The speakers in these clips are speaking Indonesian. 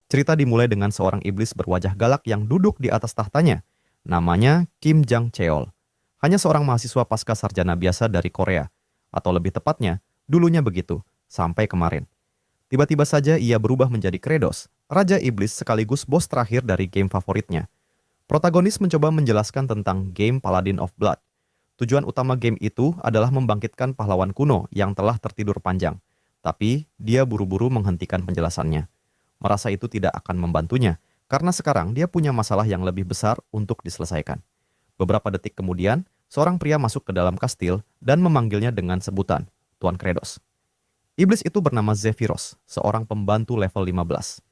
Cerita dimulai dengan seorang iblis berwajah galak yang duduk di atas tahtanya. Namanya Kim Jang Cheol. Hanya seorang mahasiswa pasca sarjana biasa dari Korea. Atau lebih tepatnya, dulunya begitu, sampai kemarin. Tiba-tiba saja ia berubah menjadi Kratos, raja iblis sekaligus bos terakhir dari game favoritnya. Protagonis mencoba menjelaskan tentang game Paladin of Blood. Tujuan utama game itu adalah membangkitkan pahlawan kuno yang telah tertidur panjang. Tapi, dia buru-buru menghentikan penjelasannya. Merasa itu tidak akan membantunya, karena sekarang dia punya masalah yang lebih besar untuk diselesaikan. Beberapa detik kemudian, seorang pria masuk ke dalam kastil dan memanggilnya dengan sebutan, Tuan Kratos. Iblis itu bernama Zephyros, seorang pembantu level 15.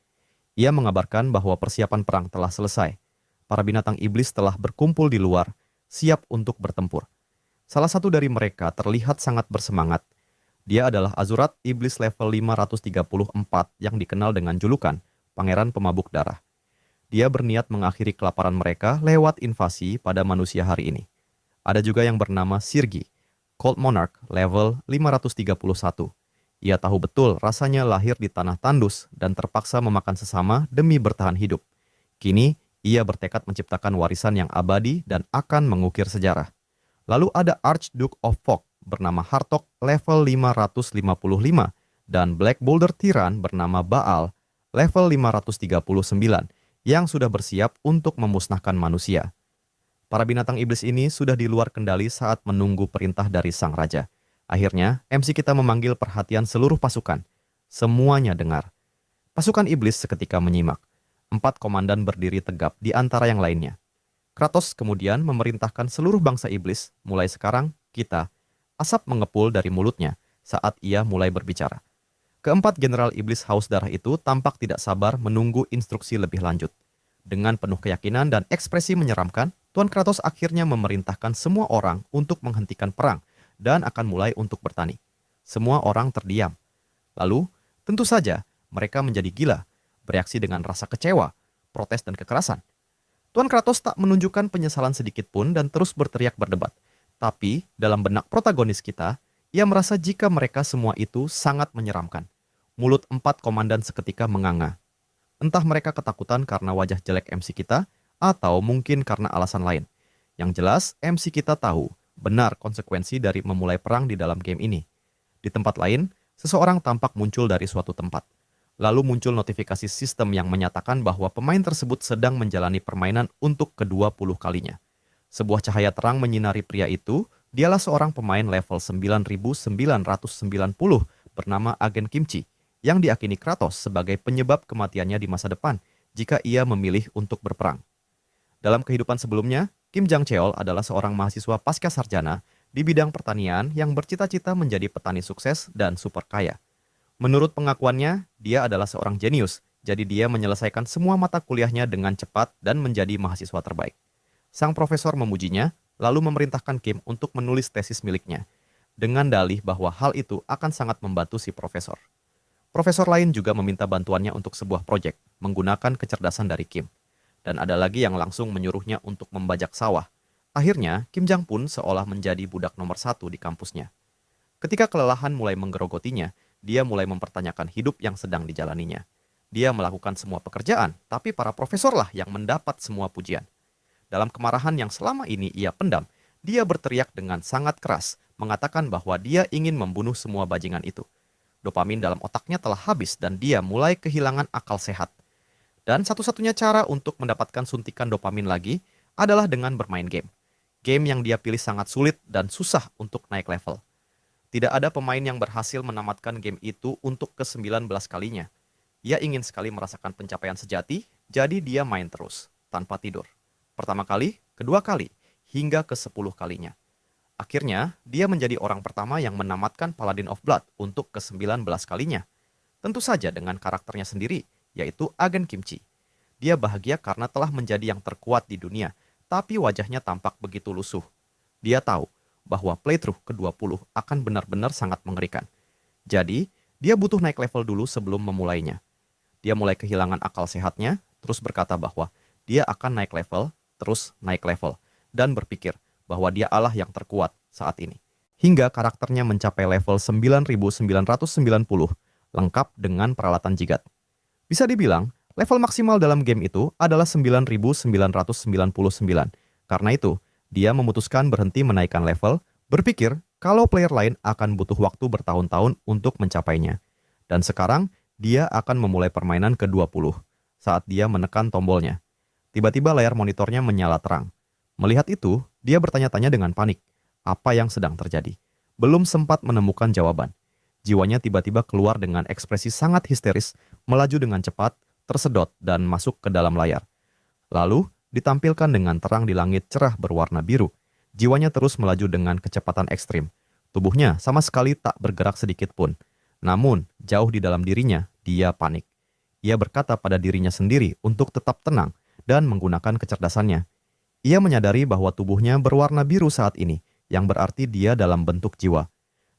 Ia mengabarkan bahwa persiapan perang telah selesai. Para binatang iblis telah berkumpul di luar, siap untuk bertempur. Salah satu dari mereka terlihat sangat bersemangat. Dia adalah Azurat Iblis level 534 yang dikenal dengan julukan Pangeran Pemabuk Darah. Dia berniat mengakhiri kelaparan mereka lewat invasi pada manusia hari ini. Ada juga yang bernama Sirgi, Cold Monarch level 531. Ia tahu betul rasanya lahir di tanah tandus dan terpaksa memakan sesama demi bertahan hidup. Kini, ia bertekad menciptakan warisan yang abadi dan akan mengukir sejarah. Lalu ada Archduke of Fog bernama Hartok level 555 dan Black Boulder Tyrann bernama Baal level 539 yang sudah bersiap untuk memusnahkan manusia. Para binatang iblis ini sudah di luar kendali saat menunggu perintah dari sang raja. Akhirnya, MC kita memanggil perhatian seluruh pasukan. Semuanya dengar. Pasukan iblis seketika menyimak. 4 komandan berdiri tegap di antara yang lainnya. Kratos kemudian memerintahkan seluruh bangsa iblis, mulai sekarang, kita, asap mengepul dari mulutnya saat ia mulai berbicara. Keempat jenderal iblis haus darah itu tampak tidak sabar menunggu instruksi lebih lanjut. Dengan penuh keyakinan dan ekspresi menyeramkan, Tuan Kratos akhirnya memerintahkan semua orang untuk menghentikan perang dan akan mulai untuk bertani. Semua orang terdiam. Lalu, tentu saja, mereka menjadi gila, bereaksi dengan rasa kecewa, protes dan kekerasan. Tuan Kratos tak menunjukkan penyesalan sedikit pun dan terus berteriak berdebat. Tapi, dalam benak protagonis kita, ia merasa jika mereka semua itu sangat menyeramkan. Mulut 4 komandan seketika menganga. Entah mereka ketakutan karena wajah jelek MC kita, atau mungkin karena alasan lain. Yang jelas, MC kita tahu benar konsekuensi dari memulai perang di dalam game ini. Di tempat lain, seseorang tampak muncul dari suatu tempat. Lalu muncul notifikasi sistem yang menyatakan bahwa pemain tersebut sedang menjalani permainan untuk ke-20 kalinya. Sebuah cahaya terang menyinari pria itu, dialah seorang pemain level 9990 bernama Agen Kimchi, yang diakini Kratos sebagai penyebab kematiannya di masa depan jika ia memilih untuk berperang. Dalam kehidupan sebelumnya, Kim Jang Cheol adalah seorang mahasiswa pasca sarjana di bidang pertanian yang bercita-cita menjadi petani sukses dan super kaya. Menurut pengakuannya, dia adalah seorang jenius, jadi dia menyelesaikan semua mata kuliahnya dengan cepat dan menjadi mahasiswa terbaik. Sang profesor memujinya, lalu memerintahkan Kim untuk menulis tesis miliknya, dengan dalih bahwa hal itu akan sangat membantu si profesor. Profesor lain juga meminta bantuannya untuk sebuah proyek, menggunakan kecerdasan dari Kim. Dan ada lagi yang langsung menyuruhnya untuk membajak sawah. Akhirnya, Kim Jang pun seolah menjadi budak nomor 1 di kampusnya. Ketika kelelahan mulai menggerogotinya, dia mulai mempertanyakan hidup yang sedang dijalaninya. Dia melakukan semua pekerjaan, tapi para profesorlah yang mendapat semua pujian. Dalam kemarahan yang selama ini ia pendam, dia berteriak dengan sangat keras, mengatakan bahwa dia ingin membunuh semua bajingan itu. Dopamin dalam otaknya telah habis dan dia mulai kehilangan akal sehat. Dan satu-satunya cara untuk mendapatkan suntikan dopamin lagi adalah dengan bermain game. Game yang dia pilih sangat sulit dan susah untuk naik level. Tidak ada pemain yang berhasil menamatkan game itu untuk ke-19 kalinya. Ia ingin sekali merasakan pencapaian sejati, jadi dia main terus, tanpa tidur. Pertama kali, kedua kali, hingga ke-10 kalinya. Akhirnya, dia menjadi orang pertama yang menamatkan Paladin of Blood untuk ke-19 kalinya. Tentu saja dengan karakternya sendiri, yaitu Agen Kimchi. Dia bahagia karena telah menjadi yang terkuat di dunia, tapi wajahnya tampak begitu lusuh. Dia tahu bahwa playthrough ke-20 akan benar-benar sangat mengerikan. Jadi, dia butuh naik level dulu sebelum memulainya. Dia mulai kehilangan akal sehatnya, terus berkata bahwa dia akan naik level, terus naik level, dan berpikir bahwa dia Allah yang terkuat saat ini. Hingga karakternya mencapai level 9990, lengkap dengan peralatan jigat. Bisa dibilang, Level maksimal dalam game itu adalah 9.999. Karena itu, dia memutuskan berhenti menaikkan level, berpikir kalau player lain akan butuh waktu bertahun-tahun untuk mencapainya. Dan sekarang, dia akan memulai permainan ke-20 saat dia menekan tombolnya. Tiba-tiba layar monitornya menyala terang. Melihat itu, dia bertanya-tanya dengan panik. Apa yang sedang terjadi? Belum sempat menemukan jawaban. Jiwanya tiba-tiba keluar dengan ekspresi sangat histeris, melaju dengan cepat, tersedot, dan masuk ke dalam layar. Lalu, ditampilkan dengan terang di langit cerah berwarna biru. Jiwanya terus melaju dengan kecepatan ekstrim. Tubuhnya sama sekali tak bergerak sedikit pun. Namun, jauh di dalam dirinya, dia panik. Ia berkata pada dirinya sendiri untuk tetap tenang dan menggunakan kecerdasannya. Ia menyadari bahwa tubuhnya berwarna biru saat ini, yang berarti dia dalam bentuk jiwa.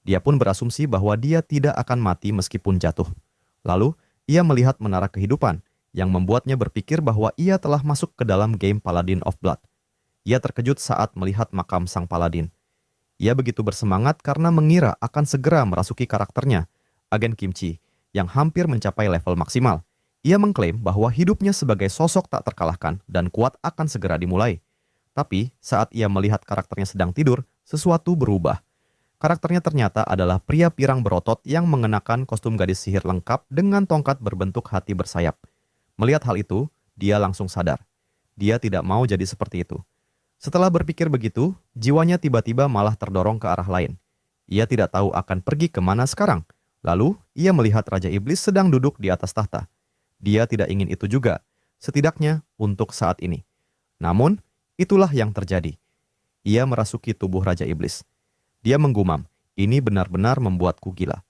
Dia pun berasumsi bahwa dia tidak akan mati meskipun jatuh. Lalu, ia melihat menara kehidupan, yang membuatnya berpikir bahwa ia telah masuk ke dalam game Paladin of Blood. Ia terkejut saat melihat makam sang paladin. Ia begitu bersemangat karena mengira akan segera merasuki karakternya, Agen Kimchi, yang hampir mencapai level maksimal. Ia mengklaim bahwa hidupnya sebagai sosok tak terkalahkan dan kuat akan segera dimulai. Tapi, saat ia melihat karakternya sedang tidur, sesuatu berubah. Karakternya ternyata adalah pria pirang berotot yang mengenakan kostum gadis sihir lengkap dengan tongkat berbentuk hati bersayap. Melihat hal itu, dia langsung sadar. Dia tidak mau jadi seperti itu. Setelah berpikir begitu, jiwanya tiba-tiba malah terdorong ke arah lain. Ia tidak tahu akan pergi kemana sekarang. Lalu, ia melihat Raja Iblis sedang duduk di atas tahta. Dia tidak ingin itu juga, setidaknya untuk saat ini. Namun, itulah yang terjadi. Ia merasuki tubuh Raja Iblis. Dia menggumam, ini benar-benar membuatku gila.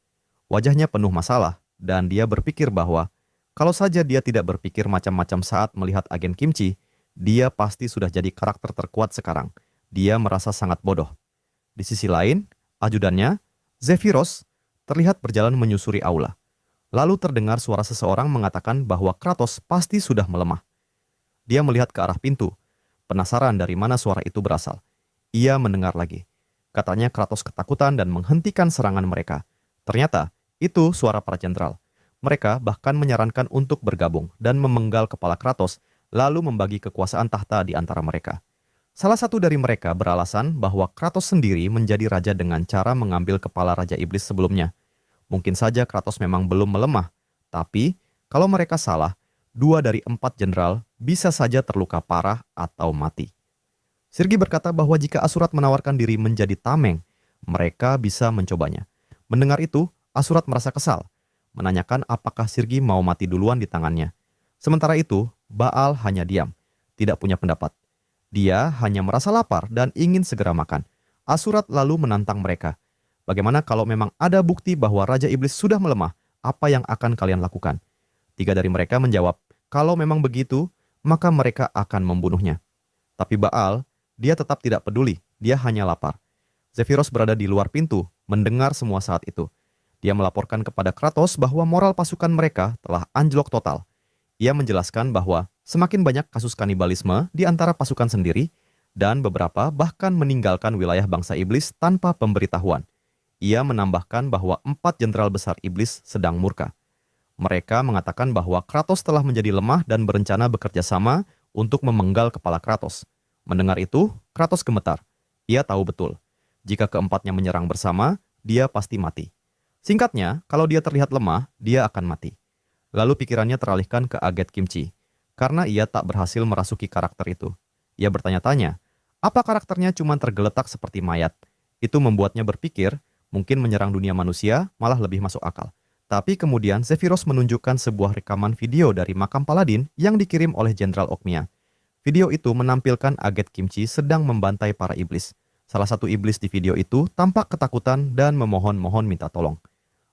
Wajahnya penuh masalah, dan dia berpikir bahwa kalau saja dia tidak berpikir macam-macam saat melihat Agen Kimchi, dia pasti sudah jadi karakter terkuat sekarang. Dia merasa sangat bodoh. Di sisi lain, ajudannya, Zephyros, terlihat berjalan menyusuri aula. Lalu terdengar suara seseorang mengatakan bahwa Kratos pasti sudah melemah. Dia melihat ke arah pintu, penasaran dari mana suara itu berasal. Ia mendengar lagi. Katanya Kratos ketakutan dan menghentikan serangan mereka. Ternyata, itu suara para jenderal. Mereka bahkan menyarankan untuk bergabung dan memenggal kepala Kratos, lalu membagi kekuasaan tahta di antara mereka. Salah satu dari mereka beralasan bahwa Kratos sendiri menjadi raja dengan cara mengambil kepala Raja Iblis sebelumnya. Mungkin saja Kratos memang belum melemah, tapi kalau mereka salah, 2 dari 4 jenderal bisa saja terluka parah atau mati. Sirgi berkata bahwa jika Asurat menawarkan diri menjadi tameng, mereka bisa mencobanya. Mendengar itu, Asurat merasa kesal, menanyakan apakah Sirgi mau mati duluan di tangannya. Sementara itu, Baal hanya diam, tidak punya pendapat. Dia hanya merasa lapar dan ingin segera makan. Asurat lalu menantang mereka. Bagaimana kalau memang ada bukti bahwa Raja Iblis sudah melemah, apa yang akan kalian lakukan? 3 dari mereka menjawab, kalau memang begitu, maka mereka akan membunuhnya. Tapi Baal, dia tetap tidak peduli, dia hanya lapar. Zephyros berada di luar pintu, mendengar semua saat itu. Dia melaporkan kepada Kratos bahwa moral pasukan mereka telah anjlok total. Ia menjelaskan bahwa semakin banyak kasus kanibalisme di antara pasukan sendiri, dan beberapa bahkan meninggalkan wilayah bangsa iblis tanpa pemberitahuan. Ia menambahkan bahwa 4 jenderal besar iblis sedang murka. Mereka mengatakan bahwa Kratos telah menjadi lemah dan berencana bekerja sama untuk memenggal kepala Kratos. Mendengar itu, Kratos gemetar. Ia tahu betul, jika keempatnya menyerang bersama, dia pasti mati. Singkatnya, kalau dia terlihat lemah, dia akan mati. Lalu pikirannya teralihkan ke Agen Kimchi, karena ia tak berhasil merasuki karakter itu. Ia bertanya-tanya, apa karakternya cuma tergeletak seperti mayat? Itu membuatnya berpikir, mungkin menyerang dunia manusia malah lebih masuk akal. Tapi kemudian Zephyros menunjukkan sebuah rekaman video dari makam Paladin yang dikirim oleh Jenderal Ogmia. Video itu menampilkan Agen Kimchi sedang membantai para iblis. Salah satu iblis di video itu tampak ketakutan dan memohon-mohon minta tolong.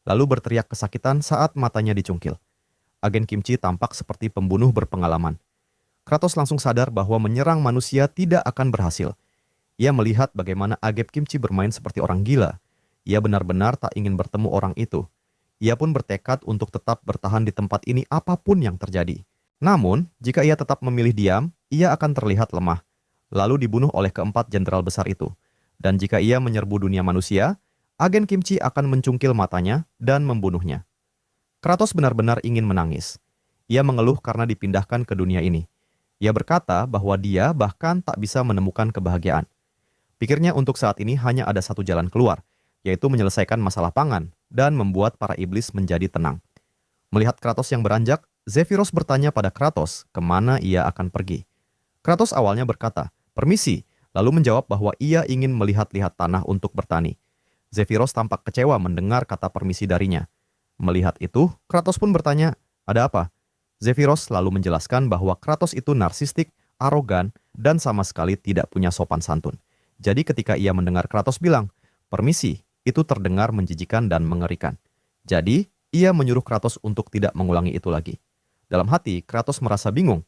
Lalu berteriak kesakitan saat matanya dicungkil. Agen Kimchi tampak seperti pembunuh berpengalaman. Kratos langsung sadar bahwa menyerang manusia tidak akan berhasil. Ia melihat bagaimana Agen Kimchi bermain seperti orang gila. Ia benar-benar tak ingin bertemu orang itu. Ia pun bertekad untuk tetap bertahan di tempat ini apapun yang terjadi. Namun, jika ia tetap memilih diam, ia akan terlihat lemah, lalu dibunuh oleh keempat jenderal besar itu. Dan jika ia menyerbu dunia manusia, Agen Kimchi akan mencungkil matanya dan membunuhnya. Kratos benar-benar ingin menangis. Ia mengeluh karena dipindahkan ke dunia ini. Ia berkata bahwa dia bahkan tak bisa menemukan kebahagiaan. Pikirnya untuk saat ini hanya ada satu jalan keluar, yaitu menyelesaikan masalah pangan dan membuat para iblis menjadi tenang. Melihat Kratos yang beranjak, Zephyros bertanya pada Kratos kemana ia akan pergi. Kratos awalnya berkata, "Permisi," lalu menjawab bahwa ia ingin melihat-lihat tanah untuk bertani. Zephyros tampak kecewa mendengar kata permisi darinya. Melihat itu, Kratos pun bertanya, "Ada apa?" Zephyros lalu menjelaskan bahwa Kratos itu narsistik, arogan, dan sama sekali tidak punya sopan santun. Jadi ketika ia mendengar Kratos bilang, "Permisi," itu terdengar menjijikan dan mengerikan. Jadi, ia menyuruh Kratos untuk tidak mengulangi itu lagi. Dalam hati, Kratos merasa bingung.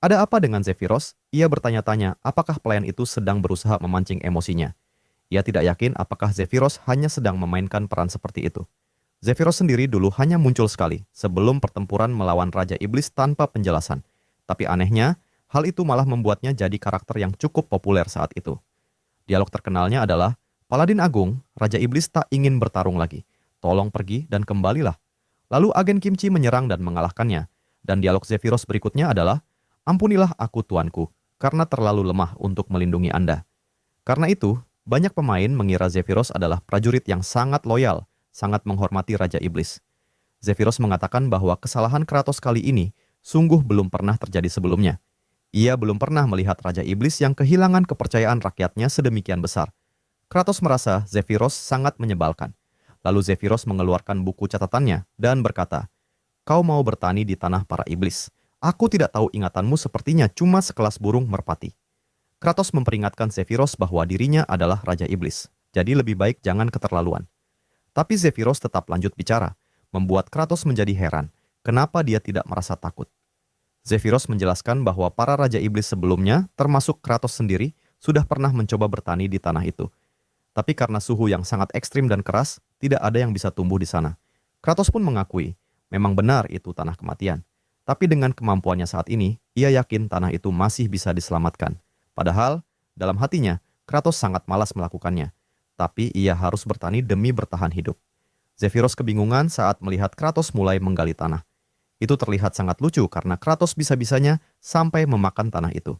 Ada apa dengan Zephyros? Ia bertanya-tanya apakah pelayan itu sedang berusaha memancing emosinya. Ia tidak yakin apakah Zephyros hanya sedang memainkan peran seperti itu. Zephyros sendiri dulu hanya muncul sekali sebelum pertempuran melawan Raja Iblis tanpa penjelasan. Tapi anehnya, hal itu malah membuatnya jadi karakter yang cukup populer saat itu. Dialog terkenalnya adalah, "Paladin Agung, Raja Iblis tak ingin bertarung lagi. Tolong pergi dan kembalilah." Lalu agen Kimchi menyerang dan mengalahkannya. Dan dialog Zephyros berikutnya adalah, "Ampunilah aku tuanku, karena terlalu lemah untuk melindungi Anda." Karena itu, banyak pemain mengira Zephyros adalah prajurit yang sangat loyal, sangat menghormati Raja Iblis. Zephyros mengatakan bahwa kesalahan Kratos kali ini sungguh belum pernah terjadi sebelumnya. Ia belum pernah melihat Raja Iblis yang kehilangan kepercayaan rakyatnya sedemikian besar. Kratos merasa Zephyros sangat menyebalkan. Lalu Zephyros mengeluarkan buku catatannya dan berkata, "Kau mau bertani di tanah para iblis. Aku tidak tahu ingatanmu sepertinya cuma sekelas burung merpati." Kratos memperingatkan Zephyros bahwa dirinya adalah Raja Iblis, jadi lebih baik jangan keterlaluan. Tapi Zephyros tetap lanjut bicara, membuat Kratos menjadi heran, kenapa dia tidak merasa takut. Zephyros menjelaskan bahwa para Raja Iblis sebelumnya, termasuk Kratos sendiri, sudah pernah mencoba bertani di tanah itu. Tapi karena suhu yang sangat ekstrim dan keras, tidak ada yang bisa tumbuh di sana. Kratos pun mengakui, memang benar itu tanah kematian. Tapi dengan kemampuannya saat ini, ia yakin tanah itu masih bisa diselamatkan. Padahal, dalam hatinya, Kratos sangat malas melakukannya. Tapi ia harus bertani demi bertahan hidup. Zephyros kebingungan saat melihat Kratos mulai menggali tanah. Itu terlihat sangat lucu karena Kratos bisa-bisanya sampai memakan tanah itu.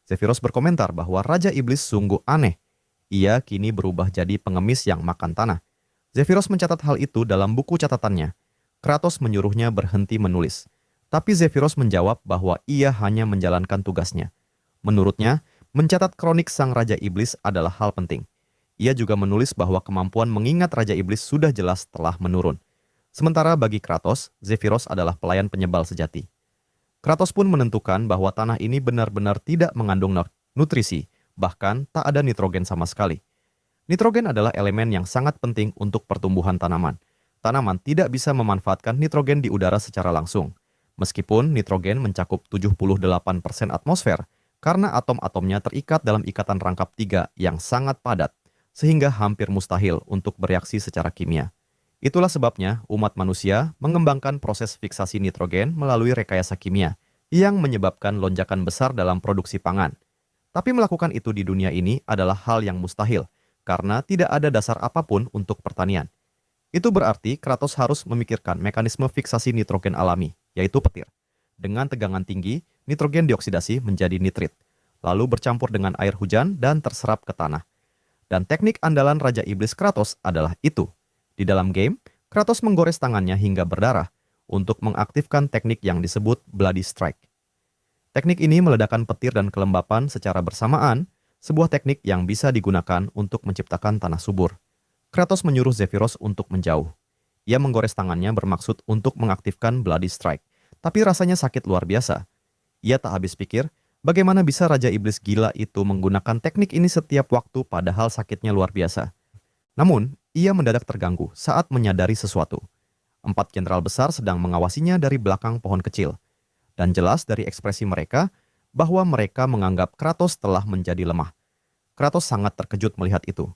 Zephyros berkomentar bahwa Raja Iblis sungguh aneh. Ia kini berubah jadi pengemis yang makan tanah. Zephyros mencatat hal itu dalam buku catatannya. Kratos menyuruhnya berhenti menulis. Tapi Zephyros menjawab bahwa ia hanya menjalankan tugasnya. Menurutnya, mencatat kronik sang Raja Iblis adalah hal penting. Ia juga menulis bahwa kemampuan mengingat Raja Iblis sudah jelas telah menurun. Sementara bagi Kratos, Zephyros adalah pelayan penyebal sejati. Kratos pun menentukan bahwa tanah ini benar-benar tidak mengandung nutrisi, bahkan tak ada nitrogen sama sekali. Nitrogen adalah elemen yang sangat penting untuk pertumbuhan tanaman. Tanaman tidak bisa memanfaatkan nitrogen di udara secara langsung. Meskipun nitrogen mencakup 78% atmosfer, karena atom-atomnya terikat dalam ikatan rangkap 3 yang sangat padat, sehingga hampir mustahil untuk bereaksi secara kimia. Itulah sebabnya umat manusia mengembangkan proses fiksasi nitrogen melalui rekayasa kimia, yang menyebabkan lonjakan besar dalam produksi pangan. Tapi melakukan itu di dunia ini adalah hal yang mustahil, karena tidak ada dasar apapun untuk pertanian. Itu berarti Kratos harus memikirkan mekanisme fiksasi nitrogen alami, yaitu petir. Dengan tegangan tinggi, nitrogen dioksidasi menjadi nitrit, lalu bercampur dengan air hujan dan terserap ke tanah. Dan teknik andalan Raja Iblis Kratos adalah itu. Di dalam game, Kratos menggores tangannya hingga berdarah untuk mengaktifkan teknik yang disebut Bloody Strike. Teknik ini meledakkan petir dan kelembapan secara bersamaan, sebuah teknik yang bisa digunakan untuk menciptakan tanah subur. Kratos menyuruh Zephyros untuk menjauh. Ia menggores tangannya bermaksud untuk mengaktifkan Bloody Strike, tapi rasanya sakit luar biasa. Ia tak habis pikir, bagaimana bisa Raja Iblis gila itu menggunakan teknik ini setiap waktu padahal sakitnya luar biasa. Namun, ia mendadak terganggu saat menyadari sesuatu. 4 jenderal besar sedang mengawasinya dari belakang pohon kecil. Dan jelas dari ekspresi mereka, bahwa mereka menganggap Kratos telah menjadi lemah. Kratos sangat terkejut melihat itu.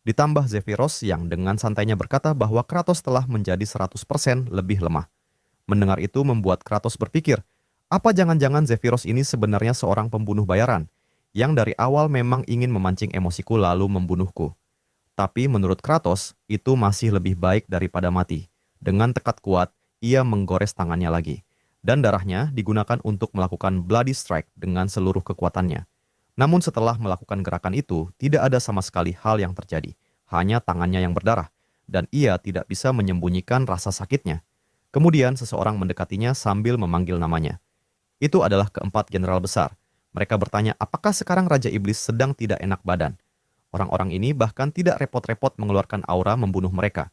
Ditambah Zephyros yang dengan santainya berkata bahwa Kratos telah menjadi 100% lebih lemah. Mendengar itu membuat Kratos berpikir, apa jangan-jangan Zephyros ini sebenarnya seorang pembunuh bayaran, yang dari awal memang ingin memancing emosiku lalu membunuhku. Tapi menurut Kratos, itu masih lebih baik daripada mati. Dengan tekad kuat, ia menggores tangannya lagi. dan darahnya digunakan untuk melakukan bloody strike dengan seluruh kekuatannya. Namun setelah melakukan gerakan itu, tidak ada sama sekali hal yang terjadi, hanya tangannya yang berdarah, dan ia tidak bisa menyembunyikan rasa sakitnya. Kemudian seseorang mendekatinya sambil memanggil namanya. Itu adalah keempat jenderal besar. Mereka bertanya apakah sekarang Raja Iblis sedang tidak enak badan. Orang-orang ini bahkan tidak repot-repot mengeluarkan aura membunuh mereka.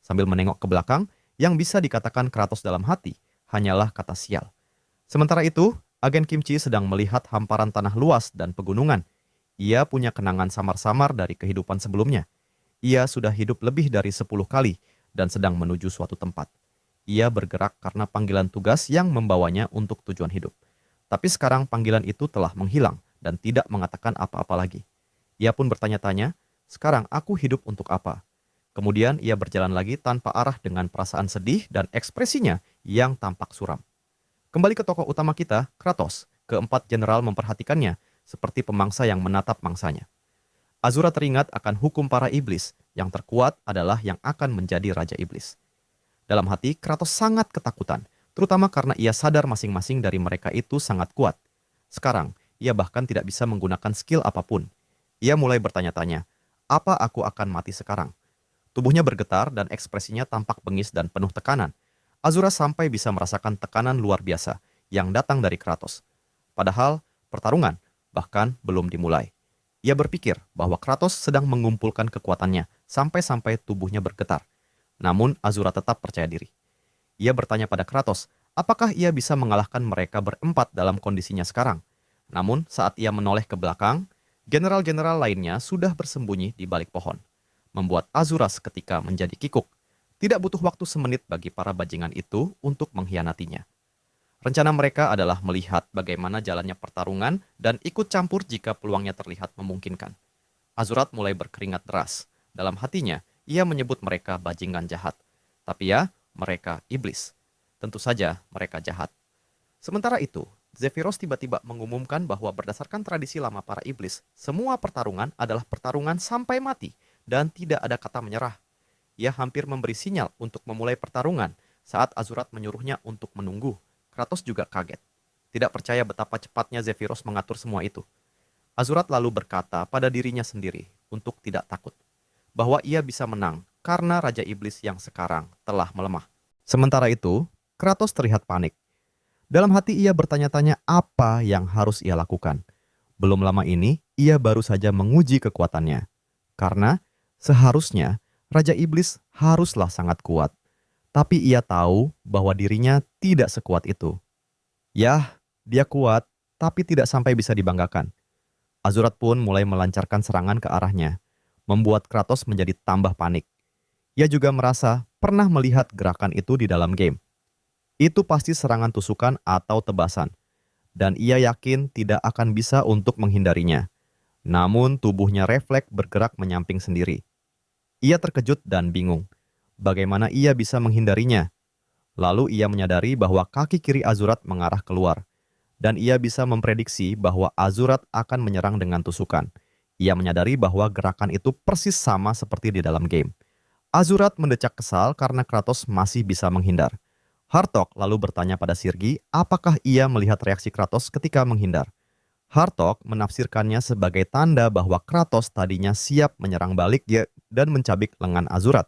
Sambil menengok ke belakang, yang bisa dikatakan Kratos dalam hati hanyalah kata sial. Sementara itu, agen Kimchi sedang melihat hamparan tanah luas dan pegunungan. Ia punya kenangan samar-samar dari kehidupan sebelumnya. Ia sudah hidup lebih dari 10 kali dan sedang menuju suatu tempat. Ia bergerak karena panggilan tugas yang membawanya untuk tujuan hidup. Tapi sekarang panggilan itu telah menghilang dan tidak mengatakan apa-apa lagi. Ia pun bertanya-tanya, sekarang aku hidup untuk apa? Kemudian ia berjalan lagi tanpa arah dengan perasaan sedih dan ekspresinya yang tampak suram. Kembali ke tokoh utama kita, Kratos. Keempat jenderal memperhatikannya seperti pemangsa yang menatap mangsanya. Azura teringat akan hukum para iblis, yang terkuat adalah yang akan menjadi Raja Iblis. Dalam hati, Kratos sangat ketakutan, terutama karena ia sadar masing-masing dari mereka itu sangat kuat. Sekarang, ia bahkan tidak bisa menggunakan skill apapun. Ia mulai bertanya-tanya, apa aku akan mati sekarang? Tubuhnya bergetar dan ekspresinya tampak bengis dan penuh tekanan. Azura sampai bisa merasakan tekanan luar biasa yang datang dari Kratos. Padahal, pertarungan bahkan belum dimulai. Ia berpikir bahwa Kratos sedang mengumpulkan kekuatannya sampai-sampai tubuhnya bergetar. Namun, Azura tetap percaya diri. Ia bertanya pada Kratos, apakah ia bisa mengalahkan mereka berempat dalam kondisinya sekarang? Namun, saat ia menoleh ke belakang, general-general lainnya sudah bersembunyi di balik pohon, membuat Azura seketika menjadi kikuk. Tidak butuh waktu semenit bagi para bajingan itu untuk mengkhianatinya. Rencana mereka adalah melihat bagaimana jalannya pertarungan dan ikut campur jika peluangnya terlihat memungkinkan. Azurat mulai berkeringat deras. Dalam hatinya, ia menyebut mereka bajingan jahat. Tapi ya, mereka iblis. Tentu saja mereka jahat. Sementara itu, Zephyros tiba-tiba mengumumkan bahwa berdasarkan tradisi lama para iblis, semua pertarungan adalah pertarungan sampai mati dan tidak ada kata menyerah. Ia hampir memberi sinyal untuk memulai pertarungan saat Azurat menyuruhnya untuk menunggu. Kratos juga kaget. Tidak percaya betapa cepatnya Zephyros mengatur semua itu. Azurat lalu berkata pada dirinya sendiri untuk tidak takut, bahwa ia bisa menang karena Raja Iblis yang sekarang telah melemah. Sementara itu, Kratos terlihat panik. Dalam hati ia bertanya-tanya apa yang harus ia lakukan. Belum lama ini, ia baru saja menguji kekuatannya. Karena seharusnya Raja Iblis haruslah sangat kuat. Tapi ia tahu bahwa dirinya tidak sekuat itu. Yah, dia kuat, tapi tidak sampai bisa dibanggakan. Azurat pun mulai melancarkan serangan ke arahnya, membuat Kratos menjadi tambah panik. Ia juga merasa pernah melihat gerakan itu di dalam game. Itu pasti serangan tusukan atau tebasan, dan ia yakin tidak akan bisa untuk menghindarinya. Namun tubuhnya refleks bergerak menyamping sendiri. Ia terkejut dan bingung. Bagaimana ia bisa menghindarinya? Lalu ia menyadari bahwa kaki kiri Azurat mengarah keluar, dan ia bisa memprediksi bahwa Azurat akan menyerang dengan tusukan. Ia menyadari bahwa gerakan itu persis sama seperti di dalam game. Azurat mendecak kesal karena Kratos masih bisa menghindar. Hartok lalu bertanya pada Sirgi apakah ia melihat reaksi Kratos ketika menghindar. Hartok menafsirkannya sebagai tanda bahwa Kratos tadinya siap menyerang balik dan mencabik lengan Azurat.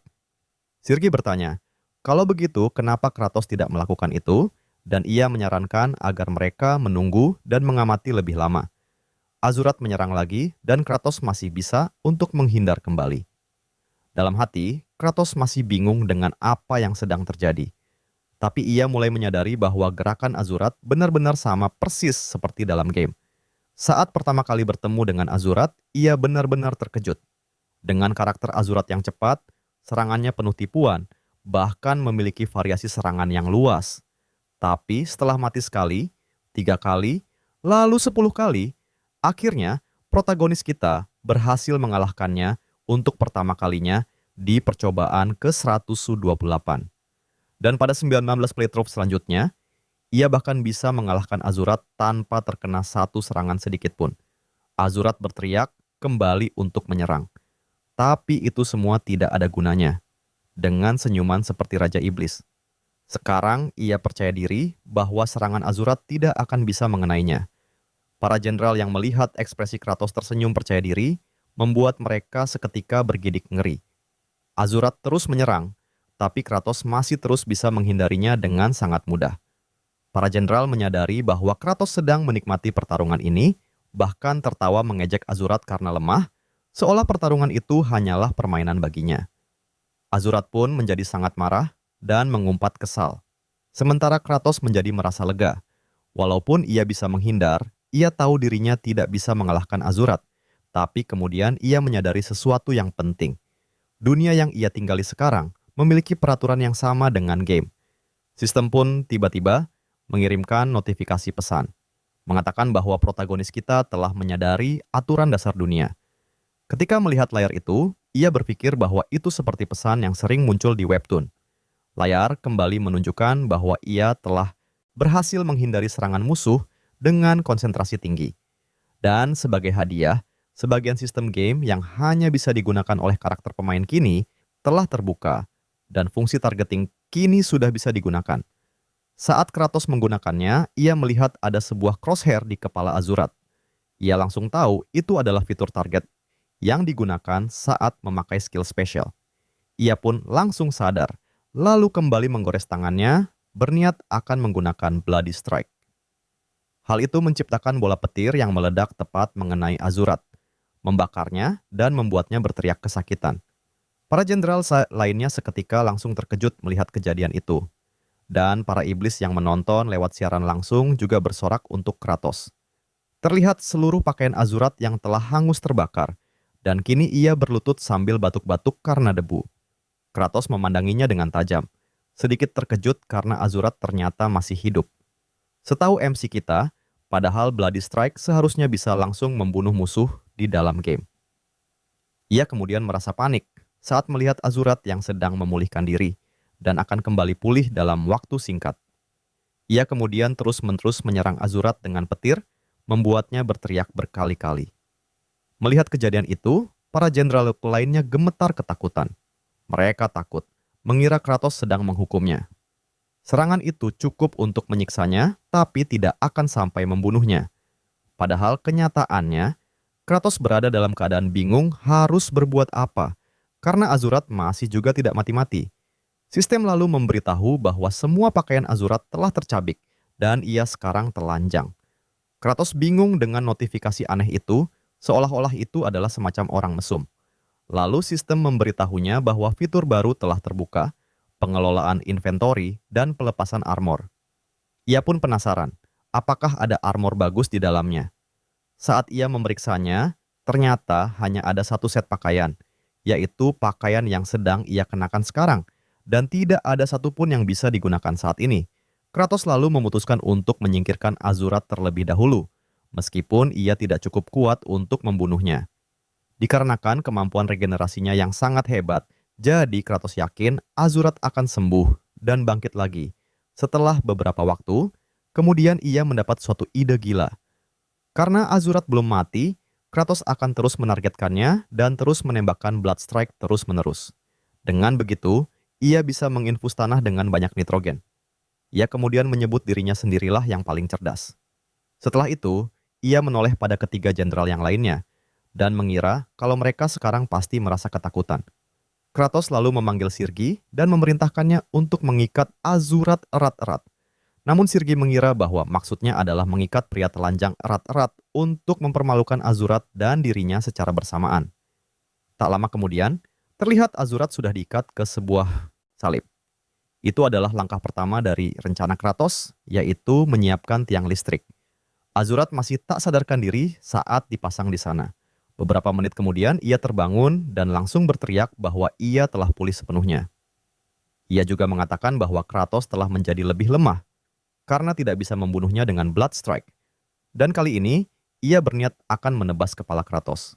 Sirgi bertanya, kalau begitu kenapa Kratos tidak melakukan itu? Dan ia menyarankan agar mereka menunggu dan mengamati lebih lama. Azurat menyerang lagi dan Kratos masih bisa untuk menghindar kembali. Dalam hati, Kratos masih bingung dengan apa yang sedang terjadi. Tapi ia mulai menyadari bahwa gerakan Azurat benar-benar sama persis seperti dalam game. Saat pertama kali bertemu dengan Azurat, ia benar-benar terkejut. Dengan karakter Azurat yang cepat, serangannya penuh tipuan, bahkan memiliki variasi serangan yang luas. Tapi setelah mati sekali, 3 kali, lalu 10 kali, akhirnya protagonis kita berhasil mengalahkannya untuk pertama kalinya di percobaan ke-128. Dan pada 19 playthrough selanjutnya, ia bahkan bisa mengalahkan Azurat tanpa terkena satu serangan sedikit pun. Azurat berteriak kembali untuk menyerang. Tapi itu semua tidak ada gunanya. Dengan senyuman seperti Raja Iblis. Sekarang ia percaya diri bahwa serangan Azurat tidak akan bisa mengenainya. Para jenderal yang melihat ekspresi Kratos tersenyum percaya diri, membuat mereka seketika bergidik ngeri. Azurat terus menyerang, tapi Kratos masih terus bisa menghindarinya dengan sangat mudah. Para jenderal menyadari bahwa Kratos sedang menikmati pertarungan ini, bahkan tertawa mengejek Azurat karena lemah, seolah pertarungan itu hanyalah permainan baginya. Azurat pun menjadi sangat marah dan mengumpat kesal. Sementara Kratos menjadi merasa lega. Walaupun ia bisa menghindar, ia tahu dirinya tidak bisa mengalahkan Azurat. Tapi kemudian ia menyadari sesuatu yang penting. Dunia yang ia tinggali sekarang memiliki peraturan yang sama dengan game. Sistem pun tiba-tiba mengirimkan notifikasi pesan, mengatakan bahwa protagonis kita telah menyadari aturan dasar dunia. Ketika melihat layar itu, ia berpikir bahwa itu seperti pesan yang sering muncul di webtoon. Layar kembali menunjukkan bahwa ia telah berhasil menghindari serangan musuh dengan konsentrasi tinggi. Dan sebagai hadiah, sebagian sistem game yang hanya bisa digunakan oleh karakter pemain kini telah terbuka, dan fungsi targeting kini sudah bisa digunakan. Saat Kratos menggunakannya, ia melihat ada sebuah crosshair di kepala Azurat. Ia langsung tahu itu adalah fitur target yang digunakan saat memakai skill spesial. Ia pun langsung sadar, lalu kembali menggores tangannya, berniat akan menggunakan Bloody Strike. Hal itu menciptakan bola petir yang meledak tepat mengenai Azurat, membakarnya dan membuatnya berteriak kesakitan. Para jenderal lainnya seketika langsung terkejut melihat kejadian itu. Dan para iblis yang menonton lewat siaran langsung juga bersorak untuk Kratos. Terlihat seluruh pakaian Azurat yang telah hangus terbakar, dan kini ia berlutut sambil batuk-batuk karena debu. Kratos memandanginya dengan tajam, sedikit terkejut karena Azurat ternyata masih hidup. Setahu MC kita, padahal Bloody Strike seharusnya bisa langsung membunuh musuh di dalam game. Ia kemudian merasa panik saat melihat Azurat yang sedang memulihkan diri dan akan kembali pulih dalam waktu singkat. Ia kemudian terus-menerus menyerang Azurat dengan petir, membuatnya berteriak berkali-kali. Melihat kejadian itu, para jenderal lainnya gemetar ketakutan. Mereka takut, mengira Kratos sedang menghukumnya. Serangan itu cukup untuk menyiksanya, tapi tidak akan sampai membunuhnya. Padahal kenyataannya, Kratos berada dalam keadaan bingung harus berbuat apa, karena Azurat masih juga tidak mati-mati. Sistem lalu memberitahu bahwa semua pakaian Azurat telah tercabik dan ia sekarang telanjang. Kratos bingung dengan notifikasi aneh itu, seolah-olah itu adalah semacam orang mesum. Lalu sistem memberitahunya bahwa fitur baru telah terbuka, pengelolaan inventory dan pelepasan armor. Ia pun penasaran, apakah ada armor bagus di dalamnya. Saat ia memeriksanya, ternyata hanya ada satu set pakaian, yaitu pakaian yang sedang ia kenakan sekarang, dan tidak ada satupun yang bisa digunakan saat ini. Kratos lalu memutuskan untuk menyingkirkan Azurat terlebih dahulu, meskipun ia tidak cukup kuat untuk membunuhnya. Dikarenakan kemampuan regenerasinya yang sangat hebat, jadi Kratos yakin Azurat akan sembuh dan bangkit lagi. Setelah beberapa waktu, kemudian ia mendapat suatu ide gila. Karena Azurat belum mati, Kratos akan terus menargetkannya dan terus menembakkan Blood Strike terus-menerus. Dengan begitu, ia bisa menginfus tanah dengan banyak nitrogen. Ia kemudian menyebut dirinya sendirilah yang paling cerdas. Setelah itu, ia menoleh pada ketiga jenderal yang lainnya, dan mengira kalau mereka sekarang pasti merasa ketakutan. Kratos lalu memanggil Sirgi dan memerintahkannya untuk mengikat Azurat erat-erat. Namun Sirgi mengira bahwa maksudnya adalah mengikat pria telanjang erat-erat untuk mempermalukan Azurat dan dirinya secara bersamaan. Tak lama kemudian, terlihat Azurat sudah diikat ke sebuah salib. Itu adalah langkah pertama dari rencana Kratos, yaitu menyiapkan tiang listrik. Azurat masih tak sadarkan diri saat dipasang di sana. Beberapa menit kemudian, ia terbangun dan langsung berteriak bahwa ia telah pulih sepenuhnya. Ia juga mengatakan bahwa Kratos telah menjadi lebih lemah, karena tidak bisa membunuhnya dengan Blood Strike. Dan kali ini, ia berniat akan menebas kepala Kratos.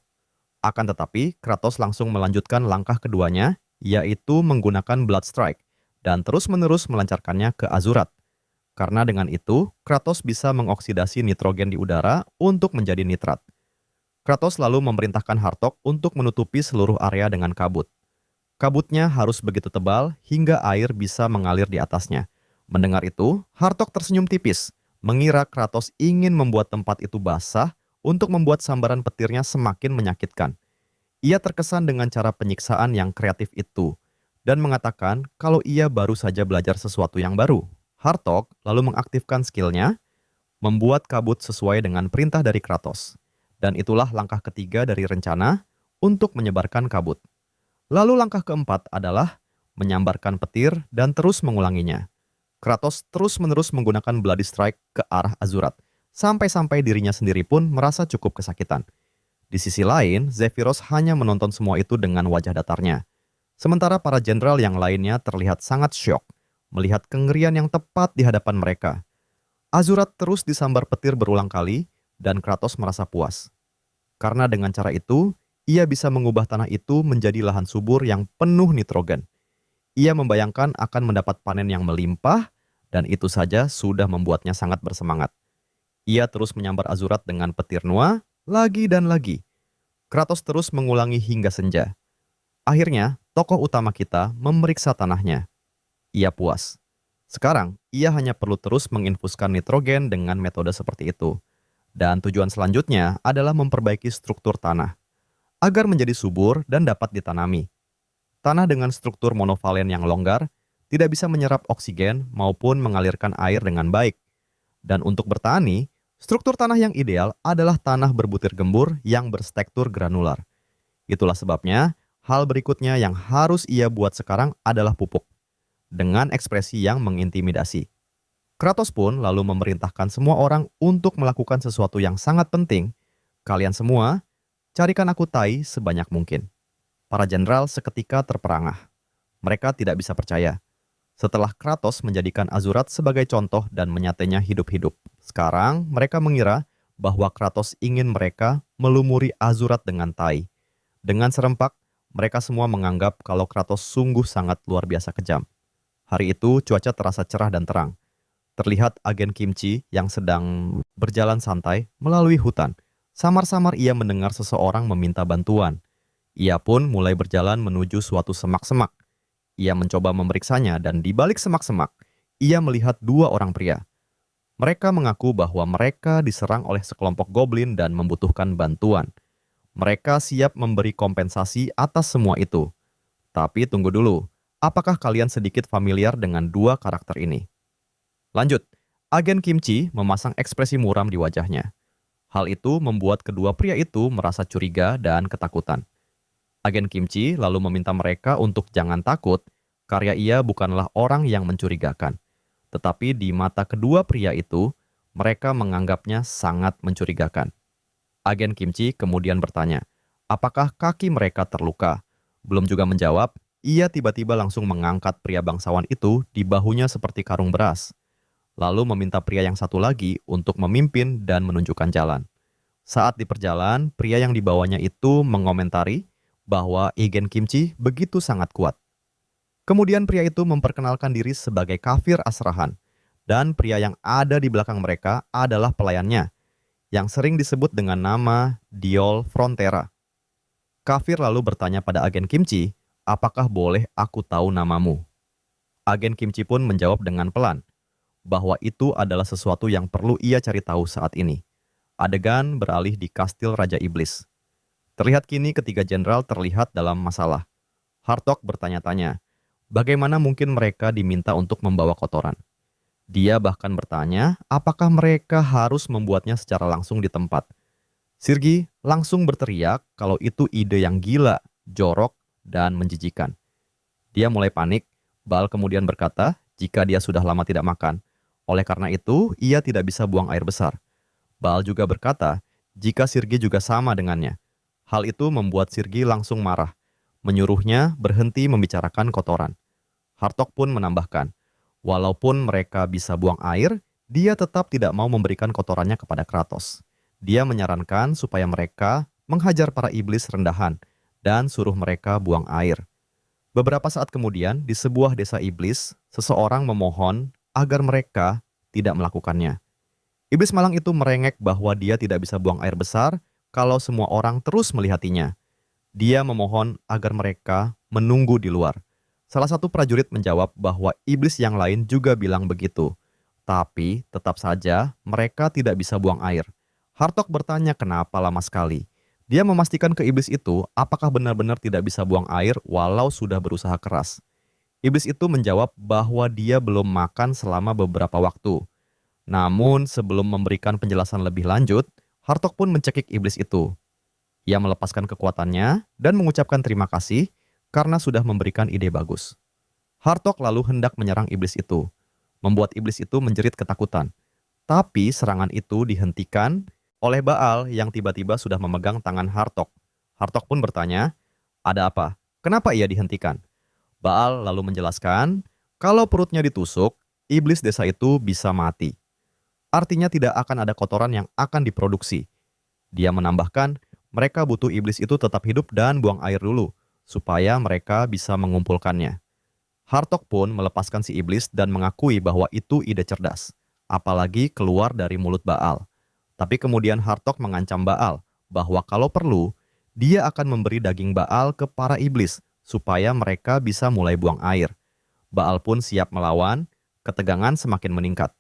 Akan tetapi, Kratos langsung melanjutkan langkah keduanya, yaitu menggunakan Blood Strike, dan terus-menerus melancarkannya ke Azurat. Karena dengan itu, Kratos bisa mengoksidasi nitrogen di udara untuk menjadi nitrat. Kratos lalu memerintahkan Hartok untuk menutupi seluruh area dengan kabut. Kabutnya harus begitu tebal hingga air bisa mengalir di atasnya, Mendengar itu, Hartok tersenyum tipis, mengira Kratos ingin membuat tempat itu basah untuk membuat sambaran petirnya semakin menyakitkan. Ia terkesan dengan cara penyiksaan yang kreatif itu, dan mengatakan kalau ia baru saja belajar sesuatu yang baru. Hartok lalu mengaktifkan skillnya, membuat kabut sesuai dengan perintah dari Kratos. Dan itulah langkah ketiga dari rencana untuk menyebarkan kabut. Lalu langkah keempat adalah menyambarkan petir dan terus mengulanginya. Kratos terus-menerus menggunakan Bloody Strike ke arah Azurat, sampai-sampai dirinya sendiri pun merasa cukup kesakitan. Di sisi lain, Zephyros hanya menonton semua itu dengan wajah datarnya. Sementara para jenderal yang lainnya terlihat sangat syok melihat kengerian yang tepat di hadapan mereka. Azurat terus disambar petir berulang kali dan Kratos merasa puas. Karena dengan cara itu, ia bisa mengubah tanah itu menjadi lahan subur yang penuh nitrogen. Ia membayangkan akan mendapat panen yang melimpah dan itu saja sudah membuatnya sangat bersemangat. Ia terus menyambar Azurat dengan petir Nua, lagi dan lagi. Kratos terus mengulangi hingga senja. Akhirnya, tokoh utama kita memeriksa tanahnya. Ia puas. Sekarang, ia hanya perlu terus menginfuskan nitrogen dengan metode seperti itu. Dan tujuan selanjutnya adalah memperbaiki struktur tanah, agar menjadi subur dan dapat ditanami. Tanah dengan struktur monovalen yang longgar tidak bisa menyerap oksigen maupun mengalirkan air dengan baik. Dan untuk bertani, struktur tanah yang ideal adalah tanah berbutir gembur yang berstruktur granular. Itulah sebabnya, hal berikutnya yang harus ia buat sekarang adalah pupuk. Dengan ekspresi yang mengintimidasi. Kratos pun lalu memerintahkan semua orang untuk melakukan sesuatu yang sangat penting. Kalian semua, carikan aku Tai sebanyak mungkin. Para jenderal seketika terperangah. Mereka tidak bisa percaya. Setelah Kratos menjadikan Azurat sebagai contoh dan menyatainya hidup-hidup, sekarang mereka mengira bahwa Kratos ingin mereka melumuri Azurat dengan Tai. Dengan serempak, mereka semua menganggap kalau Kratos sungguh sangat luar biasa kejam. Hari itu cuaca terasa cerah dan terang. Terlihat agen Kimchi yang sedang berjalan santai melalui hutan. Samar-samar ia mendengar seseorang meminta bantuan. Ia pun mulai berjalan menuju suatu semak-semak. Ia mencoba memeriksanya dan di balik semak-semak, ia melihat dua orang pria. Mereka mengaku bahwa mereka diserang oleh sekelompok goblin dan membutuhkan bantuan. Mereka siap memberi kompensasi atas semua itu. Tapi tunggu dulu, apakah kalian sedikit familiar dengan dua karakter ini? Lanjut, agen Kimchi memasang ekspresi muram di wajahnya. Hal itu membuat kedua pria itu merasa curiga dan ketakutan. Agen Kimchi lalu meminta mereka untuk jangan takut, karena ia bukanlah orang yang mencurigakan. Tetapi di mata kedua pria itu, mereka menganggapnya sangat mencurigakan. Agen Kimchi kemudian bertanya, apakah kaki mereka terluka? Belum juga menjawab, ia tiba-tiba langsung mengangkat pria bangsawan itu di bahunya seperti karung beras. Lalu meminta pria yang satu lagi untuk memimpin dan menunjukkan jalan. Saat di perjalanan, pria yang dibawanya itu mengomentari bahwa agen Kimchi begitu sangat kuat. Kemudian pria itu memperkenalkan diri sebagai kafir Asrahan, dan pria yang ada di belakang mereka adalah pelayannya, yang sering disebut dengan nama Diol Frontera. Kafir lalu bertanya pada agen Kimchi, apakah boleh aku tahu namamu? Agen Kimchi pun menjawab dengan pelan, bahwa itu adalah sesuatu yang perlu ia cari tahu saat ini. Adegan beralih di kastil Raja Iblis. Terlihat kini ketiga jenderal terlihat dalam masalah. Hartok bertanya-tanya, bagaimana mungkin mereka diminta untuk membawa kotoran? Dia bahkan bertanya, apakah mereka harus membuatnya secara langsung di tempat? Sirgi langsung berteriak kalau itu ide yang gila, jorok, dan menjijikan. Dia mulai panik, Baal kemudian berkata, jika dia sudah lama tidak makan. Oleh karena itu, ia tidak bisa buang air besar. Baal juga berkata, jika Sirgi juga sama dengannya. Hal itu membuat Sirgi langsung marah, menyuruhnya berhenti membicarakan kotoran. Hartok pun menambahkan, walaupun mereka bisa buang air, dia tetap tidak mau memberikan kotorannya kepada Kratos. Dia menyarankan supaya mereka menghajar para iblis rendahan dan suruh mereka buang air. Beberapa saat kemudian, di sebuah desa iblis, seseorang memohon agar mereka tidak melakukannya. Iblis malang itu merengek bahwa dia tidak bisa buang air besar kalau semua orang terus melihatinya. Dia memohon agar mereka menunggu di luar. Salah satu prajurit menjawab bahwa iblis yang lain juga bilang begitu. Tapi tetap saja mereka tidak bisa buang air. Hartok bertanya kenapa lama sekali. Dia memastikan ke iblis itu apakah benar-benar tidak bisa buang air walau sudah berusaha keras. Iblis itu menjawab bahwa dia belum makan selama beberapa waktu. Namun sebelum memberikan penjelasan lebih lanjut, Hartok pun mencekik iblis itu. Ia melepaskan kekuatannya dan mengucapkan terima kasih karena sudah memberikan ide bagus. Hartok lalu hendak menyerang iblis itu, membuat iblis itu menjerit ketakutan. Tapi serangan itu dihentikan oleh Baal yang tiba-tiba sudah memegang tangan Hartok. Hartok pun bertanya, "Ada apa? Kenapa ia dihentikan?" Baal lalu menjelaskan, kalau perutnya ditusuk, iblis desa itu bisa mati. Artinya tidak akan ada kotoran yang akan diproduksi. Dia menambahkan, mereka butuh iblis itu tetap hidup dan buang air dulu, supaya mereka bisa mengumpulkannya. Hartok pun melepaskan si iblis dan mengakui bahwa itu ide cerdas, apalagi keluar dari mulut Baal. Tapi kemudian Hartok mengancam Baal bahwa kalau perlu, dia akan memberi daging Baal ke para iblis supaya mereka bisa mulai buang air. Baal pun siap melawan, ketegangan semakin meningkat.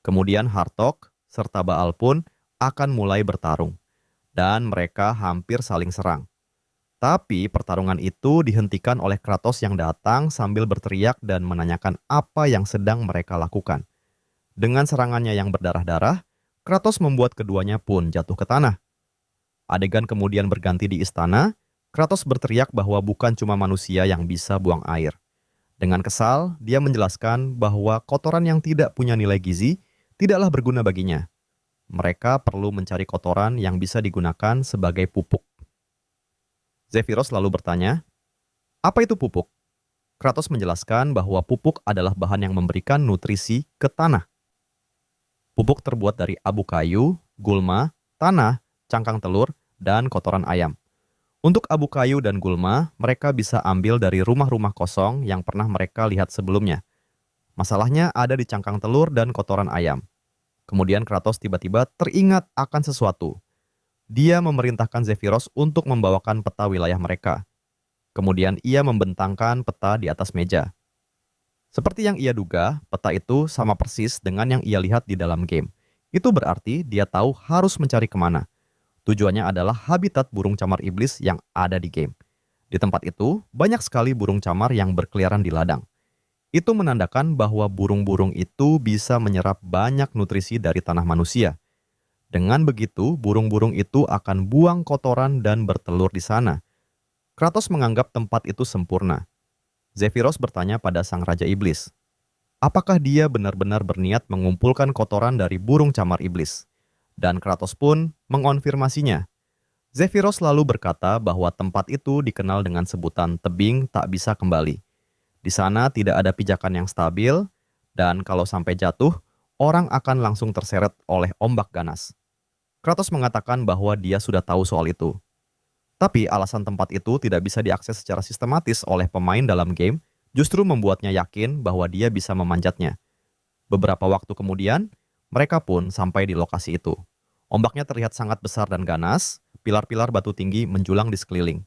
Kemudian Hartok serta Baal pun akan mulai bertarung, dan mereka hampir saling serang. Tapi pertarungan itu dihentikan oleh Kratos yang datang sambil berteriak dan menanyakan apa yang sedang mereka lakukan. Dengan serangannya yang berdarah-darah, Kratos membuat keduanya pun jatuh ke tanah. Adegan kemudian berganti di istana. Kratos berteriak bahwa bukan cuma manusia yang bisa buang air. Dengan kesal, dia menjelaskan bahwa kotoran yang tidak punya nilai gizi tidaklah berguna baginya. Mereka perlu mencari kotoran yang bisa digunakan sebagai pupuk. Zephyros lalu bertanya, "Apa itu pupuk?" Kratos menjelaskan bahwa pupuk adalah bahan yang memberikan nutrisi ke tanah. Pupuk terbuat dari abu kayu, gulma, tanah, cangkang telur, dan kotoran ayam. Untuk abu kayu dan gulma, mereka bisa ambil dari rumah-rumah kosong yang pernah mereka lihat sebelumnya. Masalahnya ada di cangkang telur dan kotoran ayam. Kemudian Kratos tiba-tiba teringat akan sesuatu. Dia memerintahkan Zephyros untuk membawakan peta wilayah mereka. Kemudian ia membentangkan peta di atas meja. Seperti yang ia duga, peta itu sama persis dengan yang ia lihat di dalam game. Itu berarti dia tahu harus mencari kemana. Tujuannya adalah habitat burung camar iblis yang ada di game. Di tempat itu, banyak sekali burung camar yang berkeliaran di ladang. Itu menandakan bahwa burung-burung itu bisa menyerap banyak nutrisi dari tanah manusia. Dengan begitu, burung-burung itu akan buang kotoran dan bertelur di sana. Kratos menganggap tempat itu sempurna. Zephyros bertanya pada sang Raja Iblis, apakah dia benar-benar berniat mengumpulkan kotoran dari burung camar iblis? Dan Kratos pun mengonfirmasinya. Zephyros lalu berkata bahwa tempat itu dikenal dengan sebutan tebing tak bisa kembali. Di sana tidak ada pijakan yang stabil, dan kalau sampai jatuh, orang akan langsung terseret oleh ombak ganas. Kratos mengatakan bahwa dia sudah tahu soal itu. Tapi alasan tempat itu tidak bisa diakses secara sistematis oleh pemain dalam game, justru membuatnya yakin bahwa dia bisa memanjatnya. Beberapa waktu kemudian, mereka pun sampai di lokasi itu. Ombaknya terlihat sangat besar dan ganas, pilar-pilar batu tinggi menjulang di sekeliling.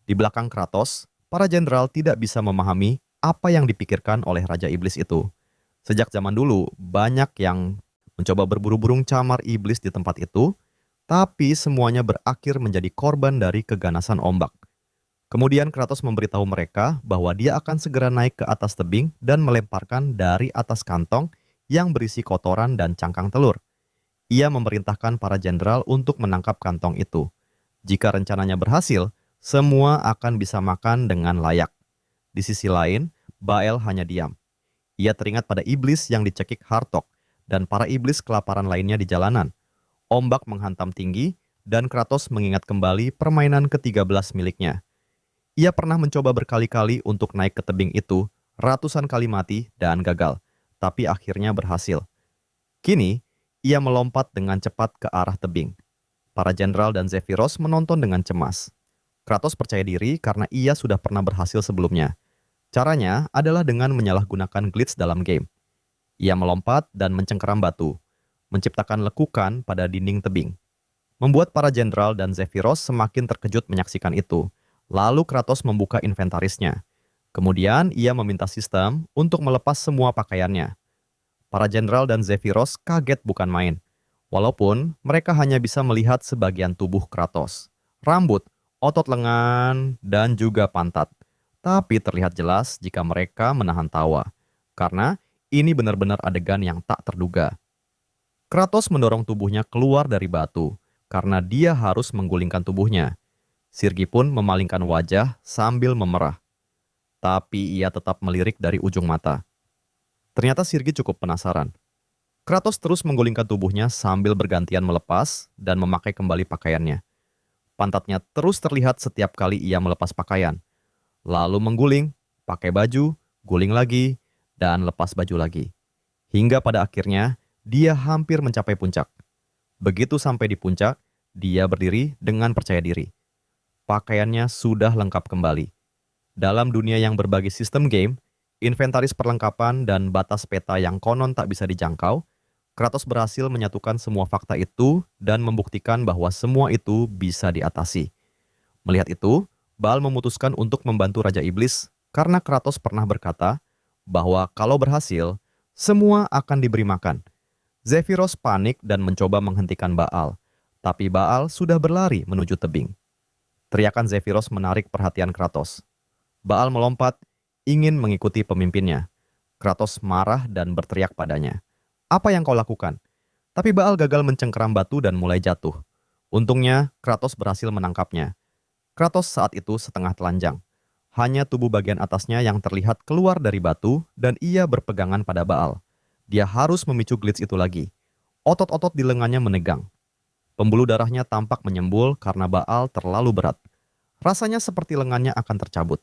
Di belakang Kratos, para jenderal tidak bisa memahami apa yang dipikirkan oleh Raja Iblis itu. Sejak zaman dulu, banyak yang mencoba berburu burung camar iblis di tempat itu, tapi semuanya berakhir menjadi korban dari keganasan ombak. Kemudian Kratos memberitahu mereka bahwa dia akan segera naik ke atas tebing dan melemparkan dari atas kantong yang berisi kotoran dan cangkang telur. Ia memerintahkan para jenderal untuk menangkap kantong itu. Jika rencananya berhasil, semua akan bisa makan dengan layak. Di sisi lain, Baal hanya diam. Ia teringat pada iblis yang dicekik Hartok dan para iblis kelaparan lainnya di jalanan. Ombak menghantam tinggi dan Kratos mengingat kembali permainan ke-13 miliknya. Ia pernah mencoba berkali-kali untuk naik ke tebing itu, ratusan kali mati dan gagal, tapi akhirnya berhasil. Kini, ia melompat dengan cepat ke arah tebing. Para jenderal dan Zephyros menonton dengan cemas. Kratos percaya diri karena ia sudah pernah berhasil sebelumnya. Caranya adalah dengan menyalahgunakan glitch dalam game. Ia melompat dan mencengkeram batu, menciptakan lekukan pada dinding tebing. Membuat para jenderal dan Zephyros semakin terkejut menyaksikan itu. Lalu Kratos membuka inventarisnya. Kemudian ia meminta sistem untuk melepas semua pakaiannya. Para jenderal dan Zephyros kaget bukan main. Walaupun mereka hanya bisa melihat sebagian tubuh Kratos, rambut, otot lengan, dan juga pantat. Tapi terlihat jelas jika mereka menahan tawa. Karena ini benar-benar adegan yang tak terduga. Kratos mendorong tubuhnya keluar dari batu, karena dia harus menggulingkan tubuhnya. Sirgi pun memalingkan wajah sambil memerah. Tapi ia tetap melirik dari ujung mata. Ternyata Sirgi cukup penasaran. Kratos terus menggulingkan tubuhnya sambil bergantian melepas dan memakai kembali pakaiannya. Pantatnya terus terlihat setiap kali ia melepas pakaian. Lalu mengguling, pakai baju, guling lagi, dan lepas baju lagi. Hingga pada akhirnya, dia hampir mencapai puncak. Begitu sampai di puncak, dia berdiri dengan percaya diri. Pakaiannya sudah lengkap kembali. Dalam dunia yang berbagi sistem game, inventaris perlengkapan dan batas peta yang konon tak bisa dijangkau, Kratos berhasil menyatukan semua fakta itu dan membuktikan bahwa semua itu bisa diatasi. Melihat itu, Baal memutuskan untuk membantu Raja Iblis karena Kratos pernah berkata bahwa kalau berhasil, semua akan diberi makan. Zephyros panik dan mencoba menghentikan Baal, tapi Baal sudah berlari menuju tebing. Teriakan Zephyros menarik perhatian Kratos. Baal melompat, ingin mengikuti pemimpinnya. Kratos marah dan berteriak padanya. Apa yang kau lakukan? Tapi Baal gagal mencengkeram batu dan mulai jatuh. Untungnya, Kratos berhasil menangkapnya. Kratos saat itu setengah telanjang. Hanya tubuh bagian atasnya yang terlihat keluar dari batu dan ia berpegangan pada Baal. Dia harus memicu glitch itu lagi. Otot-otot di lengannya menegang. Pembuluh darahnya tampak menyembul karena Baal terlalu berat. Rasanya seperti lengannya akan tercabut.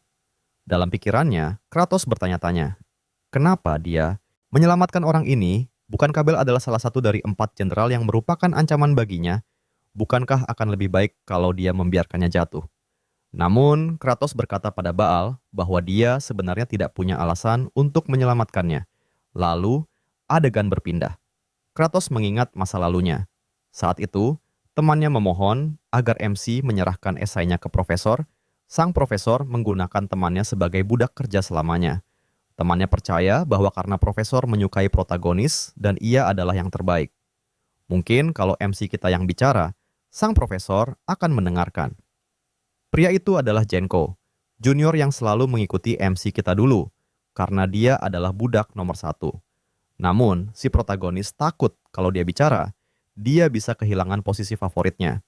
Dalam pikirannya, Kratos bertanya-tanya, kenapa dia menyelamatkan orang ini? Bukankah Bel adalah salah satu dari 4 jenderal yang merupakan ancaman baginya? Bukankah akan lebih baik kalau dia membiarkannya jatuh? Namun, Kratos berkata pada Baal bahwa dia sebenarnya tidak punya alasan untuk menyelamatkannya. Lalu, adegan berpindah. Kratos mengingat masa lalunya. Saat itu, temannya memohon agar MC menyerahkan esainya ke profesor. Sang profesor menggunakan temannya sebagai budak kerja selamanya. Temannya percaya bahwa karena profesor menyukai protagonis dan ia adalah yang terbaik. Mungkin kalau MC kita yang bicara, sang profesor akan mendengarkan. Pria itu adalah Jenko, junior yang selalu mengikuti MC kita dulu, karena dia adalah budak nomor 1. Namun, si protagonis takut kalau dia bicara, dia bisa kehilangan posisi favoritnya.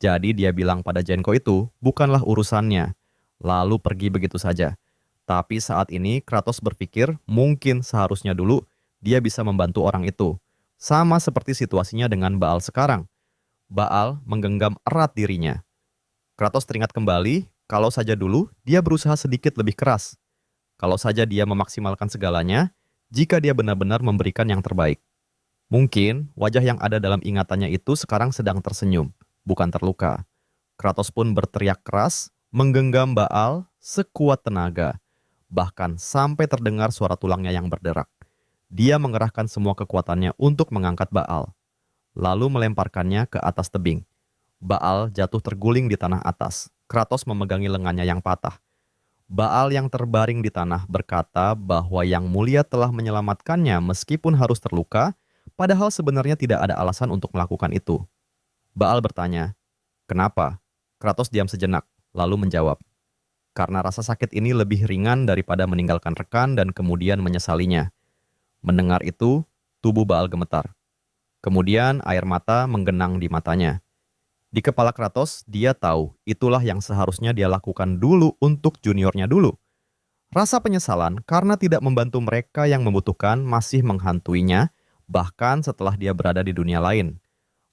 Jadi dia bilang pada Jenko itu bukanlah urusannya, lalu pergi begitu saja. Tapi saat ini Kratos berpikir mungkin seharusnya dulu dia bisa membantu orang itu. Sama seperti situasinya dengan Baal sekarang. Baal menggenggam erat dirinya. Kratos teringat kembali kalau saja dulu dia berusaha sedikit lebih keras. Kalau saja dia memaksimalkan segalanya, jika dia benar-benar memberikan yang terbaik. Mungkin wajah yang ada dalam ingatannya itu sekarang sedang tersenyum, bukan terluka. Kratos pun berteriak keras, menggenggam Baal sekuat tenaga. Bahkan sampai terdengar suara tulangnya yang berderak. Dia mengerahkan semua kekuatannya untuk mengangkat Baal, lalu melemparkannya ke atas tebing. Baal jatuh terguling di tanah atas. Kratos memegangi lengannya yang patah. Baal yang terbaring di tanah berkata bahwa Yang Mulia telah menyelamatkannya meskipun harus terluka, padahal sebenarnya tidak ada alasan untuk melakukan itu. Baal bertanya, "Kenapa?" Kratos diam sejenak, lalu menjawab, "Karena rasa sakit ini lebih ringan daripada meninggalkan rekan dan kemudian menyesalinya." Mendengar itu, tubuh Baal gemetar. Kemudian air mata menggenang di matanya. Di kepala Kratos, dia tahu itulah yang seharusnya dia lakukan dulu untuk juniornya dulu. Rasa penyesalan karena tidak membantu mereka yang membutuhkan masih menghantuinya, bahkan setelah dia berada di dunia lain.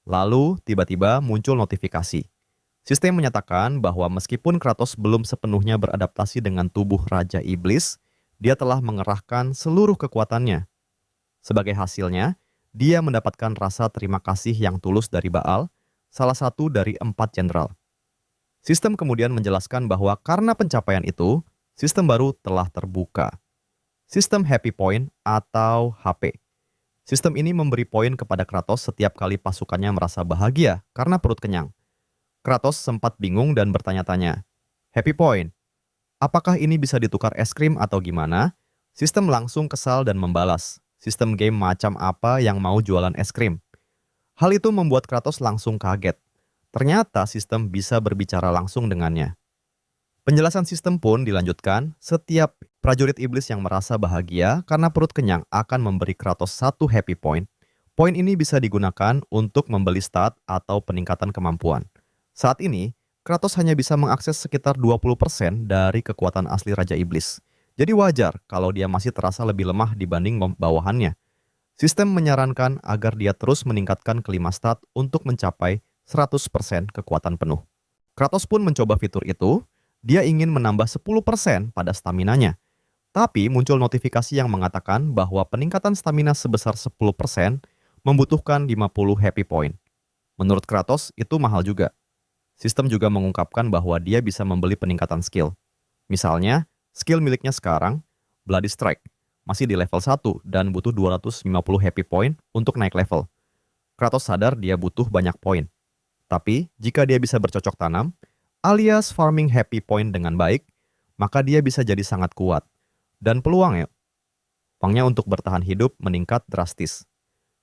Lalu, tiba-tiba muncul notifikasi. Sistem menyatakan bahwa meskipun Kratos belum sepenuhnya beradaptasi dengan tubuh Raja Iblis, dia telah mengerahkan seluruh kekuatannya. Sebagai hasilnya, dia mendapatkan rasa terima kasih yang tulus dari Baal, salah satu dari 4 jenderal. Sistem kemudian menjelaskan bahwa karena pencapaian itu, sistem baru telah terbuka. Sistem Happy Point atau HP. Sistem ini memberi poin kepada Kratos setiap kali pasukannya merasa bahagia karena perut kenyang. Kratos sempat bingung dan bertanya-tanya, "Happy Point? Apakah ini bisa ditukar es krim atau gimana? Sistem langsung kesal dan membalas. Sistem game macam apa yang mau jualan es krim? Hal itu membuat Kratos langsung kaget. Ternyata sistem bisa berbicara langsung dengannya. Penjelasan sistem pun dilanjutkan, setiap prajurit iblis yang merasa bahagia karena perut kenyang akan memberi Kratos satu happy point. Poin ini bisa digunakan untuk membeli stat atau peningkatan kemampuan. Saat ini, Kratos hanya bisa mengakses sekitar 20% dari kekuatan asli Raja Iblis. Jadi wajar kalau dia masih terasa lebih lemah dibanding bawahannya. Sistem menyarankan agar dia terus meningkatkan kelima stat untuk mencapai 100% kekuatan penuh. Kratos pun mencoba fitur itu. Dia ingin menambah 10% pada staminanya. Tapi muncul notifikasi yang mengatakan bahwa peningkatan stamina sebesar 10% membutuhkan 50 happy point. Menurut Kratos, itu mahal juga. Sistem juga mengungkapkan bahwa dia bisa membeli peningkatan skill. Misalnya, skill miliknya sekarang, Bloody Strike, masih di level 1 dan butuh 250 happy point untuk naik level. Kratos sadar dia butuh banyak poin. Tapi, jika dia bisa bercocok tanam, alias farming happy point dengan baik, maka dia bisa jadi sangat kuat. Dan peluangnya untuk bertahan hidup meningkat drastis.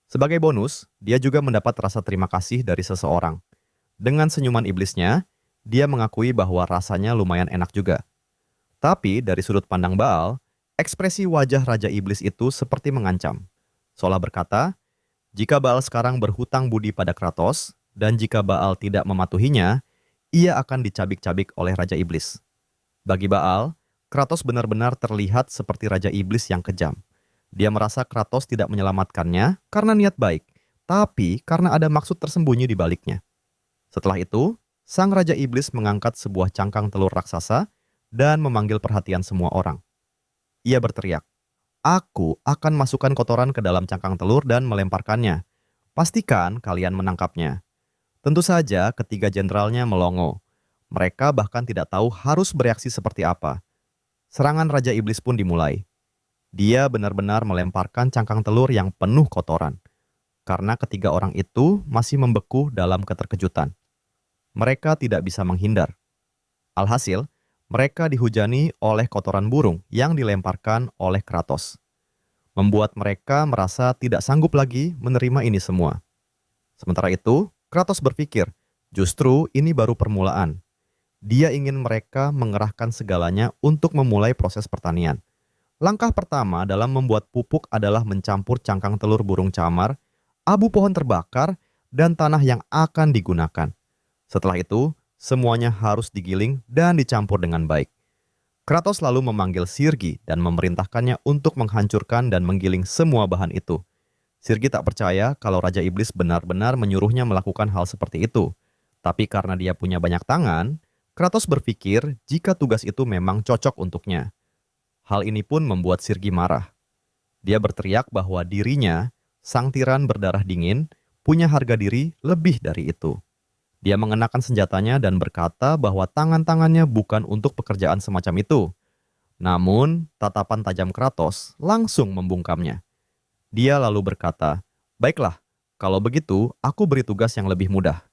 Sebagai bonus, dia juga mendapat rasa terima kasih dari seseorang. Dengan senyuman iblisnya, dia mengakui bahwa rasanya lumayan enak juga. Tapi dari sudut pandang Baal, ekspresi wajah Raja Iblis itu seperti mengancam. Seolah berkata, jika Baal sekarang berhutang budi pada Kratos, dan jika Baal tidak mematuhinya, ia akan dicabik-cabik oleh Raja Iblis. Bagi Baal, Kratos benar-benar terlihat seperti Raja Iblis yang kejam. Dia merasa Kratos tidak menyelamatkannya karena niat baik, tapi karena ada maksud tersembunyi di baliknya. Setelah itu, sang Raja Iblis mengangkat sebuah cangkang telur raksasa dan memanggil perhatian semua orang. Ia berteriak, "Aku akan masukkan kotoran ke dalam cangkang telur dan melemparkannya. Pastikan kalian menangkapnya." Tentu saja ketiga jenderalnya melongo. Mereka bahkan tidak tahu harus bereaksi seperti apa. Serangan Raja Iblis pun dimulai. Dia benar-benar melemparkan cangkang telur yang penuh kotoran. Karena ketiga orang itu masih membeku dalam keterkejutan. Mereka tidak bisa menghindar. Alhasil, mereka dihujani oleh kotoran burung yang dilemparkan oleh Kratos. Membuat mereka merasa tidak sanggup lagi menerima ini semua. Sementara itu, Kratos berpikir, justru ini baru permulaan. Dia ingin mereka mengerahkan segalanya untuk memulai proses pertanian. Langkah pertama dalam membuat pupuk adalah mencampur cangkang telur burung camar, abu pohon terbakar, dan tanah yang akan digunakan. Setelah itu, semuanya harus digiling dan dicampur dengan baik. Kratos lalu memanggil Sirgi dan memerintahkannya untuk menghancurkan dan menggiling semua bahan itu. Sirgi tak percaya kalau Raja Iblis benar-benar menyuruhnya melakukan hal seperti itu. Tapi karena dia punya banyak tangan, Kratos berpikir jika tugas itu memang cocok untuknya. Hal ini pun membuat Sirgi marah. Dia berteriak bahwa dirinya, sang tiran berdarah dingin, punya harga diri lebih dari itu. Dia mengenakan senjatanya dan berkata bahwa tangan-tangannya bukan untuk pekerjaan semacam itu. Namun, tatapan tajam Kratos langsung membungkamnya. Dia lalu berkata, "Baiklah, kalau begitu aku beri tugas yang lebih mudah."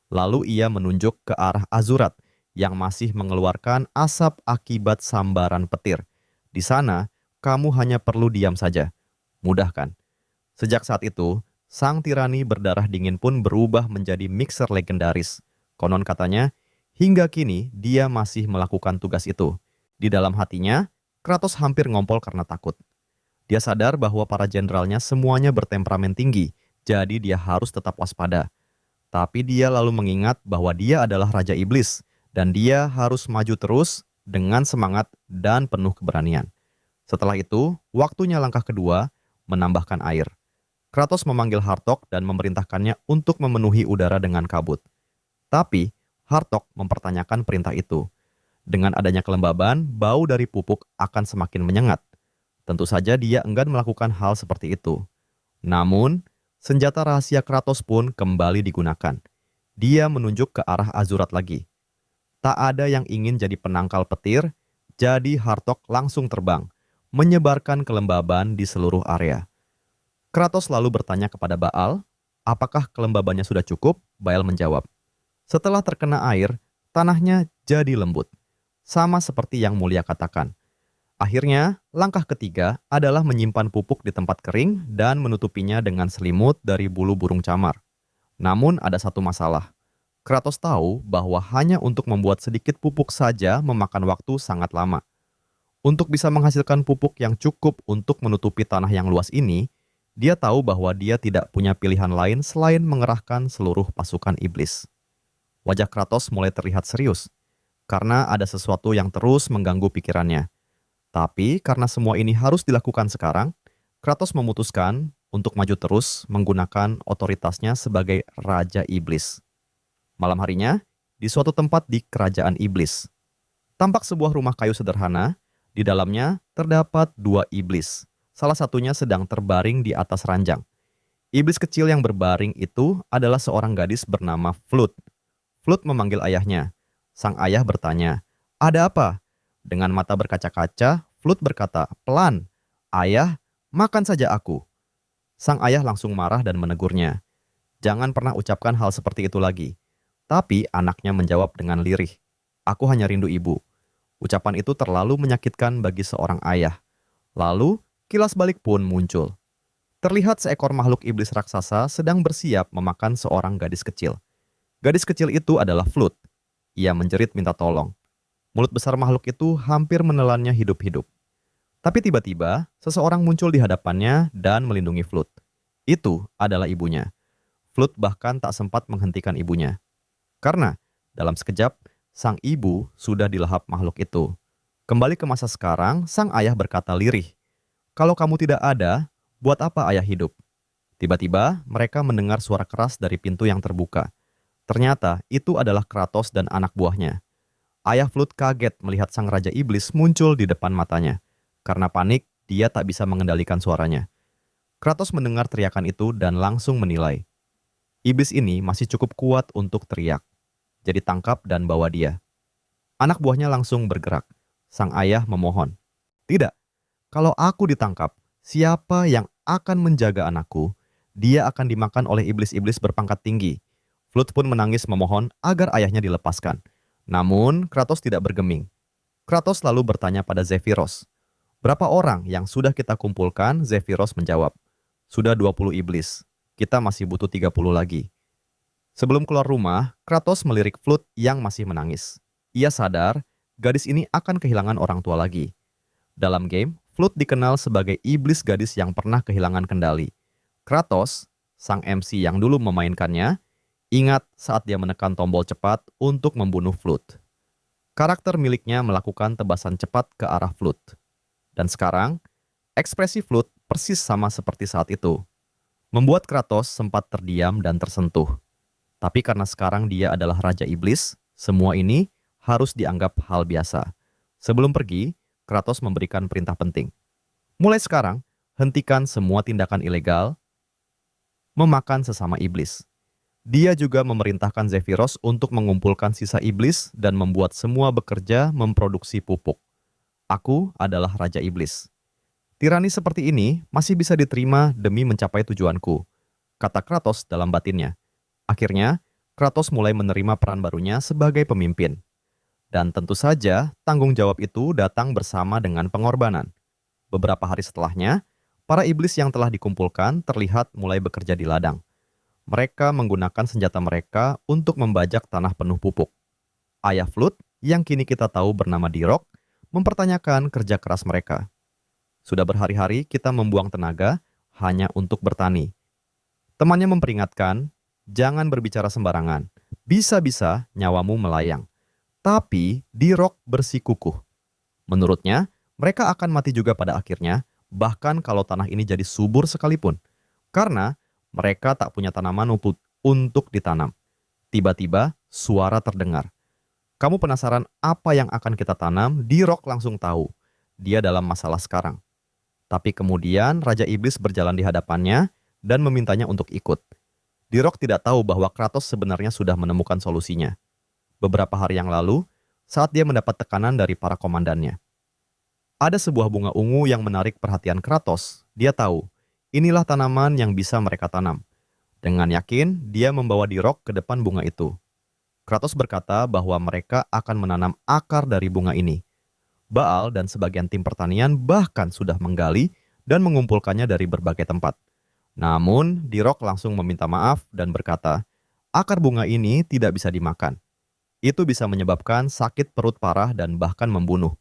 Lalu ia menunjuk ke arah Azurat yang masih mengeluarkan asap akibat sambaran petir. Di sana, kamu hanya perlu diam saja. Mudah kan? Sejak saat itu, sang tirani berdarah dingin pun berubah menjadi mixer legendaris. Konon katanya, hingga kini dia masih melakukan tugas itu. Di dalam hatinya, Kratos hampir ngompol karena takut. Dia sadar bahwa para jenderalnya semuanya bertemperamen tinggi, jadi dia harus tetap waspada. Tapi dia lalu mengingat bahwa dia adalah Raja Iblis, dan dia harus maju terus dengan semangat dan penuh keberanian. Setelah itu, waktunya langkah kedua, menambahkan air. Kratos memanggil Hartok dan memerintahkannya untuk memenuhi udara dengan kabut. Tapi, Hartok mempertanyakan perintah itu. Dengan adanya kelembaban, bau dari pupuk akan semakin menyengat. Tentu saja dia enggan melakukan hal seperti itu. Namun, senjata rahasia Kratos pun kembali digunakan. Dia menunjuk ke arah Azurat lagi. Tak ada yang ingin jadi penangkal petir, jadi Hartok langsung terbang, menyebarkan kelembaban di seluruh area. Kratos lalu bertanya kepada Baal, apakah kelembabannya sudah cukup? Baal menjawab, setelah terkena air, tanahnya jadi lembut. sama seperti yang Mulia katakan. Akhirnya, langkah ketiga adalah menyimpan pupuk di tempat kering dan menutupinya dengan selimut dari bulu burung camar. Namun ada satu masalah. Kratos tahu bahwa hanya untuk membuat sedikit pupuk saja memakan waktu sangat lama. Untuk bisa menghasilkan pupuk yang cukup untuk menutupi tanah yang luas ini, dia tahu bahwa dia tidak punya pilihan lain selain mengerahkan seluruh pasukan iblis. Wajah Kratos mulai terlihat serius, karena ada sesuatu yang terus mengganggu pikirannya. Tapi karena semua ini harus dilakukan sekarang, Kratos memutuskan untuk maju terus menggunakan otoritasnya sebagai Raja Iblis. Malam harinya, di suatu tempat di kerajaan iblis, tampak sebuah rumah kayu sederhana. Di dalamnya terdapat dua iblis. Salah satunya sedang terbaring di atas ranjang. Iblis kecil yang berbaring itu adalah seorang gadis bernama Flut. Flut memanggil ayahnya. Sang ayah bertanya, "Ada apa?" Dengan mata berkaca-kaca, Flut berkata, "Pelan, ayah, makan saja aku." Sang ayah langsung marah dan menegurnya. Jangan pernah ucapkan hal seperti itu lagi. Tapi anaknya menjawab dengan lirih, "Aku hanya rindu ibu." Ucapan itu terlalu menyakitkan bagi seorang ayah. Lalu, kilas balik pun muncul. Terlihat seekor makhluk iblis raksasa sedang bersiap memakan seorang gadis kecil. Gadis kecil itu adalah Flut. Ia menjerit minta tolong. Mulut besar makhluk itu hampir menelannya hidup-hidup. Tapi tiba-tiba, seseorang muncul di hadapannya dan melindungi Flut. Itu adalah ibunya. Flut bahkan tak sempat menghentikan ibunya. Karena, dalam sekejap, sang ibu sudah dilahap makhluk itu. Kembali ke masa sekarang, sang ayah berkata lirih, "Kalau kamu tidak ada, buat apa ayah hidup?" Tiba-tiba, mereka mendengar suara keras dari pintu yang terbuka. Ternyata, itu adalah Kratos dan anak buahnya. Ayah Flut kaget melihat sang Raja Iblis muncul di depan matanya. Karena panik, dia tak bisa mengendalikan suaranya. Kratos mendengar teriakan itu dan langsung menilai. Iblis ini masih cukup kuat untuk teriak. Jadi tangkap dan bawa dia. Anak buahnya langsung bergerak. Sang ayah memohon, "Tidak, kalau aku ditangkap, siapa yang akan menjaga anakku? Dia akan dimakan oleh iblis-iblis berpangkat tinggi." Flut pun menangis memohon agar ayahnya dilepaskan. Namun, Kratos tidak bergeming. Kratos lalu bertanya pada Zephyros, "Berapa orang yang sudah kita kumpulkan?" Zephyros menjawab, "Sudah 20 iblis. Kita masih butuh 30 lagi." Sebelum keluar rumah, Kratos melirik Flut yang masih menangis. Ia sadar, gadis ini akan kehilangan orang tua lagi. Dalam game, Flut dikenal sebagai iblis gadis yang pernah kehilangan kendali. Kratos, sang MC yang dulu memainkannya, ingat saat dia menekan tombol cepat untuk membunuh Flut. Karakter miliknya melakukan tebasan cepat ke arah Flut. Dan sekarang, ekspresi Flut persis sama seperti saat itu. Membuat Kratos sempat terdiam dan tersentuh. Tapi karena sekarang dia adalah Raja Iblis, semua ini harus dianggap hal biasa. Sebelum pergi, Kratos memberikan perintah penting. Mulai sekarang, hentikan semua tindakan ilegal memakan sesama iblis. Dia juga memerintahkan Zephyros untuk mengumpulkan sisa iblis dan membuat semua bekerja memproduksi pupuk. Aku adalah Raja Iblis. Tirani seperti ini masih bisa diterima demi mencapai tujuanku, kata Kratos dalam batinnya. Akhirnya, Kratos mulai menerima peran barunya sebagai pemimpin. Dan tentu saja, tanggung jawab itu datang bersama dengan pengorbanan. Beberapa hari setelahnya, para iblis yang telah dikumpulkan terlihat mulai bekerja di ladang. Mereka menggunakan senjata mereka untuk membajak tanah penuh pupuk. Ayah Flut, yang kini kita tahu bernama Dirok, mempertanyakan kerja keras mereka. Sudah berhari-hari kita membuang tenaga hanya untuk bertani. Temannya memperingatkan, jangan berbicara sembarangan, bisa-bisa nyawamu melayang. Tapi Dirok bersikukuh. Menurutnya, mereka akan mati juga pada akhirnya, bahkan kalau tanah ini jadi subur sekalipun. Karena mereka tak punya tanaman untuk ditanam. Tiba-tiba, suara terdengar. Kamu penasaran apa yang akan kita tanam? Dirok langsung tahu. Dia dalam masalah sekarang. Tapi kemudian Raja Iblis berjalan di hadapannya dan memintanya untuk ikut. Dirok tidak tahu bahwa Kratos sebenarnya sudah menemukan solusinya. Beberapa hari yang lalu, saat dia mendapat tekanan dari para komandannya. Ada sebuah bunga ungu yang menarik perhatian Kratos. Dia tahu, inilah tanaman yang bisa mereka tanam. Dengan yakin, dia membawa Dirok ke depan bunga itu. Kratos berkata bahwa mereka akan menanam akar dari bunga ini. Baal dan sebagian tim pertanian bahkan sudah menggali dan mengumpulkannya dari berbagai tempat. Namun, Dirok langsung meminta maaf dan berkata, akar bunga ini tidak bisa dimakan. Itu bisa menyebabkan sakit perut parah dan bahkan membunuh.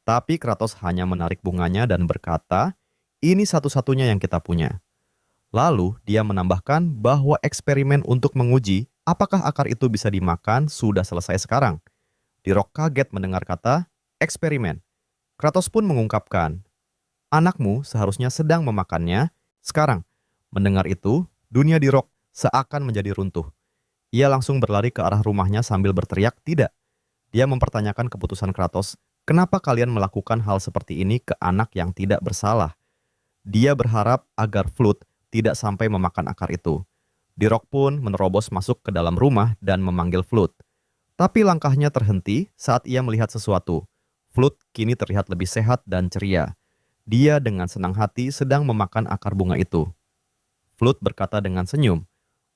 Tapi Kratos hanya menarik bunganya dan berkata, ini satu-satunya yang kita punya. Lalu, dia menambahkan bahwa eksperimen untuk menguji apakah akar itu bisa dimakan sudah selesai sekarang. Dirok kaget mendengar kata eksperimen. Kratos pun mengungkapkan, anakmu seharusnya sedang memakannya sekarang. Mendengar itu, dunia Dirok seakan menjadi runtuh. Ia langsung berlari ke arah rumahnya sambil berteriak, tidak. Dia mempertanyakan keputusan Kratos, kenapa kalian melakukan hal seperti ini ke anak yang tidak bersalah? Dia berharap agar Flood tidak sampai memakan akar itu. Dirok pun menerobos masuk ke dalam rumah dan memanggil Flood. Tapi langkahnya terhenti saat ia melihat sesuatu. Flood kini terlihat lebih sehat dan ceria. Dia dengan senang hati sedang memakan akar bunga itu. Flood berkata dengan senyum,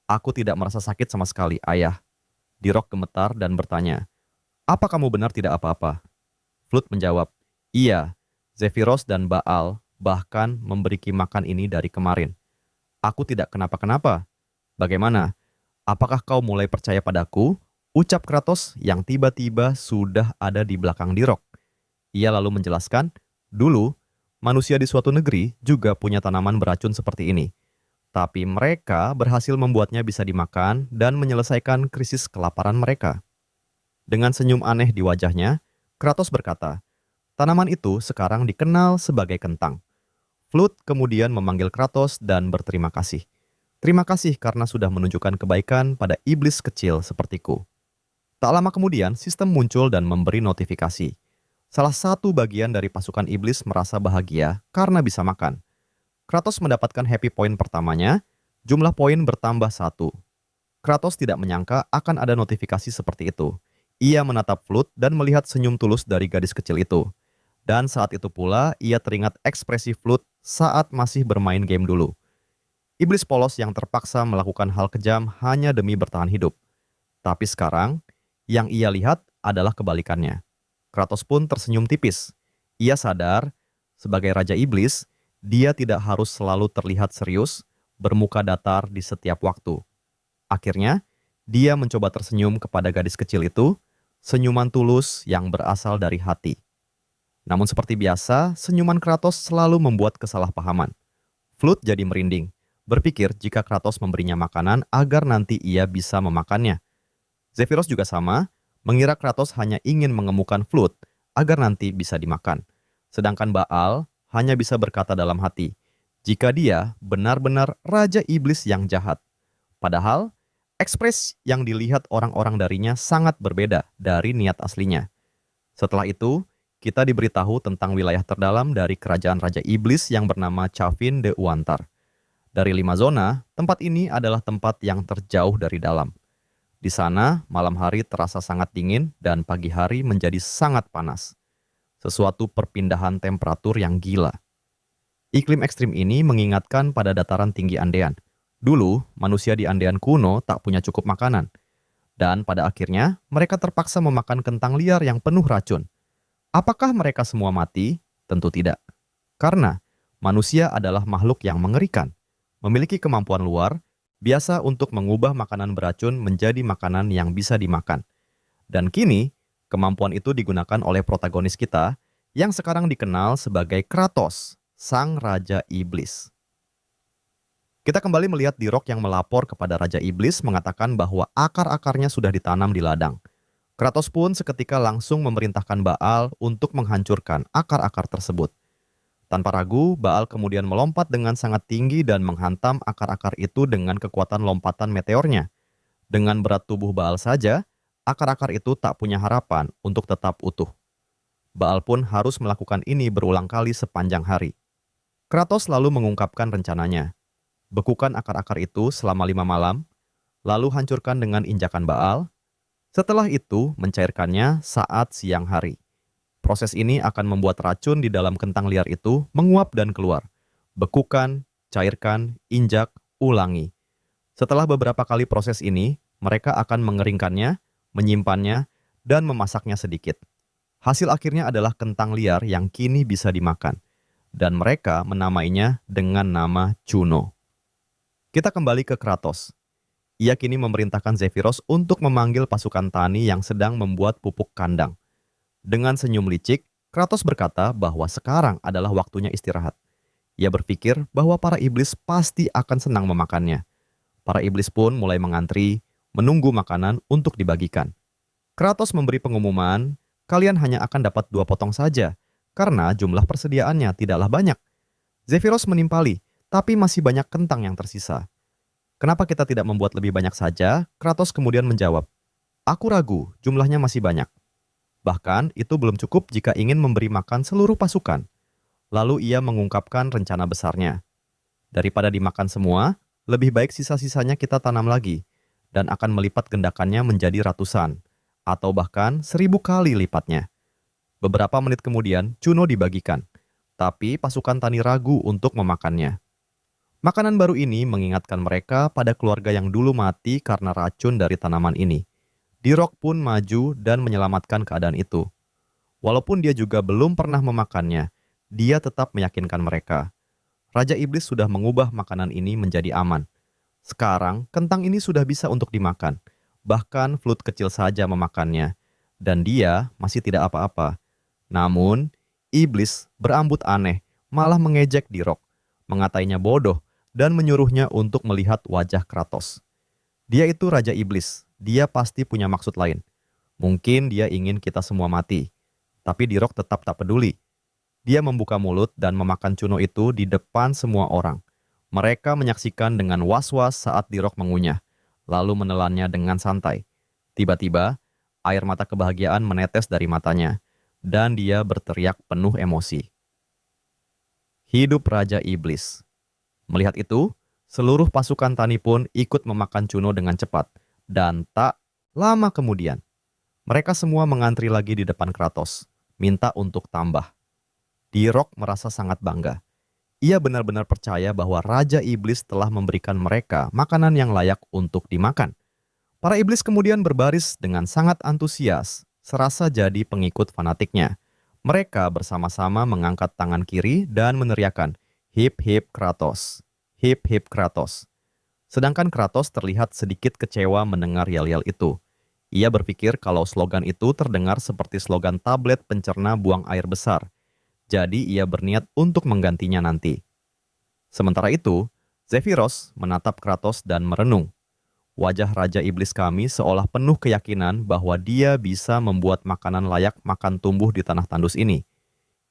aku tidak merasa sakit sama sekali, ayah. Dirok gemetar dan bertanya, apa kamu benar tidak apa-apa? Flood menjawab, iya, Zephyros dan Baal bahkan memberi makan ini dari kemarin. Aku tidak kenapa-kenapa. Bagaimana? Apakah kau mulai percaya padaku? Ucap Kratos yang tiba-tiba sudah ada di belakang Dirok. Ia lalu menjelaskan, dulu manusia di suatu negeri juga punya tanaman beracun seperti ini. Tapi mereka berhasil membuatnya bisa dimakan dan menyelesaikan krisis kelaparan mereka. Dengan senyum aneh di wajahnya, Kratos berkata, tanaman itu sekarang dikenal sebagai kentang. Flood kemudian memanggil Kratos dan berterima kasih. Terima kasih karena sudah menunjukkan kebaikan pada iblis kecil sepertiku. Tak lama kemudian, sistem muncul dan memberi notifikasi. Salah satu bagian dari pasukan iblis merasa bahagia karena bisa makan. Kratos mendapatkan happy point pertamanya, jumlah poin bertambah 1. Kratos tidak menyangka akan ada notifikasi seperti itu. Ia menatap Flood dan melihat senyum tulus dari gadis kecil itu. Dan saat itu pula, ia teringat ekspresi Flood saat masih bermain game dulu. Iblis polos yang terpaksa melakukan hal kejam hanya demi bertahan hidup. Tapi sekarang, yang ia lihat adalah kebalikannya. Kratos pun tersenyum tipis. Ia sadar, sebagai Raja Iblis, dia tidak harus selalu terlihat serius, bermuka datar di setiap waktu. Akhirnya, dia mencoba tersenyum kepada gadis kecil itu, senyuman tulus yang berasal dari hati. Namun seperti biasa, senyuman Kratos selalu membuat kesalahpahaman. Flood jadi merinding, berpikir jika Kratos memberinya makanan agar nanti ia bisa memakannya. Zephyros juga sama, mengira Kratos hanya ingin mengemukan Flood agar nanti bisa dimakan. Sedangkan Baal hanya bisa berkata dalam hati, jika dia benar-benar Raja Iblis yang jahat. Padahal, ekspres yang dilihat orang-orang darinya sangat berbeda dari niat aslinya. Setelah itu, kita diberitahu tentang wilayah terdalam dari kerajaan Raja Iblis yang bernama Chavin de Uantar. Dari 5 zona, tempat ini adalah tempat yang terjauh dari dalam. Di sana, malam hari terasa sangat dingin dan pagi hari menjadi sangat panas. Sesuatu perpindahan temperatur yang gila. Iklim ekstrim ini mengingatkan pada dataran tinggi Andean. Dulu, manusia di Andean kuno tak punya cukup makanan. Dan pada akhirnya, mereka terpaksa memakan kentang liar yang penuh racun. Apakah mereka semua mati? Tentu tidak. Karena manusia adalah makhluk yang mengerikan, memiliki kemampuan luar, biasa untuk mengubah makanan beracun menjadi makanan yang bisa dimakan. Dan kini, kemampuan itu digunakan oleh protagonis kita yang sekarang dikenal sebagai Kratos, sang Raja Iblis. Kita kembali melihat Dirok yang melapor kepada Raja Iblis mengatakan bahwa akar-akarnya sudah ditanam di ladang. Kratos pun seketika langsung memerintahkan Baal untuk menghancurkan akar-akar tersebut. Tanpa ragu, Baal kemudian melompat dengan sangat tinggi dan menghantam akar-akar itu dengan kekuatan lompatan meteornya. Dengan berat tubuh Baal saja, akar-akar itu tak punya harapan untuk tetap utuh. Baal pun harus melakukan ini berulang kali sepanjang hari. Kratos lalu mengungkapkan rencananya. Bekukan akar-akar itu selama 5 malam, lalu hancurkan dengan injakan Baal. Setelah itu, mencairkannya saat siang hari. Proses ini akan membuat racun di dalam kentang liar itu menguap dan keluar. Bekukan, cairkan, injak, ulangi. Setelah beberapa kali proses ini, mereka akan mengeringkannya, menyimpannya, dan memasaknya sedikit. Hasil akhirnya adalah kentang liar yang kini bisa dimakan, dan mereka menamainya dengan nama Juno. Kita kembali ke Kratos. Ia kini memerintahkan Zephyros untuk memanggil pasukan tani yang sedang membuat pupuk kandang. Dengan senyum licik, Kratos berkata bahwa sekarang adalah waktunya istirahat. Ia berpikir bahwa para iblis pasti akan senang memakannya. Para iblis pun mulai mengantri, menunggu makanan untuk dibagikan. Kratos memberi pengumuman, kalian hanya akan dapat 2 potong saja, karena jumlah persediaannya tidaklah banyak. Zephyros menimpali, tapi masih banyak kentang yang tersisa. Kenapa kita tidak membuat lebih banyak saja? Kratos kemudian menjawab, aku ragu, jumlahnya masih banyak. Bahkan itu belum cukup jika ingin memberi makan seluruh pasukan. Lalu ia mengungkapkan rencana besarnya. Daripada dimakan semua, lebih baik sisa-sisanya kita tanam lagi, dan akan melipat gendakannya menjadi ratusan, atau bahkan 1000 kali lipatnya. Beberapa menit kemudian, Juno dibagikan, tapi pasukan tani ragu untuk memakannya. Makanan baru ini mengingatkan mereka pada keluarga yang dulu mati karena racun dari tanaman ini. D-Rock pun maju dan menyelamatkan keadaan itu. Walaupun dia juga belum pernah memakannya, dia tetap meyakinkan mereka. Raja Iblis sudah mengubah makanan ini menjadi aman. Sekarang, kentang ini sudah bisa untuk dimakan. Bahkan Flut kecil saja memakannya. Dan dia masih tidak apa-apa. Namun, Iblis berambut aneh, malah mengejek D-Rock, mengatainya bodoh, dan menyuruhnya untuk melihat wajah Kratos. Dia itu Raja Iblis, dia pasti punya maksud lain. Mungkin dia ingin kita semua mati. Tapi D-Rock tetap tak peduli. Dia membuka mulut dan memakan Juno itu di depan semua orang. Mereka menyaksikan dengan was-was saat D-Rock mengunyah, lalu menelannya dengan santai. Tiba-tiba, air mata kebahagiaan menetes dari matanya, dan dia berteriak penuh emosi. Hidup Raja Iblis. Melihat itu, seluruh pasukan tani pun ikut memakan Juno dengan cepat, dan tak lama kemudian, mereka semua mengantri lagi di depan Kratos, minta untuk tambah. D-Rock merasa sangat bangga. Ia benar-benar percaya bahwa Raja Iblis telah memberikan mereka makanan yang layak untuk dimakan. Para iblis kemudian berbaris dengan sangat antusias, serasa jadi pengikut fanatiknya. Mereka bersama-sama mengangkat tangan kiri dan meneriakkan, "Hip hip Kratos, hip hip Kratos." Sedangkan Kratos terlihat sedikit kecewa mendengar yel-yel itu. Ia berpikir kalau slogan itu terdengar seperti slogan tablet pencerna buang air besar. Jadi ia berniat untuk menggantinya nanti. Sementara itu, Zephyros menatap Kratos dan merenung. Wajah Raja Iblis kami seolah penuh keyakinan bahwa dia bisa membuat makanan layak makan tumbuh di tanah tandus ini.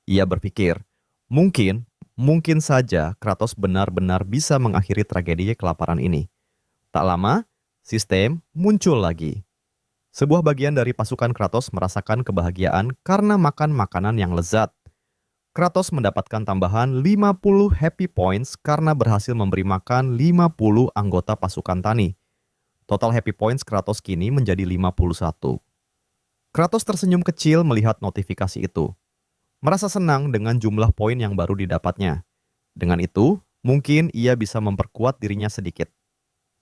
Ia berpikir, mungkin saja Kratos benar-benar bisa mengakhiri tragedi kelaparan ini. Tak lama, sistem muncul lagi. Sebuah bagian dari pasukan Kratos merasakan kebahagiaan karena makan makanan yang lezat. Kratos mendapatkan tambahan 50 happy points karena berhasil memberi makan 50 anggota pasukan tani. Total happy points Kratos kini menjadi 51. Kratos tersenyum kecil melihat notifikasi itu. Merasa senang dengan jumlah poin yang baru didapatnya. Dengan itu, mungkin ia bisa memperkuat dirinya sedikit.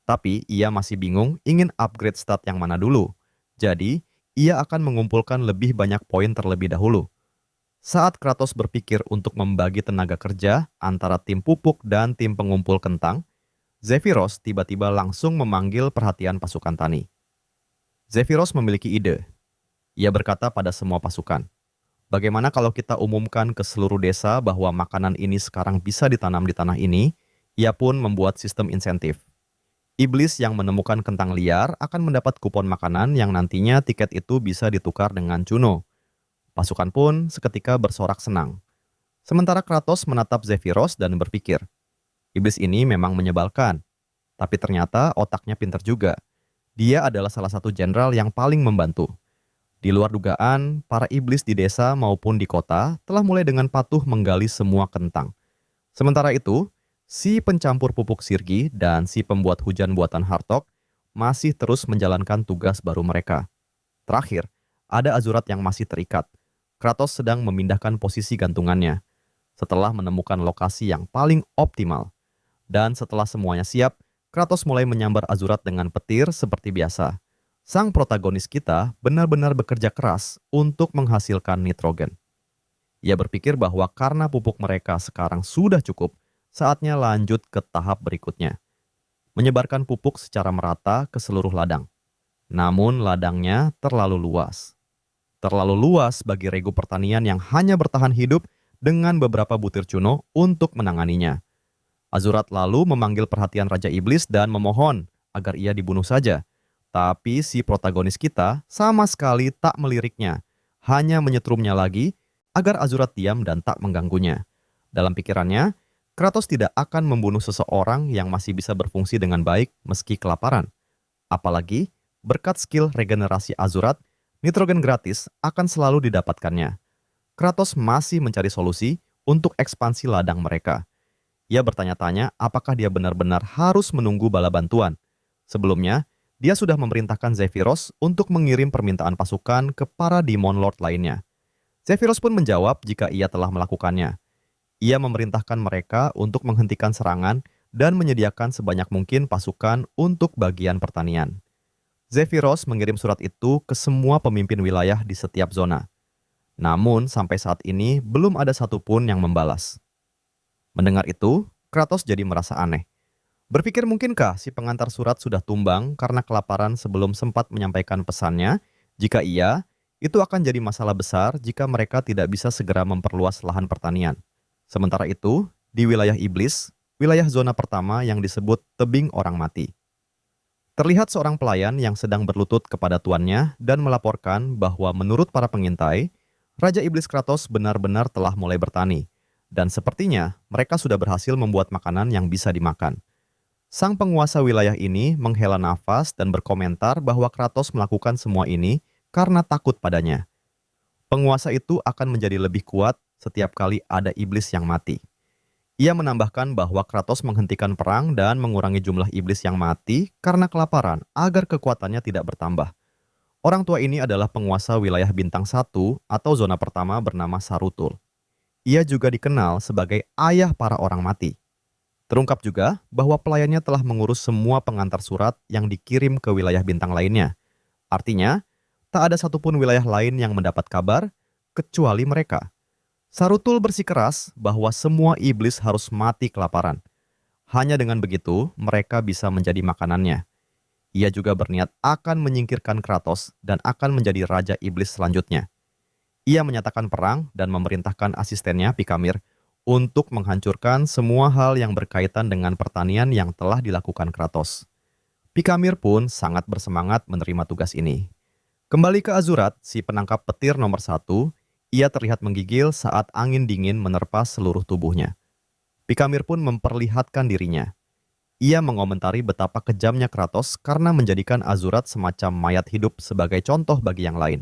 Tapi ia masih bingung ingin upgrade stat yang mana dulu. Jadi, ia akan mengumpulkan lebih banyak poin terlebih dahulu. Saat Kratos berpikir untuk membagi tenaga kerja antara tim pupuk dan tim pengumpul kentang, Zephyros tiba-tiba langsung memanggil perhatian pasukan tani. Zephyros memiliki ide. Ia berkata pada semua pasukan, bagaimana kalau kita umumkan ke seluruh desa bahwa makanan ini sekarang bisa ditanam di tanah ini? Ia pun membuat sistem insentif. Iblis yang menemukan kentang liar akan mendapat kupon makanan yang nantinya tiket itu bisa ditukar dengan Juno. Pasukan pun seketika bersorak senang. Sementara Kratos menatap Zephyros dan berpikir, iblis ini memang menyebalkan, tapi ternyata otaknya pintar juga. Dia adalah salah satu jenderal yang paling membantu. Di luar dugaan, para iblis di desa maupun di kota telah mulai dengan patuh menggali semua kentang. Sementara itu, si pencampur pupuk Sirgi dan si pembuat hujan buatan Hartok masih terus menjalankan tugas baru mereka. Terakhir, ada Azurat yang masih terikat. Kratos sedang memindahkan posisi gantungannya setelah menemukan lokasi yang paling optimal. Dan setelah semuanya siap, Kratos mulai menyambar Azurat dengan petir seperti biasa. Sang protagonis kita benar-benar bekerja keras untuk menghasilkan nitrogen. Ia berpikir bahwa karena pupuk mereka sekarang sudah cukup, saatnya lanjut ke tahap berikutnya, menyebarkan pupuk secara merata ke seluruh ladang. Namun ladangnya terlalu luas. Terlalu luas bagi regu pertanian yang hanya bertahan hidup dengan beberapa butir cuno untuk menanganinya. Azurat lalu memanggil perhatian Raja Iblis dan memohon agar ia dibunuh saja. Tapi si protagonis kita sama sekali tak meliriknya, hanya menyetrumnya lagi agar Azurat diam dan tak mengganggunya. Dalam pikirannya, Kratos tidak akan membunuh seseorang yang masih bisa berfungsi dengan baik meski kelaparan. Apalagi, berkat skill regenerasi Azurat, nitrogen gratis akan selalu didapatkannya. Kratos masih mencari solusi untuk ekspansi ladang mereka. Ia bertanya-tanya apakah dia benar-benar harus menunggu bala bantuan. Sebelumnya, dia sudah memerintahkan Zephyros untuk mengirim permintaan pasukan ke para Demon Lord lainnya. Zephyros pun menjawab jika ia telah melakukannya. Ia memerintahkan mereka untuk menghentikan serangan dan menyediakan sebanyak mungkin pasukan untuk bagian pertanian. Zephyros mengirim surat itu ke semua pemimpin wilayah di setiap zona. Namun, sampai saat ini belum ada satupun yang membalas. Mendengar itu, Kratos jadi merasa aneh. Berpikir mungkinkah si pengantar surat sudah tumbang karena kelaparan sebelum sempat menyampaikan pesannya? Jika iya, itu akan jadi masalah besar jika mereka tidak bisa segera memperluas lahan pertanian. Sementara itu, di wilayah iblis, wilayah zona pertama yang disebut tebing orang mati. Terlihat seorang pelayan yang sedang berlutut kepada tuannya dan melaporkan bahwa menurut para pengintai, Raja Iblis Kratos benar-benar telah mulai bertani. Dan sepertinya mereka sudah berhasil membuat makanan yang bisa dimakan. Sang penguasa wilayah ini menghela nafas dan berkomentar bahwa Kratos melakukan semua ini karena takut padanya. Penguasa itu akan menjadi lebih kuat setiap kali ada iblis yang mati. Ia menambahkan bahwa Kratos menghentikan perang dan mengurangi jumlah iblis yang mati karena kelaparan agar kekuatannya tidak bertambah. Orang tua ini adalah penguasa wilayah bintang 1 atau zona pertama bernama Sarutul. Ia juga dikenal sebagai ayah para orang mati. Terungkap juga bahwa pelayannya telah mengurus semua pengantar surat yang dikirim ke wilayah bintang lainnya. Artinya, tak ada satupun wilayah lain yang mendapat kabar kecuali mereka. Sarutul bersikeras bahwa semua iblis harus mati kelaparan. Hanya dengan begitu, mereka bisa menjadi makanannya. Ia juga berniat akan menyingkirkan Kratos dan akan menjadi raja iblis selanjutnya. Ia menyatakan perang dan memerintahkan asistennya Pikamir untuk menghancurkan semua hal yang berkaitan dengan pertanian yang telah dilakukan Kratos. Pikamir pun sangat bersemangat menerima tugas ini. Kembali ke Azurat, si penangkap petir nomor 1, ia terlihat menggigil saat angin dingin menerpa seluruh tubuhnya. Pikamir pun memperlihatkan dirinya. Ia mengomentari betapa kejamnya Kratos karena menjadikan Azurat semacam mayat hidup sebagai contoh bagi yang lain.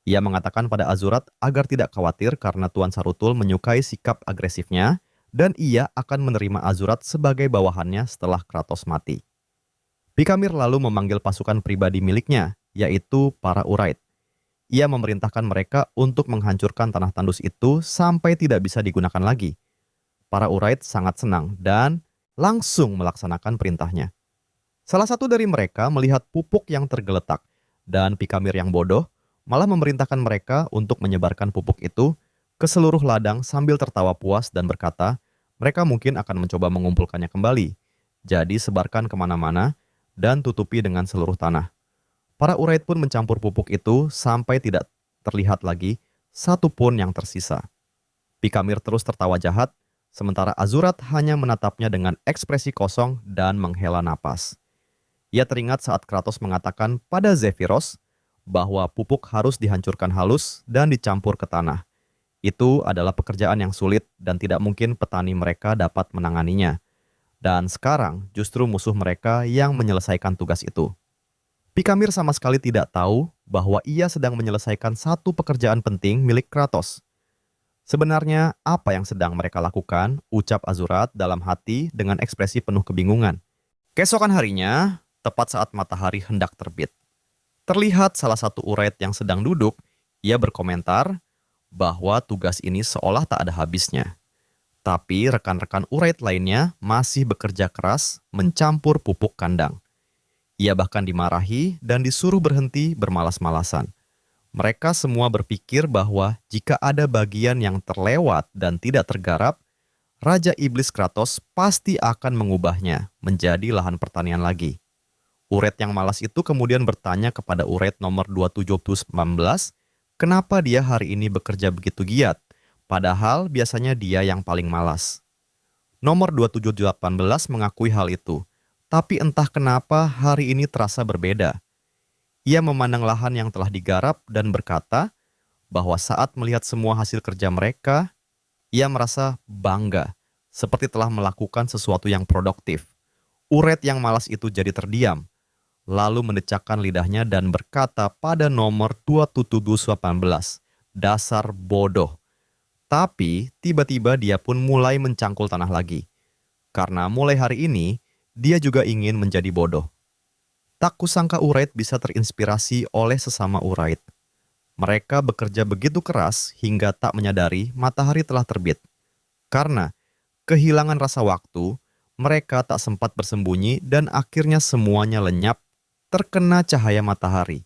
Ia mengatakan pada Azurat agar tidak khawatir karena Tuan Sarutul menyukai sikap agresifnya dan ia akan menerima Azurat sebagai bawahannya setelah Kratos mati. Pikamir lalu memanggil pasukan pribadi miliknya, yaitu para Uraid. Ia memerintahkan mereka untuk menghancurkan tanah tandus itu sampai tidak bisa digunakan lagi. Para Uraid sangat senang dan langsung melaksanakan perintahnya. Salah satu dari mereka melihat pupuk yang tergeletak dan Pikamir yang bodoh malah memerintahkan mereka untuk menyebarkan pupuk itu ke seluruh ladang sambil tertawa puas dan berkata, mereka mungkin akan mencoba mengumpulkannya kembali. Jadi sebarkan kemana-mana dan tutupi dengan seluruh tanah. Para Uraid pun mencampur pupuk itu sampai tidak terlihat lagi satu pun yang tersisa. Pikamir terus tertawa jahat, sementara Azurat hanya menatapnya dengan ekspresi kosong dan menghela napas. Ia teringat saat Kratos mengatakan pada Zephyros bahwa pupuk harus dihancurkan halus dan dicampur ke tanah. Itu adalah pekerjaan yang sulit dan tidak mungkin petani mereka dapat menanganinya. Dan sekarang justru musuh mereka yang menyelesaikan tugas itu. Pikamir sama sekali tidak tahu bahwa ia sedang menyelesaikan satu pekerjaan penting milik Kratos. Sebenarnya apa yang sedang mereka lakukan, ucap Azurat dalam hati dengan ekspresi penuh kebingungan. Keesokan harinya, tepat saat matahari hendak terbit, terlihat salah satu Uraid yang sedang duduk, ia berkomentar bahwa tugas ini seolah tak ada habisnya. Tapi rekan-rekan Uraid lainnya masih bekerja keras mencampur pupuk kandang. Ia bahkan dimarahi dan disuruh berhenti bermalas-malasan. Mereka semua berpikir bahwa jika ada bagian yang terlewat dan tidak tergarap, Raja Iblis Kratos pasti akan mengubahnya menjadi lahan pertanian lagi. Uret yang malas itu kemudian bertanya kepada Uret nomor 2719, kenapa dia hari ini bekerja begitu giat, padahal biasanya dia yang paling malas. Nomor 2718 mengakui hal itu, tapi entah kenapa hari ini terasa berbeda. Ia memandang lahan yang telah digarap dan berkata bahwa saat melihat semua hasil kerja mereka, ia merasa bangga, seperti telah melakukan sesuatu yang produktif. Uret yang malas itu jadi terdiam, lalu mendecakkan lidahnya dan berkata pada nomor 2718, dasar bodoh. Tapi tiba-tiba dia pun mulai mencangkul tanah lagi. Karena mulai hari ini, dia juga ingin menjadi bodoh. Tak kusangka Urait bisa terinspirasi oleh sesama Urait. Mereka bekerja begitu keras hingga tak menyadari matahari telah terbit. Karena kehilangan rasa waktu, mereka tak sempat bersembunyi dan akhirnya semuanya lenyap terkena cahaya matahari.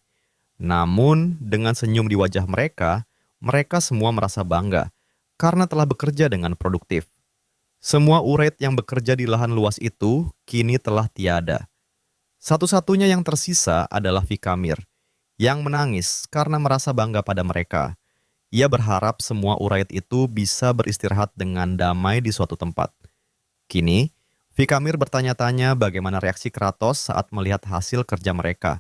Namun, dengan senyum di wajah mereka, mereka semua merasa bangga karena telah bekerja dengan produktif. Semua Urait yang bekerja di lahan luas itu kini telah tiada. Satu-satunya yang tersisa adalah Vikamir, yang menangis karena merasa bangga pada mereka. Ia berharap semua Urait itu bisa beristirahat dengan damai di suatu tempat. Kini, Vikamir bertanya-tanya bagaimana reaksi Kratos saat melihat hasil kerja mereka.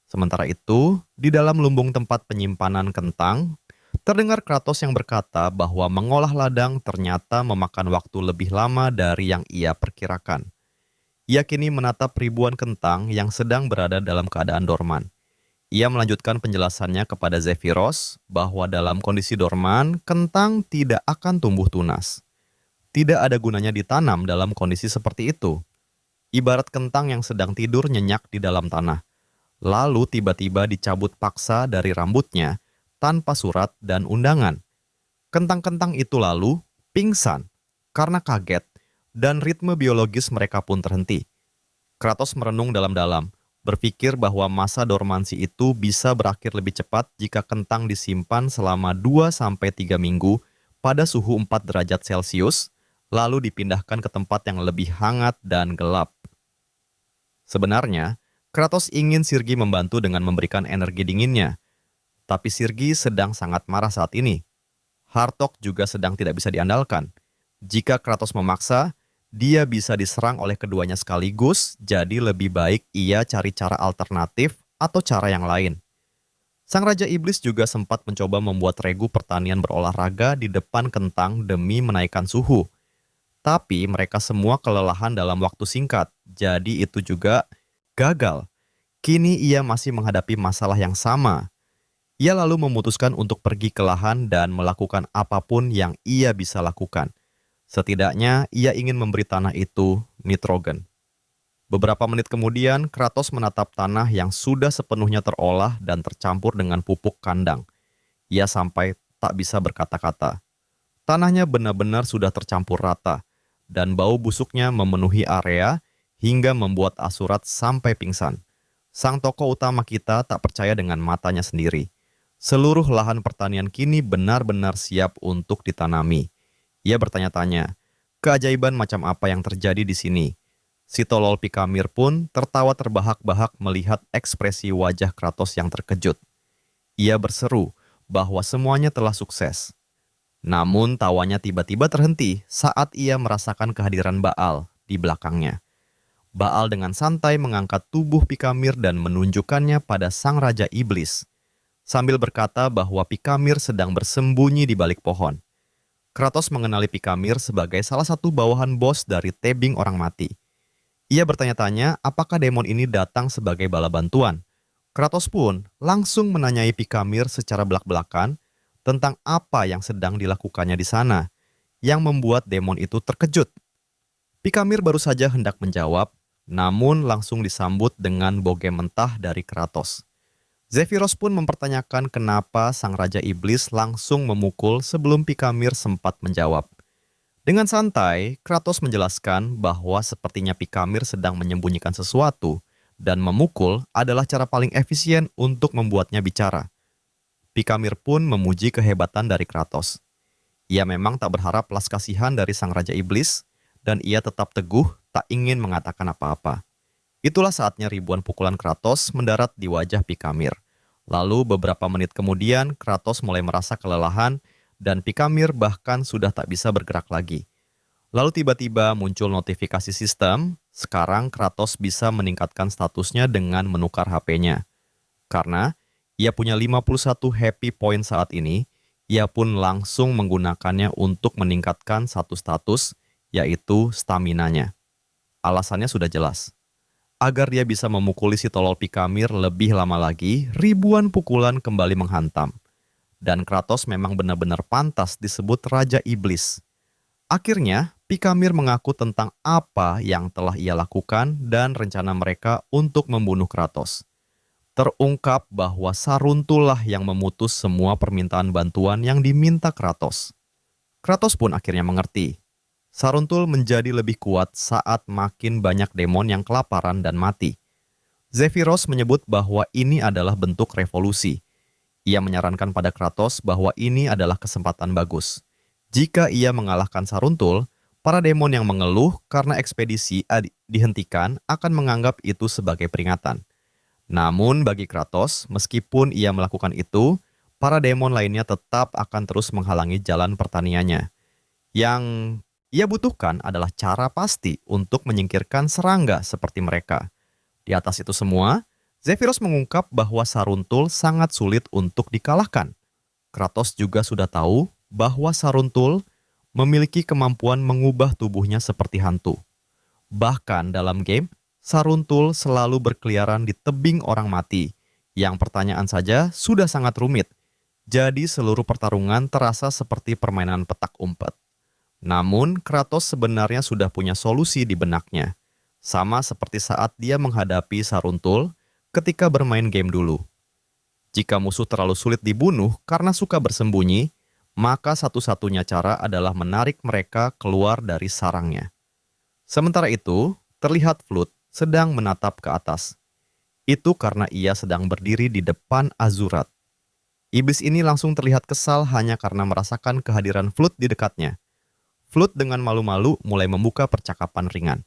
Sementara itu, di dalam lumbung tempat penyimpanan kentang, terdengar Kratos yang berkata bahwa mengolah ladang ternyata memakan waktu lebih lama dari yang ia perkirakan. Ia kini menatap ribuan kentang yang sedang berada dalam keadaan dorman. Ia melanjutkan penjelasannya kepada Zephyros bahwa dalam kondisi dorman, kentang tidak akan tumbuh tunas. Tidak ada gunanya ditanam dalam kondisi seperti itu. Ibarat kentang yang sedang tidur nyenyak di dalam tanah, lalu tiba-tiba dicabut paksa dari rambutnya tanpa surat dan undangan. Kentang-kentang itu lalu pingsan karena kaget dan ritme biologis mereka pun terhenti. Kratos merenung dalam-dalam, berpikir bahwa masa dormansi itu bisa berakhir lebih cepat jika kentang disimpan selama 2-3 minggu pada suhu 4 derajat Celcius, lalu dipindahkan ke tempat yang lebih hangat dan gelap. Sebenarnya, Kratos ingin Sirgi membantu dengan memberikan energi dinginnya, tapi Sirgi sedang sangat marah saat ini. Hartok juga sedang tidak bisa diandalkan. Jika Kratos memaksa, dia bisa diserang oleh keduanya sekaligus, jadi lebih baik ia cari cara alternatif atau cara yang lain. Sang Raja Iblis juga sempat mencoba membuat regu pertanian berolahraga di depan kentang demi menaikkan suhu. Tapi mereka semua kelelahan dalam waktu singkat, jadi itu juga gagal. Kini ia masih menghadapi masalah yang sama. Ia lalu memutuskan untuk pergi ke lahan dan melakukan apapun yang ia bisa lakukan. Setidaknya, ia ingin memberi tanah itu nitrogen. Beberapa menit kemudian, Kratos menatap tanah yang sudah sepenuhnya terolah dan tercampur dengan pupuk kandang. Ia sampai tak bisa berkata-kata. Tanahnya benar-benar sudah tercampur rata, dan bau busuknya memenuhi area hingga membuat Asurat sampai pingsan. Sang tokoh utama kita tak percaya dengan matanya sendiri. Seluruh lahan pertanian kini benar-benar siap untuk ditanami. Ia bertanya-tanya, keajaiban macam apa yang terjadi di sini? Si tolol Vikamir pun tertawa terbahak-bahak melihat ekspresi wajah Kratos yang terkejut. Ia berseru bahwa semuanya telah sukses. Namun tawanya tiba-tiba terhenti saat ia merasakan kehadiran Baal di belakangnya. Baal dengan santai mengangkat tubuh Vikamir dan menunjukkannya pada sang Raja Iblis, sambil berkata bahwa Vikamir sedang bersembunyi di balik pohon. Kratos mengenali Vikamir sebagai salah satu bawahan bos dari tebing orang mati. Ia bertanya-tanya apakah demon ini datang sebagai bala bantuan. Kratos pun langsung menanyai Vikamir secara belak-belakan tentang apa yang sedang dilakukannya di sana, yang membuat demon itu terkejut. Vikamir baru saja hendak menjawab, namun langsung disambut dengan boge mentah dari Kratos. Zephyros pun mempertanyakan kenapa sang Raja Iblis langsung memukul sebelum Vikamir sempat menjawab. Dengan santai, Kratos menjelaskan bahwa sepertinya Vikamir sedang menyembunyikan sesuatu dan memukul adalah cara paling efisien untuk membuatnya bicara. Pikamir pun memuji kehebatan dari Kratos. Ia memang tak berharap belas kasihan dari sang Raja Iblis, dan ia tetap teguh tak ingin mengatakan apa-apa. Itulah saatnya ribuan pukulan Kratos mendarat di wajah Pikamir. Lalu beberapa menit kemudian Kratos mulai merasa kelelahan dan Pikamir bahkan sudah tak bisa bergerak lagi. Lalu tiba-tiba muncul notifikasi sistem, sekarang Kratos bisa meningkatkan statusnya dengan menukar HP-nya. Karena ia punya 51 happy point saat ini, ia pun langsung menggunakannya untuk meningkatkan satu status, yaitu stamina-nya. Alasannya sudah jelas. Agar dia bisa memukuli si tolol Pikamir lebih lama lagi, ribuan pukulan kembali menghantam. Dan Kratos memang benar-benar pantas disebut Raja Iblis. Akhirnya, Pikamir mengaku tentang apa yang telah ia lakukan dan rencana mereka untuk membunuh Kratos. Terungkap bahwa Saruntullah yang memutus semua permintaan bantuan yang diminta Kratos. Kratos pun akhirnya mengerti. Saruntul menjadi lebih kuat saat makin banyak demon yang kelaparan dan mati. Zephyros menyebut bahwa ini adalah bentuk revolusi. Ia menyarankan pada Kratos bahwa ini adalah kesempatan bagus. Jika ia mengalahkan Saruntul, para demon yang mengeluh karena ekspedisi dihentikan akan menganggap itu sebagai peringatan. Namun bagi Kratos, meskipun ia melakukan itu, para demon lainnya tetap akan terus menghalangi jalan pertaniannya. Yang ia butuhkan adalah cara pasti untuk menyingkirkan serangga seperti mereka. Di atas itu semua, Zephyros mengungkap bahwa Saruntul sangat sulit untuk dikalahkan. Kratos juga sudah tahu bahwa Saruntul memiliki kemampuan mengubah tubuhnya seperti hantu. Bahkan dalam game, Saruntul selalu berkeliaran di tebing orang mati, yang pertanyaan saja sudah sangat rumit. Jadi seluruh pertarungan terasa seperti permainan petak umpet. Namun, Kratos sebenarnya sudah punya solusi di benaknya. Sama seperti saat dia menghadapi Saruntul ketika bermain game dulu. Jika musuh terlalu sulit dibunuh karena suka bersembunyi, maka satu-satunya cara adalah menarik mereka keluar dari sarangnya. Sementara itu, terlihat Flood sedang menatap ke atas. Itu karena ia sedang berdiri di depan Azurat. Iblis ini langsung terlihat kesal hanya karena merasakan kehadiran Flood di dekatnya. Flood dengan malu-malu mulai membuka percakapan ringan.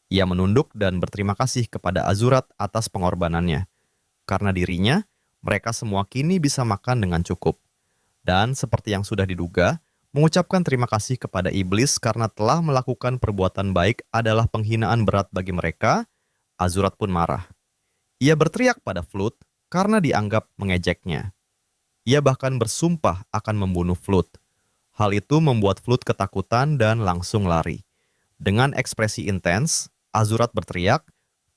Ia menunduk dan berterima kasih kepada Azurat atas pengorbanannya. Karena dirinya, mereka semua kini bisa makan dengan cukup. Dan seperti yang sudah diduga, mengucapkan terima kasih kepada iblis karena telah melakukan perbuatan baik adalah penghinaan berat bagi mereka. Azurat pun marah. Ia berteriak pada Flood karena dianggap mengejeknya. Ia bahkan bersumpah akan membunuh Flood. Hal itu membuat Flood ketakutan dan langsung lari. Dengan ekspresi intens, Azurat berteriak,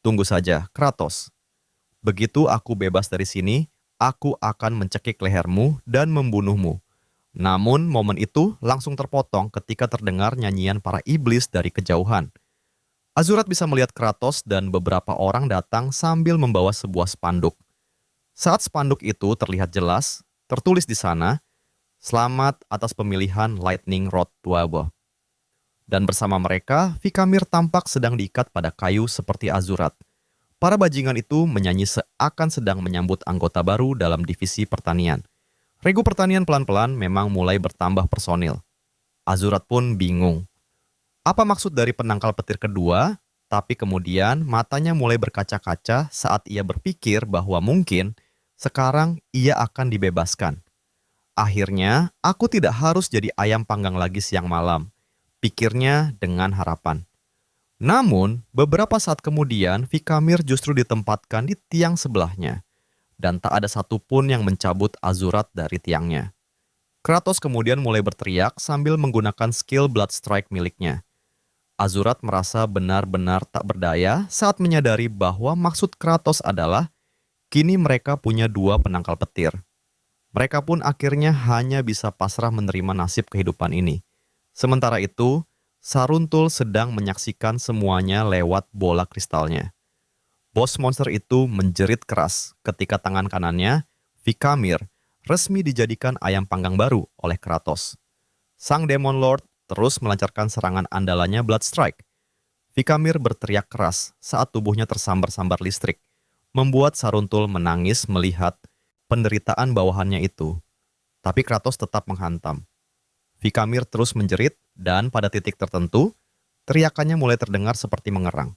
"Tunggu saja, Kratos. Begitu aku bebas dari sini, aku akan mencekik lehermu dan membunuhmu." Namun momen itu langsung terpotong ketika terdengar nyanyian para iblis dari kejauhan. Azurat bisa melihat Kratos dan beberapa orang datang sambil membawa sebuah spanduk. Saat spanduk itu terlihat jelas, tertulis di sana, "Selamat atas pemilihan Lightning Rod 12." Dan bersama mereka, Pikamir tampak sedang diikat pada kayu seperti Azurat. Para bajingan itu menyanyi seakan sedang menyambut anggota baru dalam divisi pertanian. Regu pertanian pelan-pelan memang mulai bertambah personil. Azurat pun bingung. Apa maksud dari penangkal petir kedua? Tapi kemudian matanya mulai berkaca-kaca saat ia berpikir bahwa mungkin sekarang ia akan dibebaskan. Akhirnya, aku tidak harus jadi ayam panggang lagi siang malam, pikirnya dengan harapan. Namun, beberapa saat kemudian, Pikamir justru ditempatkan di tiang sebelahnya, dan tak ada satupun yang mencabut Azurat dari tiangnya. Kratos kemudian mulai berteriak sambil menggunakan skill Blood Strike miliknya. Azurat merasa benar-benar tak berdaya saat menyadari bahwa maksud Kratos adalah kini mereka punya dua penangkal petir. Mereka pun akhirnya hanya bisa pasrah menerima nasib kehidupan ini. Sementara itu, Saruntul sedang menyaksikan semuanya lewat bola kristalnya. Bos monster itu menjerit keras ketika tangan kanannya, Pikamir, resmi dijadikan ayam panggang baru oleh Kratos. Sang Demon Lord terus melancarkan serangan andalannya Blood Strike. Vikamir berteriak keras saat tubuhnya tersambar-sambar listrik, membuat Saruntul menangis melihat penderitaan bawahannya itu. Tapi Kratos tetap menghantam. Vikamir terus menjerit dan pada titik tertentu, teriakannya mulai terdengar seperti mengerang.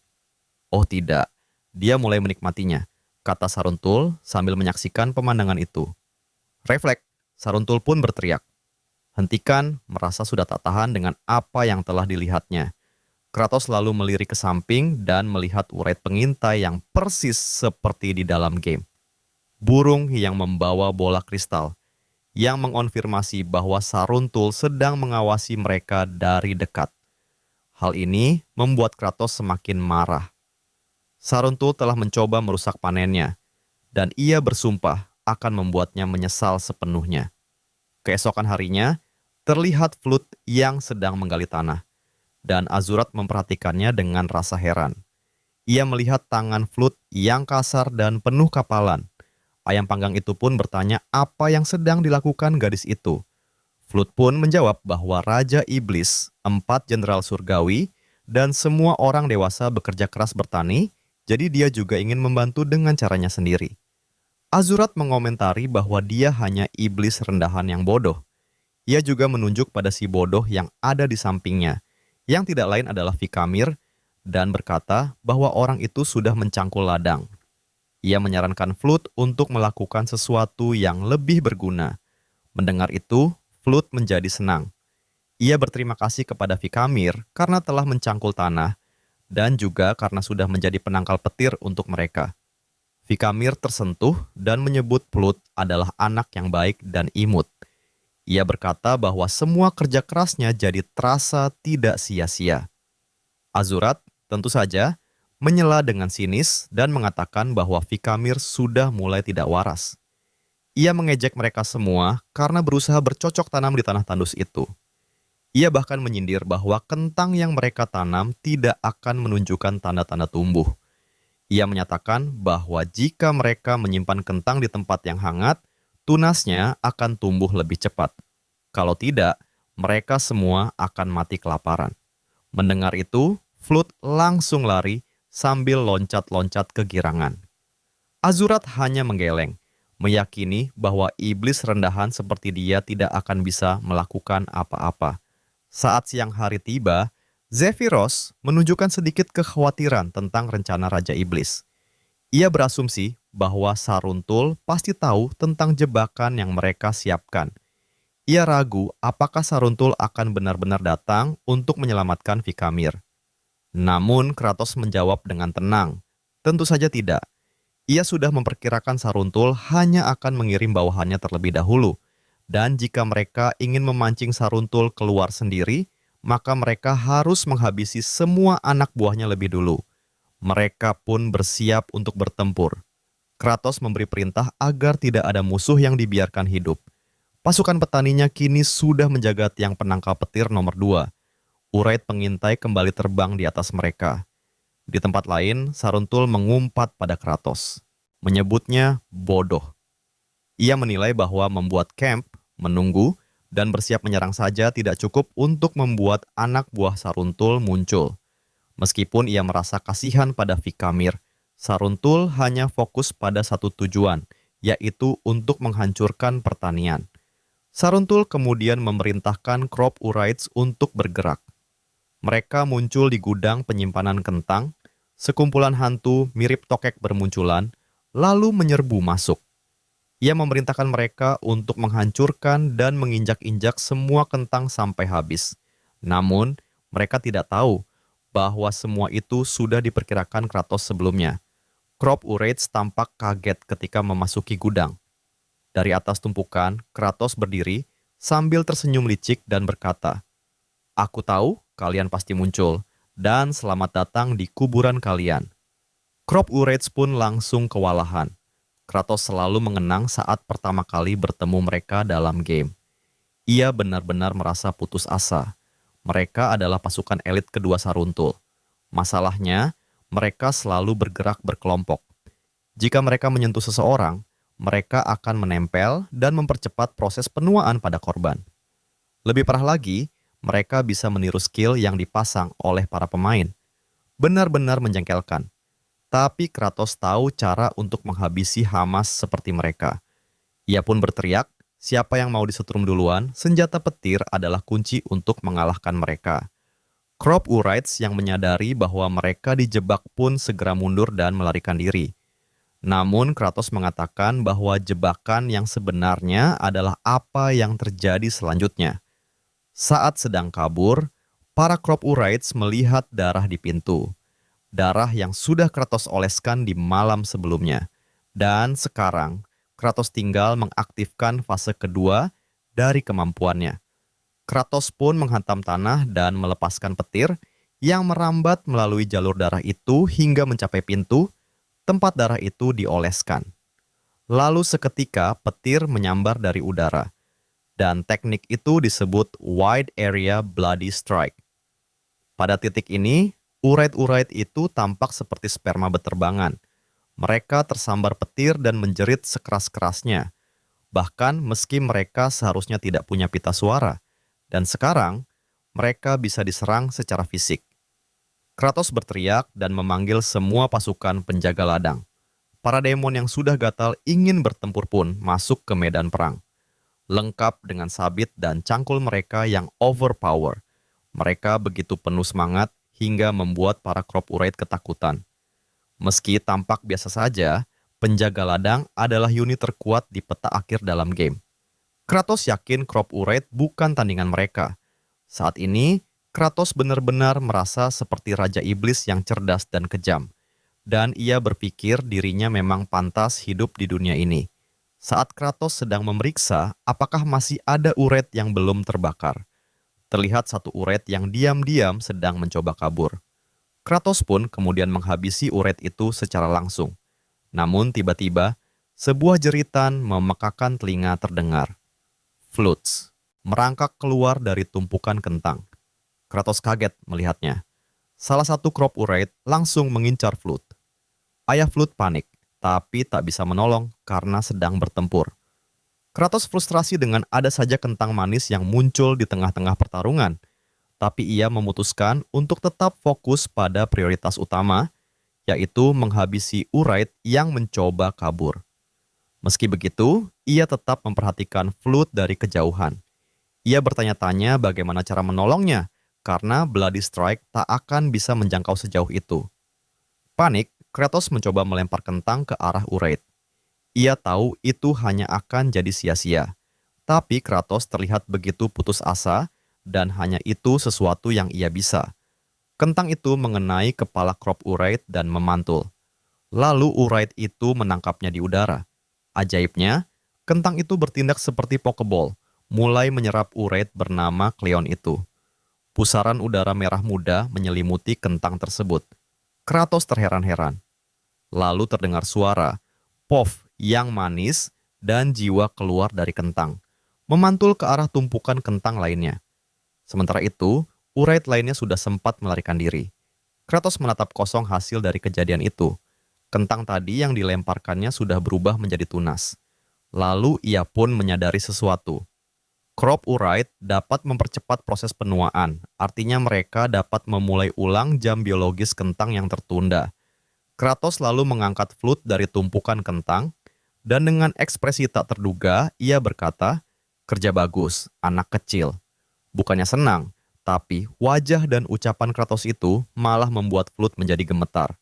Oh tidak, dia mulai menikmatinya, kata Saruntul sambil menyaksikan pemandangan itu. Refleks, Saruntul pun berteriak. Hentikan, merasa sudah tak tahan dengan apa yang telah dilihatnya. Kratos lalu melirik ke samping dan melihat urait pengintai yang persis seperti di dalam game. Burung yang membawa bola kristal, yang mengonfirmasi bahwa Saruntul sedang mengawasi mereka dari dekat. Hal ini membuat Kratos semakin marah. Saruntul telah mencoba merusak panennya, dan ia bersumpah akan membuatnya menyesal sepenuhnya. Keesokan harinya, terlihat Flut yang sedang menggali tanah, dan Azurat memperhatikannya dengan rasa heran. Ia melihat tangan Flut yang kasar dan penuh kapalan. Ayam panggang itu pun bertanya apa yang sedang dilakukan gadis itu. Flut pun menjawab bahwa Raja Iblis, 4 jenderal surgawi, dan semua orang dewasa bekerja keras bertani, jadi dia juga ingin membantu dengan caranya sendiri. Azurat mengomentari bahwa dia hanya iblis rendahan yang bodoh. Ia juga menunjuk pada si bodoh yang ada di sampingnya, yang tidak lain adalah Vikamir, dan berkata bahwa orang itu sudah mencangkul ladang. Ia menyarankan Flut untuk melakukan sesuatu yang lebih berguna. Mendengar itu, Flut menjadi senang. Ia berterima kasih kepada Vikamir karena telah mencangkul tanah, dan juga karena sudah menjadi penangkal petir untuk mereka. Vikamir tersentuh dan menyebut Flut adalah anak yang baik dan imut. Ia berkata bahwa semua kerja kerasnya jadi terasa tidak sia-sia. Azurat, tentu saja, menyela dengan sinis dan mengatakan bahwa Vikamir sudah mulai tidak waras. Ia mengejek mereka semua karena berusaha bercocok tanam di tanah tandus itu. Ia bahkan menyindir bahwa kentang yang mereka tanam tidak akan menunjukkan tanda-tanda tumbuh. Ia menyatakan bahwa jika mereka menyimpan kentang di tempat yang hangat, tunasnya akan tumbuh lebih cepat. Kalau tidak, mereka semua akan mati kelaparan. Mendengar itu, Flut langsung lari sambil loncat-loncat kegirangan. Azurat hanya menggeleng, meyakini bahwa iblis rendahan seperti dia tidak akan bisa melakukan apa-apa. Saat siang hari tiba, Zephyros menunjukkan sedikit kekhawatiran tentang rencana Raja Iblis. Ia berasumsi bahwa Saruntul pasti tahu tentang jebakan yang mereka siapkan. Ia ragu apakah Saruntul akan benar-benar datang untuk menyelamatkan Vikamir. Namun Kratos menjawab dengan tenang, tentu saja tidak. Ia sudah memperkirakan Saruntul hanya akan mengirim bawahannya terlebih dahulu, dan jika mereka ingin memancing Saruntul keluar sendiri, maka mereka harus menghabisi semua anak buahnya lebih dulu. Mereka pun bersiap untuk bertempur. Kratos memberi perintah agar tidak ada musuh yang dibiarkan hidup. Pasukan petaninya kini sudah menjaga tiang penangkal petir nomor 2. Urait pengintai kembali terbang di atas mereka. Di tempat lain, Saruntul mengumpat pada Kratos, menyebutnya bodoh. Ia menilai bahwa membuat camp, menunggu, dan bersiap menyerang saja tidak cukup untuk membuat anak buah Saruntul muncul. Meskipun ia merasa kasihan pada Vikamir, Saruntul hanya fokus pada satu tujuan, yaitu untuk menghancurkan pertanian. Saruntul kemudian memerintahkan crop urites untuk bergerak. Mereka muncul di gudang penyimpanan kentang, sekumpulan hantu mirip tokek bermunculan, lalu menyerbu masuk. Ia memerintahkan mereka untuk menghancurkan dan menginjak-injak semua kentang sampai habis. Namun, mereka tidak tahu bahwa semua itu sudah diperkirakan Kratos sebelumnya. Crop urites tampak kaget ketika memasuki gudang. Dari atas tumpukan, Kratos berdiri sambil tersenyum licik dan berkata, "Aku tahu kalian pasti muncul, dan selamat datang di kuburan kalian." Crop urites pun langsung kewalahan. Kratos selalu mengenang saat pertama kali bertemu mereka dalam game. Ia benar-benar merasa putus asa. Mereka adalah pasukan elit kedua Saruntul. Masalahnya, mereka selalu bergerak berkelompok. Jika mereka menyentuh seseorang, mereka akan menempel dan mempercepat proses penuaan pada korban. Lebih parah lagi, mereka bisa meniru skill yang dipasang oleh para pemain. Benar-benar menjengkelkan. Tapi Kratos tahu cara untuk menghabisi Hamas seperti mereka. Ia pun berteriak, siapa yang mau disetrum duluan, senjata petir adalah kunci untuk mengalahkan mereka. Crop Urites yang menyadari bahwa mereka dijebak pun segera mundur dan melarikan diri. Namun Kratos mengatakan bahwa jebakan yang sebenarnya adalah apa yang terjadi selanjutnya. Saat sedang kabur, para Crop Urites melihat darah di pintu. Darah yang sudah Kratos oleskan di malam sebelumnya. Dan sekarang, Kratos tinggal mengaktifkan fase kedua dari kemampuannya. Kratos pun menghantam tanah dan melepaskan petir yang merambat melalui jalur darah itu hingga mencapai pintu, tempat darah itu dioleskan. Lalu seketika petir menyambar dari udara. Dan teknik itu disebut Wide Area Bloody Strike. Pada titik ini, Urite-urite itu tampak seperti sperma beterbangan. Mereka tersambar petir dan menjerit sekeras-kerasnya. Bahkan meski mereka seharusnya tidak punya pita suara. Dan sekarang, mereka bisa diserang secara fisik. Kratos berteriak dan memanggil semua pasukan penjaga ladang. Para demon yang sudah gatal ingin bertempur pun masuk ke medan perang. Lengkap dengan sabit dan cangkul mereka yang overpower. Mereka begitu penuh semangat hingga membuat para Crop Urite ketakutan. Meski tampak biasa saja, penjaga ladang adalah unit terkuat di peta akhir dalam game. Kratos yakin Crop Urite bukan tandingan mereka. Saat ini, Kratos benar-benar merasa seperti Raja Iblis yang cerdas dan kejam. Dan ia berpikir dirinya memang pantas hidup di dunia ini. Saat Kratos sedang memeriksa apakah masih ada Urite yang belum terbakar. Terlihat satu Urite yang diam-diam sedang mencoba kabur. Kratos pun kemudian menghabisi Urite itu secara langsung. Namun tiba-tiba, sebuah jeritan memekakan telinga terdengar. Flutes merangkak keluar dari tumpukan kentang. Kratos kaget melihatnya. Salah satu Crop Urite langsung mengincar Flute. Ayah Flute panik, tapi tak bisa menolong karena sedang bertempur. Kratos frustrasi dengan ada saja kentang manis yang muncul di tengah-tengah pertarungan. Tapi ia memutuskan untuk tetap fokus pada prioritas utama, yaitu menghabisi Urite yang mencoba kabur. Meski begitu, ia tetap memperhatikan Flute dari kejauhan. Ia bertanya-tanya bagaimana cara menolongnya, karena Bloody Strike tak akan bisa menjangkau sejauh itu. Panik, Kratos mencoba melempar kentang ke arah Urite. Ia tahu itu hanya akan jadi sia-sia. Tapi Kratos terlihat begitu putus asa, dan hanya itu sesuatu yang ia bisa. Kentang itu mengenai kepala Crop Urite dan memantul. Lalu Urite itu menangkapnya di udara. Ajaibnya, kentang itu bertindak seperti Pokeball, mulai menyerap Urite bernama Cleon itu. Pusaran udara merah muda menyelimuti kentang tersebut. Kratos terheran-heran. Lalu terdengar suara, "Pof" yang manis dan jiwa keluar dari kentang, memantul ke arah tumpukan kentang lainnya. Sementara itu, Urite lainnya sudah sempat melarikan diri. Kratos menatap kosong hasil dari kejadian itu. Kentang tadi yang dilemparkannya sudah berubah menjadi tunas. Lalu ia pun menyadari sesuatu. Crop Urite dapat mempercepat proses penuaan, artinya mereka dapat memulai ulang jam biologis kentang yang tertunda. Kratos lalu mengangkat Flute dari tumpukan kentang, dan dengan ekspresi tak terduga, ia berkata, "Kerja bagus, anak kecil." Bukannya senang, tapi wajah dan ucapan Kratos itu malah membuat Flute menjadi gemetar.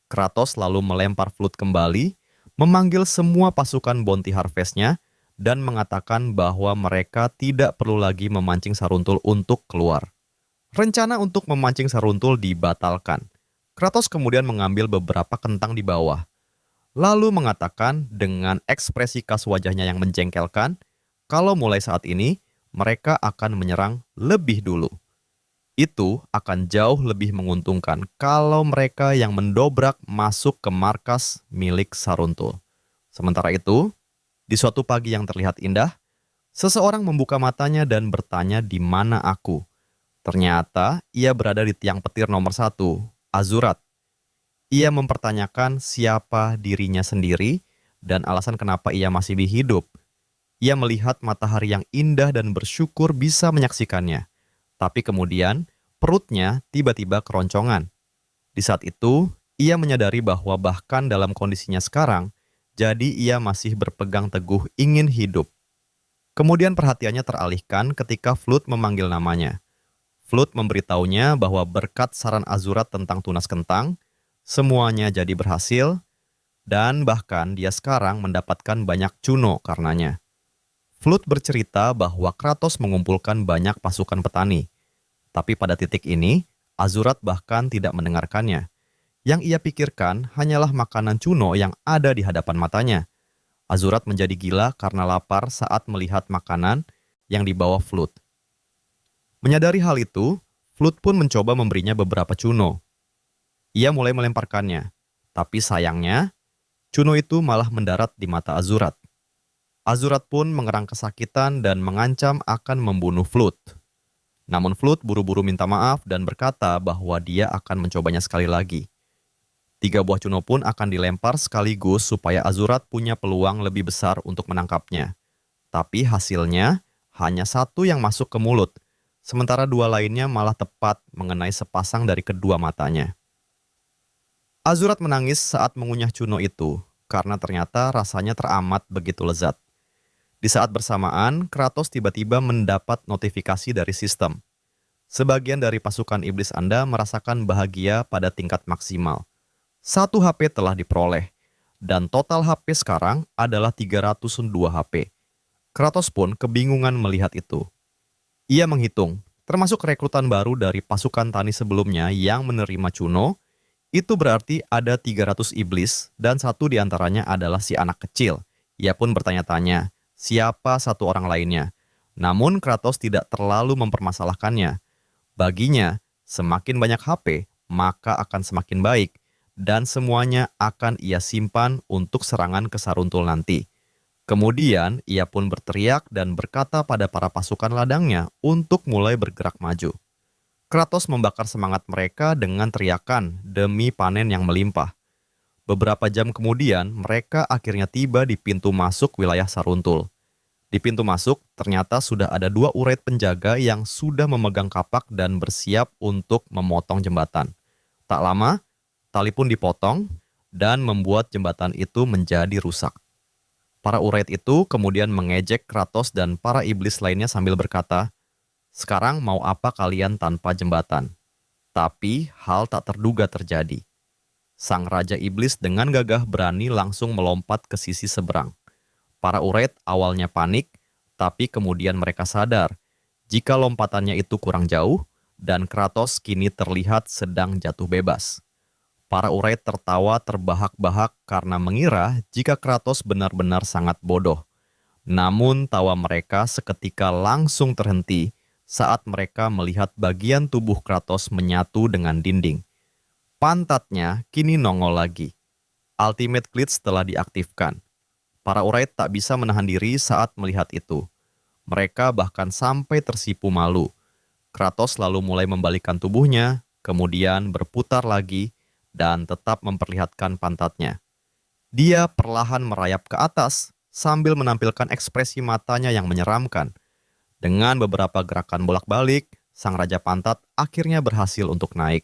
Kratos lalu melempar Flute kembali, memanggil semua pasukan Bounty Harvest-nya, dan mengatakan bahwa mereka tidak perlu lagi memancing Saruntul untuk keluar. Rencana untuk memancing Saruntul dibatalkan. Kratos kemudian mengambil beberapa kentang di bawah, lalu mengatakan dengan ekspresi khas wajahnya yang menjengkelkan, kalau mulai saat ini, mereka akan menyerang lebih dulu. Itu akan jauh lebih menguntungkan kalau mereka yang mendobrak masuk ke markas milik Saruntul. Sementara itu, di suatu pagi yang terlihat indah, seseorang membuka matanya dan bertanya di mana aku. Ternyata ia berada di tiang petir nomor 1, Azurat. Ia mempertanyakan siapa dirinya sendiri dan alasan kenapa ia masih hidup. Ia melihat matahari yang indah dan bersyukur bisa menyaksikannya. Tapi kemudian, perutnya tiba-tiba keroncongan. Di saat itu, ia menyadari bahwa bahkan dalam kondisinya sekarang, jadi ia masih berpegang teguh ingin hidup. Kemudian perhatiannya teralihkan ketika Flood memanggil namanya. Flood memberitahunya bahwa berkat saran Azurat tentang tunas kentang, semuanya jadi berhasil, dan bahkan dia sekarang mendapatkan banyak cuno karenanya. Flood bercerita bahwa Kratos mengumpulkan banyak pasukan petani. Tapi pada titik ini, Azurat bahkan tidak mendengarkannya. Yang ia pikirkan hanyalah makanan cuno yang ada di hadapan matanya. Azurat menjadi gila karena lapar saat melihat makanan yang dibawa Flood. Menyadari hal itu, Flood pun mencoba memberinya beberapa cuno. Ia mulai melemparkannya, tapi sayangnya, cuno itu malah mendarat di mata Azurat. Azurat pun mengerang kesakitan dan mengancam akan membunuh Flood. Namun Flood buru-buru minta maaf dan berkata bahwa dia akan mencobanya sekali lagi. 3 buah cuno pun akan dilempar sekaligus supaya Azurat punya peluang lebih besar untuk menangkapnya. Tapi hasilnya hanya 1 yang masuk ke mulut, sementara 2 lainnya malah tepat mengenai sepasang dari kedua matanya. Azurat menangis saat mengunyah cuno itu, karena ternyata rasanya teramat begitu lezat. Di saat bersamaan, Kratos tiba-tiba mendapat notifikasi dari sistem. Sebagian dari pasukan iblis Anda merasakan bahagia pada tingkat maksimal. 1 HP telah diperoleh, dan total HP sekarang adalah 302 HP. Kratos pun kebingungan melihat itu. Ia menghitung, termasuk rekrutan baru dari pasukan tani sebelumnya yang menerima cuno, itu berarti ada 300 iblis dan 1 diantaranya adalah si anak kecil. Ia pun bertanya-tanya, siapa 1 orang lainnya? Namun Kratos tidak terlalu mempermasalahkannya. Baginya, semakin banyak HP, maka akan semakin baik. Dan semuanya akan ia simpan untuk serangan ke Saruntul nanti. Kemudian, ia pun berteriak dan berkata pada para pasukan ladangnya untuk mulai bergerak maju. Kratos membakar semangat mereka dengan teriakan demi panen yang melimpah. Beberapa jam kemudian, mereka akhirnya tiba di pintu masuk wilayah Saruntul. Di pintu masuk, ternyata sudah ada 2 urait penjaga yang sudah memegang kapak dan bersiap untuk memotong jembatan. Tak lama, tali pun dipotong dan membuat jembatan itu menjadi rusak. Para urait itu kemudian mengejek Kratos dan para iblis lainnya sambil berkata, "Sekarang mau apa kalian tanpa jembatan?" Tapi hal tak terduga terjadi. Sang Raja Iblis dengan gagah berani langsung melompat ke sisi seberang. Para urait awalnya panik, tapi kemudian mereka sadar jika lompatannya itu kurang jauh dan Kratos kini terlihat sedang jatuh bebas. Para urait tertawa terbahak-bahak karena mengira jika Kratos benar-benar sangat bodoh. Namun tawa mereka seketika langsung terhenti saat mereka melihat bagian tubuh Kratos menyatu dengan dinding. Pantatnya kini nongol lagi. Ultimate Glitch telah diaktifkan. Para urait tak bisa menahan diri saat melihat itu. Mereka bahkan sampai tersipu malu. Kratos lalu mulai membalikkan tubuhnya, kemudian berputar lagi, dan tetap memperlihatkan pantatnya. Dia perlahan merayap ke atas sambil menampilkan ekspresi matanya yang menyeramkan. Dengan beberapa gerakan bolak-balik, sang Raja Pantat akhirnya berhasil untuk naik.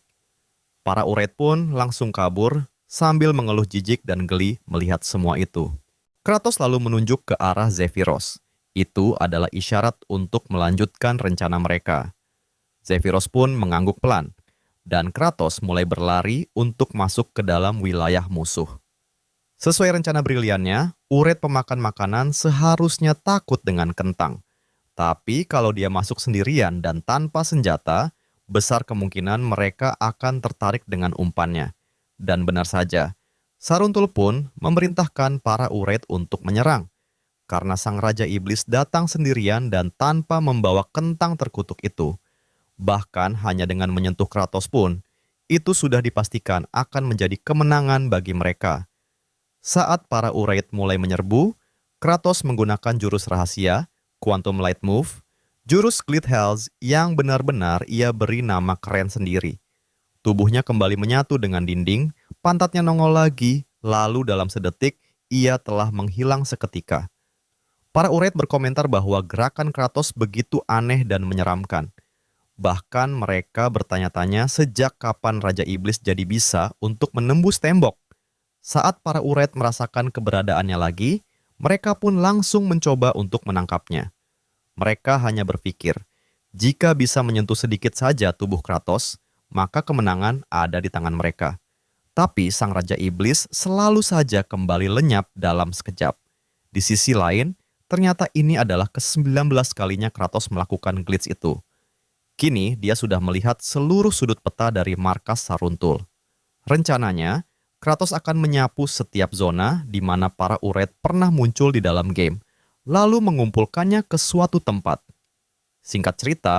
Para urait pun langsung kabur sambil mengeluh jijik dan geli melihat semua itu. Kratos lalu menunjuk ke arah Zephyros. Itu adalah isyarat untuk melanjutkan rencana mereka. Zephyros pun mengangguk pelan, dan Kratos mulai berlari untuk masuk ke dalam wilayah musuh. Sesuai rencana briliannya, urait pemakan makanan seharusnya takut dengan kentang. Tapi kalau dia masuk sendirian dan tanpa senjata, besar kemungkinan mereka akan tertarik dengan umpannya. Dan benar saja, Saruntul pun memerintahkan para urait untuk menyerang. Karena sang Raja Iblis datang sendirian dan tanpa membawa kentang terkutuk itu. Bahkan hanya dengan menyentuh Kratos pun, itu sudah dipastikan akan menjadi kemenangan bagi mereka. Saat para urait mulai menyerbu, Kratos menggunakan jurus rahasia, Quantum Light Move, jurus Glide Hells yang benar-benar ia beri nama keren sendiri. Tubuhnya kembali menyatu dengan dinding, pantatnya nongol lagi, lalu dalam sedetik ia telah menghilang seketika. Para urait berkomentar bahwa gerakan Kratos begitu aneh dan menyeramkan. Bahkan mereka bertanya-tanya sejak kapan Raja Iblis jadi bisa untuk menembus tembok. Saat para Ureid merasakan keberadaannya lagi, mereka pun langsung mencoba untuk menangkapnya. Mereka hanya berpikir, jika bisa menyentuh sedikit saja tubuh Kratos, maka kemenangan ada di tangan mereka. Tapi sang Raja Iblis selalu saja kembali lenyap dalam sekejap. Di sisi lain, ternyata ini adalah ke-19 kalinya Kratos melakukan glitch itu. Kini dia sudah melihat seluruh sudut peta dari markas Saruntul. Rencananya, Kratos akan menyapu setiap zona di mana para Ureid pernah muncul di dalam game, lalu mengumpulkannya ke suatu tempat. Singkat cerita,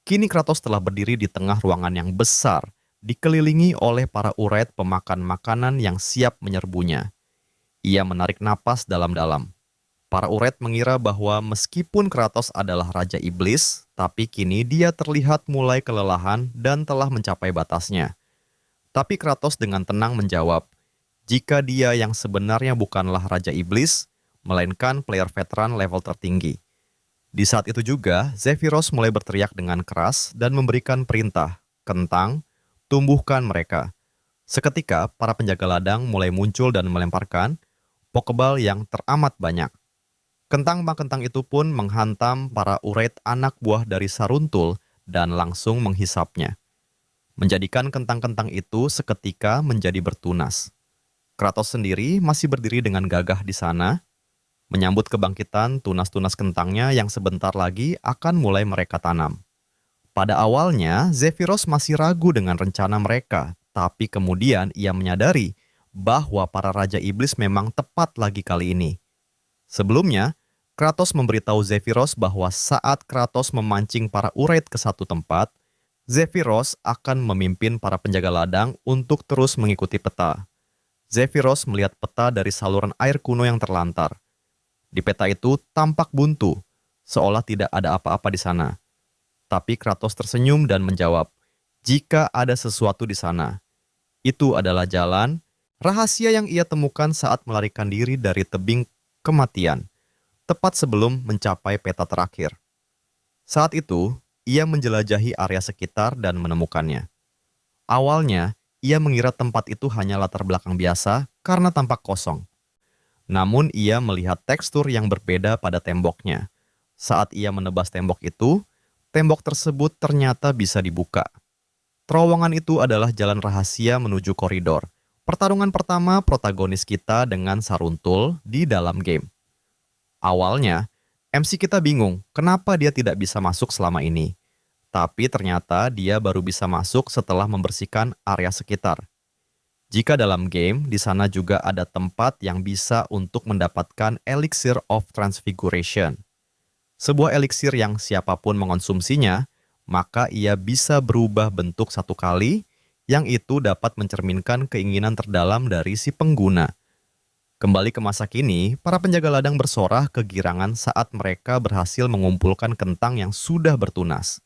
kini Kratos telah berdiri di tengah ruangan yang besar, dikelilingi oleh para Ureid pemakan makanan yang siap menyerbunya. Ia menarik napas dalam-dalam. Para Ureid mengira bahwa meskipun Kratos adalah Raja Iblis, tapi kini dia terlihat mulai kelelahan dan telah mencapai batasnya. Tapi Kratos dengan tenang menjawab, jika dia yang sebenarnya bukanlah Raja Iblis, melainkan player veteran level tertinggi. Di saat itu juga, Zephyros mulai berteriak dengan keras dan memberikan perintah, kentang, tumbuhkan mereka. Seketika, para penjaga ladang mulai muncul dan melemparkan Pokeball yang teramat banyak. Kentang-kentang itu pun menghantam para Ureid anak buah dari Saruntul dan langsung menghisapnya, menjadikan kentang-kentang itu seketika menjadi bertunas. Kratos sendiri masih berdiri dengan gagah di sana, menyambut kebangkitan tunas-tunas kentangnya yang sebentar lagi akan mulai mereka tanam. Pada awalnya, Zephyros masih ragu dengan rencana mereka, tapi kemudian ia menyadari bahwa para Raja Iblis memang tepat lagi kali ini. Sebelumnya, Kratos memberitahu Zephyros bahwa saat Kratos memancing para Ureid ke satu tempat, Zephyros akan memimpin para penjaga ladang untuk terus mengikuti peta. Zephyros melihat peta dari saluran air kuno yang terlantar. Di peta itu tampak buntu, seolah tidak ada apa-apa di sana. Tapi Kratos tersenyum dan menjawab, jika ada sesuatu di sana. Itu adalah jalan, rahasia yang ia temukan saat melarikan diri dari tebing kematian, tepat sebelum mencapai peta terakhir. Saat itu, ia menjelajahi area sekitar dan menemukannya. Awalnya, ia mengira tempat itu hanya latar belakang biasa karena tampak kosong. Namun ia melihat tekstur yang berbeda pada temboknya. Saat ia menebas tembok itu, tembok tersebut ternyata bisa dibuka. Terowongan itu adalah jalan rahasia menuju koridor. Pertarungan pertama protagonis kita dengan Saruntul di dalam game. Awalnya, MC kita bingung kenapa dia tidak bisa masuk selama ini. Tapi ternyata dia baru bisa masuk setelah membersihkan area sekitar. Jika dalam game, di sana juga ada tempat yang bisa untuk mendapatkan Elixir of Transfiguration. Sebuah eliksir yang siapapun mengonsumsinya, maka ia bisa berubah bentuk satu kali, yang itu dapat mencerminkan keinginan terdalam dari si pengguna. Kembali ke masa kini, para penjaga ladang bersorak kegirangan saat mereka berhasil mengumpulkan kentang yang sudah bertunas.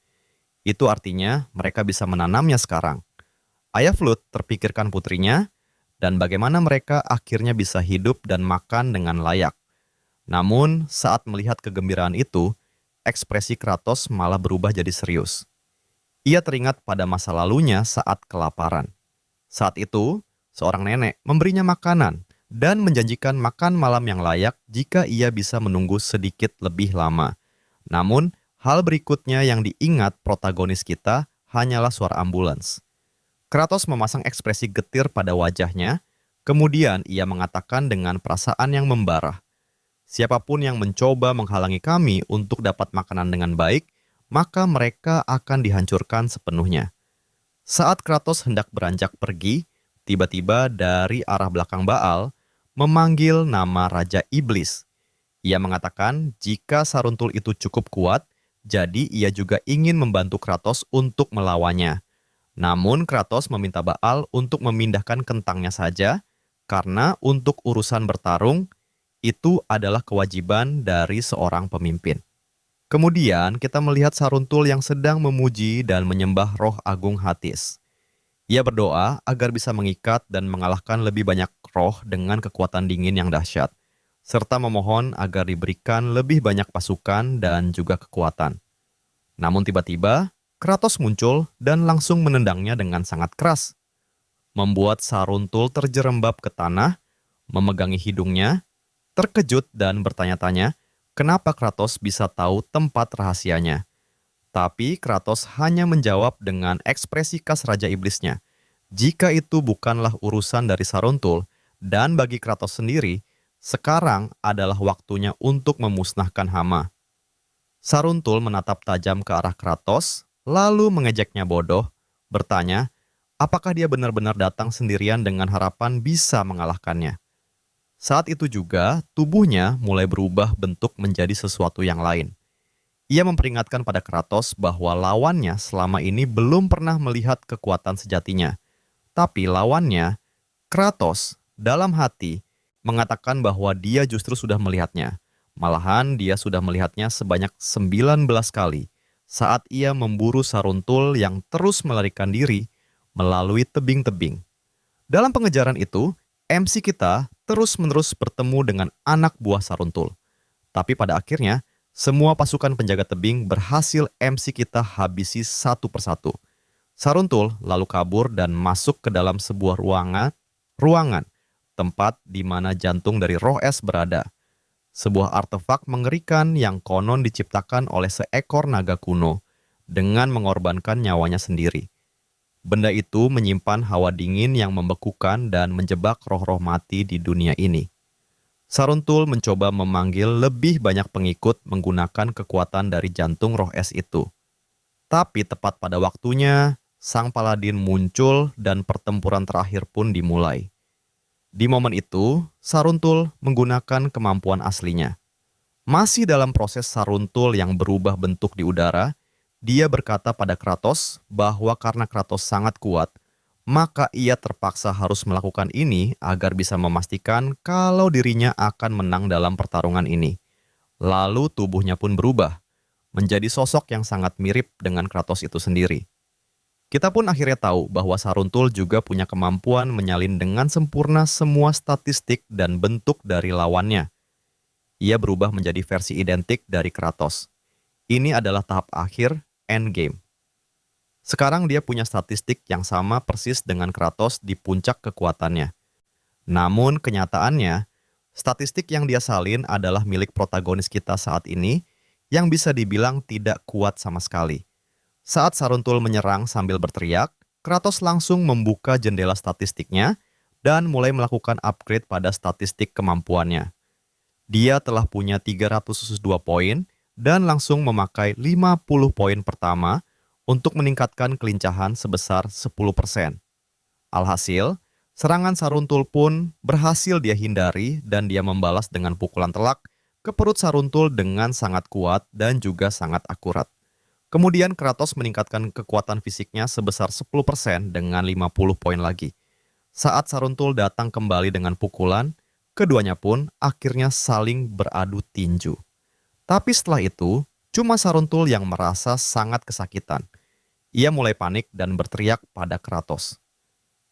Itu artinya mereka bisa menanamnya sekarang. Ayah Flut terpikirkan putrinya, dan bagaimana mereka akhirnya bisa hidup dan makan dengan layak. Namun, saat melihat kegembiraan itu, ekspresi Kratos malah berubah jadi serius. Ia teringat pada masa lalunya saat kelaparan. Saat itu, seorang nenek memberinya makanan, dan menjanjikan makan malam yang layak jika ia bisa menunggu sedikit lebih lama. Namun, hal berikutnya yang diingat protagonis kita hanyalah suara ambulans. Kratos memasang ekspresi getir pada wajahnya, kemudian ia mengatakan dengan perasaan yang membara, siapapun yang mencoba menghalangi kami untuk dapat makanan dengan baik, maka mereka akan dihancurkan sepenuhnya. Saat Kratos hendak beranjak pergi, tiba-tiba dari arah belakang Baal, memanggil nama Raja Iblis. Ia mengatakan jika Saruntul itu cukup kuat, jadi ia juga ingin membantu Kratos untuk melawannya. Namun Kratos meminta Baal untuk memindahkan kentangnya saja, karena untuk urusan bertarung, itu adalah kewajiban dari seorang pemimpin. Kemudian kita melihat Saruntul yang sedang memuji dan menyembah roh agung Hathis. Ia berdoa agar bisa mengikat dan mengalahkan lebih banyak roh dengan kekuatan dingin yang dahsyat, serta memohon agar diberikan lebih banyak pasukan dan juga kekuatan. Namun tiba-tiba, Kratos muncul dan langsung menendangnya dengan sangat keras, membuat Saruntul terjerembab ke tanah, memegangi hidungnya, terkejut dan bertanya-tanya kenapa Kratos bisa tahu tempat rahasianya. Tapi Kratos hanya menjawab dengan ekspresi khas Raja Iblisnya. Jika itu bukanlah urusan dari Saruntul, dan bagi Kratos sendiri, sekarang adalah waktunya untuk memusnahkan hama. Saruntul menatap tajam ke arah Kratos, lalu mengejeknya bodoh, bertanya, apakah dia benar-benar datang sendirian dengan harapan bisa mengalahkannya. Saat itu juga, tubuhnya mulai berubah bentuk menjadi sesuatu yang lain. Ia memperingatkan pada Kratos bahwa lawannya selama ini belum pernah melihat kekuatan sejatinya. Tapi lawannya, Kratos, dalam hati, mengatakan bahwa dia justru sudah melihatnya. Malahan dia sudah melihatnya sebanyak 19 kali saat ia memburu Saruntul yang terus melarikan diri melalui tebing-tebing. Dalam pengejaran itu, MC kita terus-menerus bertemu dengan anak buah Saruntul. Tapi pada akhirnya, semua pasukan penjaga tebing berhasil MC kita habisi satu persatu. Saruntul lalu kabur dan masuk ke dalam sebuah ruangan, tempat di mana jantung dari roh es berada. Sebuah artefak mengerikan yang konon diciptakan oleh seekor naga kuno dengan mengorbankan nyawanya sendiri. Benda itu menyimpan hawa dingin yang membekukan dan menjebak roh-roh mati di dunia ini. Saruntul mencoba memanggil lebih banyak pengikut menggunakan kekuatan dari jantung roh es itu. Tapi tepat pada waktunya, sang paladin muncul dan pertempuran terakhir pun dimulai. Di momen itu, Saruntul menggunakan kemampuan aslinya. Masih dalam proses Saruntul yang berubah bentuk di udara, dia berkata pada Kratos bahwa karena Kratos sangat kuat, maka ia terpaksa harus melakukan ini agar bisa memastikan kalau dirinya akan menang dalam pertarungan ini. Lalu tubuhnya pun berubah, menjadi sosok yang sangat mirip dengan Kratos itu sendiri. Kita pun akhirnya tahu bahwa Saruntul juga punya kemampuan menyalin dengan sempurna semua statistik dan bentuk dari lawannya. Ia berubah menjadi versi identik dari Kratos. Ini adalah tahap akhir, endgame. Sekarang dia punya statistik yang sama persis dengan Kratos di puncak kekuatannya. Namun kenyataannya, statistik yang dia salin adalah milik protagonis kita saat ini yang bisa dibilang tidak kuat sama sekali. Saat Saruntul menyerang sambil berteriak, Kratos langsung membuka jendela statistiknya dan mulai melakukan upgrade pada statistik kemampuannya. Dia telah punya 302 poin dan langsung memakai 50 poin pertama untuk meningkatkan kelincahan sebesar 10%. Alhasil, serangan Saruntul pun berhasil dia hindari dan dia membalas dengan pukulan telak ke perut Saruntul dengan sangat kuat dan juga sangat akurat. Kemudian Kratos meningkatkan kekuatan fisiknya sebesar 10% dengan 50 poin lagi. Saat Saruntul datang kembali dengan pukulan, keduanya pun akhirnya saling beradu tinju. Tapi setelah itu, cuma Saruntul yang merasa sangat kesakitan. Ia mulai panik dan berteriak pada Kratos.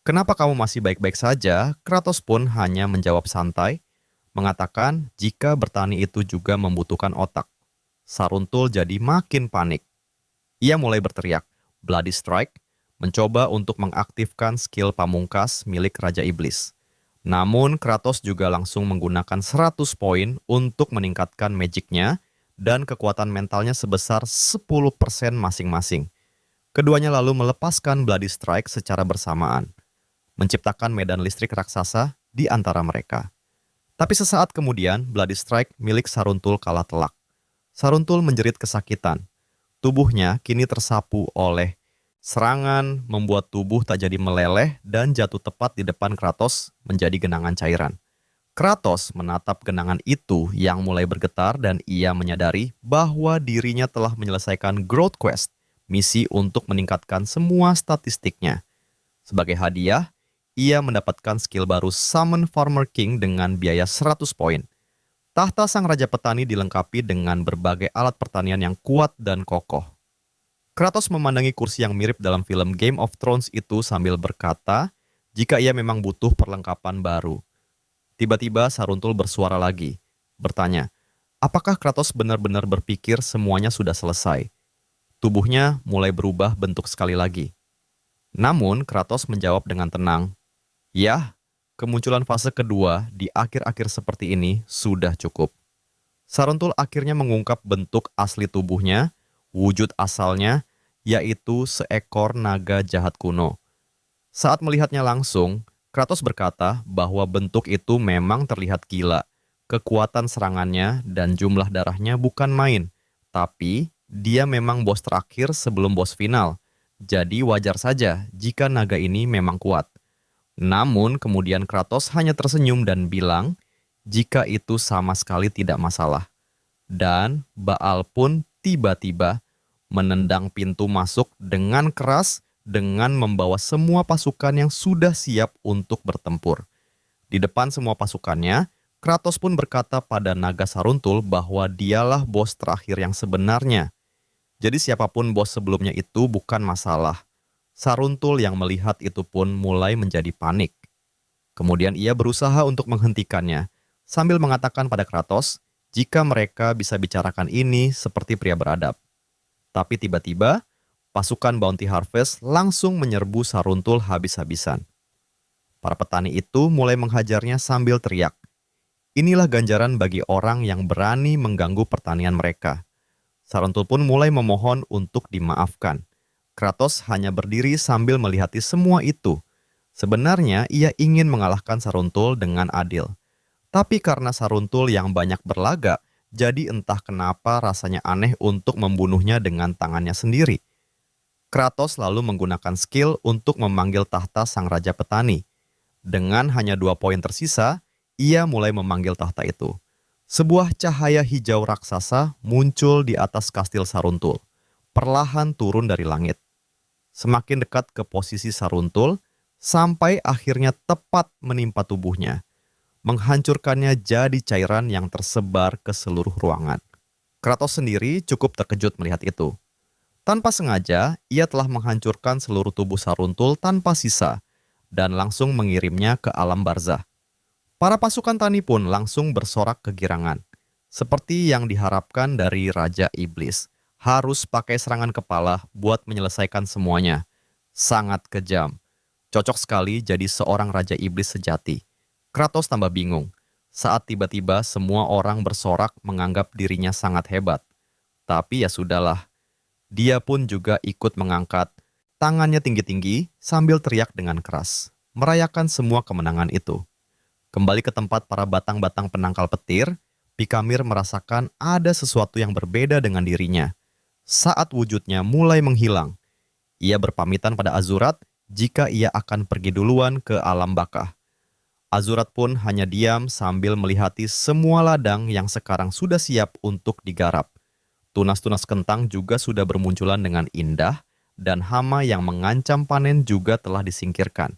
"Kenapa kamu masih baik-baik saja?" Kratos pun hanya menjawab santai, mengatakan jika bertani itu juga membutuhkan otak. Saruntul jadi makin panik. Ia mulai berteriak, Bloody Strike, mencoba untuk mengaktifkan skill pamungkas milik Raja Iblis. Namun Kratos juga langsung menggunakan 100 poin untuk meningkatkan magicnya dan kekuatan mentalnya sebesar 10% masing-masing. Keduanya lalu melepaskan Bloody Strike secara bersamaan, menciptakan medan listrik raksasa di antara mereka. Tapi sesaat kemudian, Bloody Strike milik Saruntul kalah telak. Saruntul menjerit kesakitan. Tubuhnya kini tersapu oleh serangan, membuat tubuh tak jadi meleleh dan jatuh tepat di depan Kratos menjadi genangan cairan. Kratos menatap genangan itu yang mulai bergetar dan ia menyadari bahwa dirinya telah menyelesaikan Growth Quest, misi untuk meningkatkan semua statistiknya. Sebagai hadiah, ia mendapatkan skill baru Summon Farmer King dengan biaya 100 poin. Tahta sang raja petani dilengkapi dengan berbagai alat pertanian yang kuat dan kokoh. Kratos memandangi kursi yang mirip dalam film Game of Thrones itu sambil berkata, jika ia memang butuh perlengkapan baru. Tiba-tiba Saruntul bersuara lagi, bertanya, apakah Kratos benar-benar berpikir semuanya sudah selesai? Tubuhnya mulai berubah bentuk sekali lagi. Namun Kratos menjawab dengan tenang, "Ya, kemunculan fase kedua di akhir-akhir seperti ini sudah cukup." Saruntul akhirnya mengungkap bentuk asli tubuhnya, wujud asalnya, yaitu seekor naga jahat kuno. Saat melihatnya langsung, Kratos berkata bahwa bentuk itu memang terlihat gila. Kekuatan serangannya dan jumlah darahnya bukan main, tapi dia memang bos terakhir sebelum bos final. Jadi wajar saja jika naga ini memang kuat. Namun kemudian Kratos hanya tersenyum dan bilang, jika itu sama sekali tidak masalah. Dan Baal pun tiba-tiba menendang pintu masuk dengan keras dengan membawa semua pasukan yang sudah siap untuk bertempur. Di depan semua pasukannya, Kratos pun berkata pada naga Saruntul bahwa dialah bos terakhir yang sebenarnya. Jadi siapapun bos sebelumnya itu bukan masalah. Saruntul yang melihat itu pun mulai menjadi panik. Kemudian ia berusaha untuk menghentikannya, sambil mengatakan pada Kratos, jika mereka bisa bicarakan ini seperti pria beradab. Tapi tiba-tiba, pasukan Bounty Harvest langsung menyerbu Saruntul habis-habisan. Para petani itu mulai menghajarnya sambil teriak. Inilah ganjaran bagi orang yang berani mengganggu pertanian mereka. Saruntul pun mulai memohon untuk dimaafkan. Kratos hanya berdiri sambil melihati semua itu. Sebenarnya ia ingin mengalahkan Saruntul dengan adil. Tapi karena Saruntul yang banyak berlagak, jadi entah kenapa rasanya aneh untuk membunuhnya dengan tangannya sendiri. Kratos lalu menggunakan skill untuk memanggil tahta sang raja petani. Dengan hanya 2 poin tersisa, ia mulai memanggil tahta itu. Sebuah cahaya hijau raksasa muncul di atas kastil Saruntul, perlahan turun dari langit. Semakin dekat ke posisi Saruntul, sampai akhirnya tepat menimpa tubuhnya, menghancurkannya jadi cairan yang tersebar ke seluruh ruangan. Kratos sendiri cukup terkejut melihat itu. Tanpa sengaja, ia telah menghancurkan seluruh tubuh Saruntul tanpa sisa, dan langsung mengirimnya ke alam barzah. Para pasukan tani pun langsung bersorak kegirangan. Seperti yang diharapkan dari Raja Iblis, harus pakai serangan kepala buat menyelesaikan semuanya. Sangat kejam. Cocok sekali jadi seorang Raja Iblis sejati. Kratos tambah bingung, saat tiba-tiba semua orang bersorak menganggap dirinya sangat hebat. Tapi ya sudahlah, dia pun juga ikut mengangkat tangannya tinggi-tinggi sambil teriak dengan keras, merayakan semua kemenangan itu. Kembali ke tempat para batang-batang penangkal petir, Pikamir merasakan ada sesuatu yang berbeda dengan dirinya. Saat wujudnya mulai menghilang, ia berpamitan pada Azurat jika ia akan pergi duluan ke alam baka. Azurat pun hanya diam sambil melihati semua ladang yang sekarang sudah siap untuk digarap. Tunas-tunas kentang juga sudah bermunculan dengan indah, dan hama yang mengancam panen juga telah disingkirkan.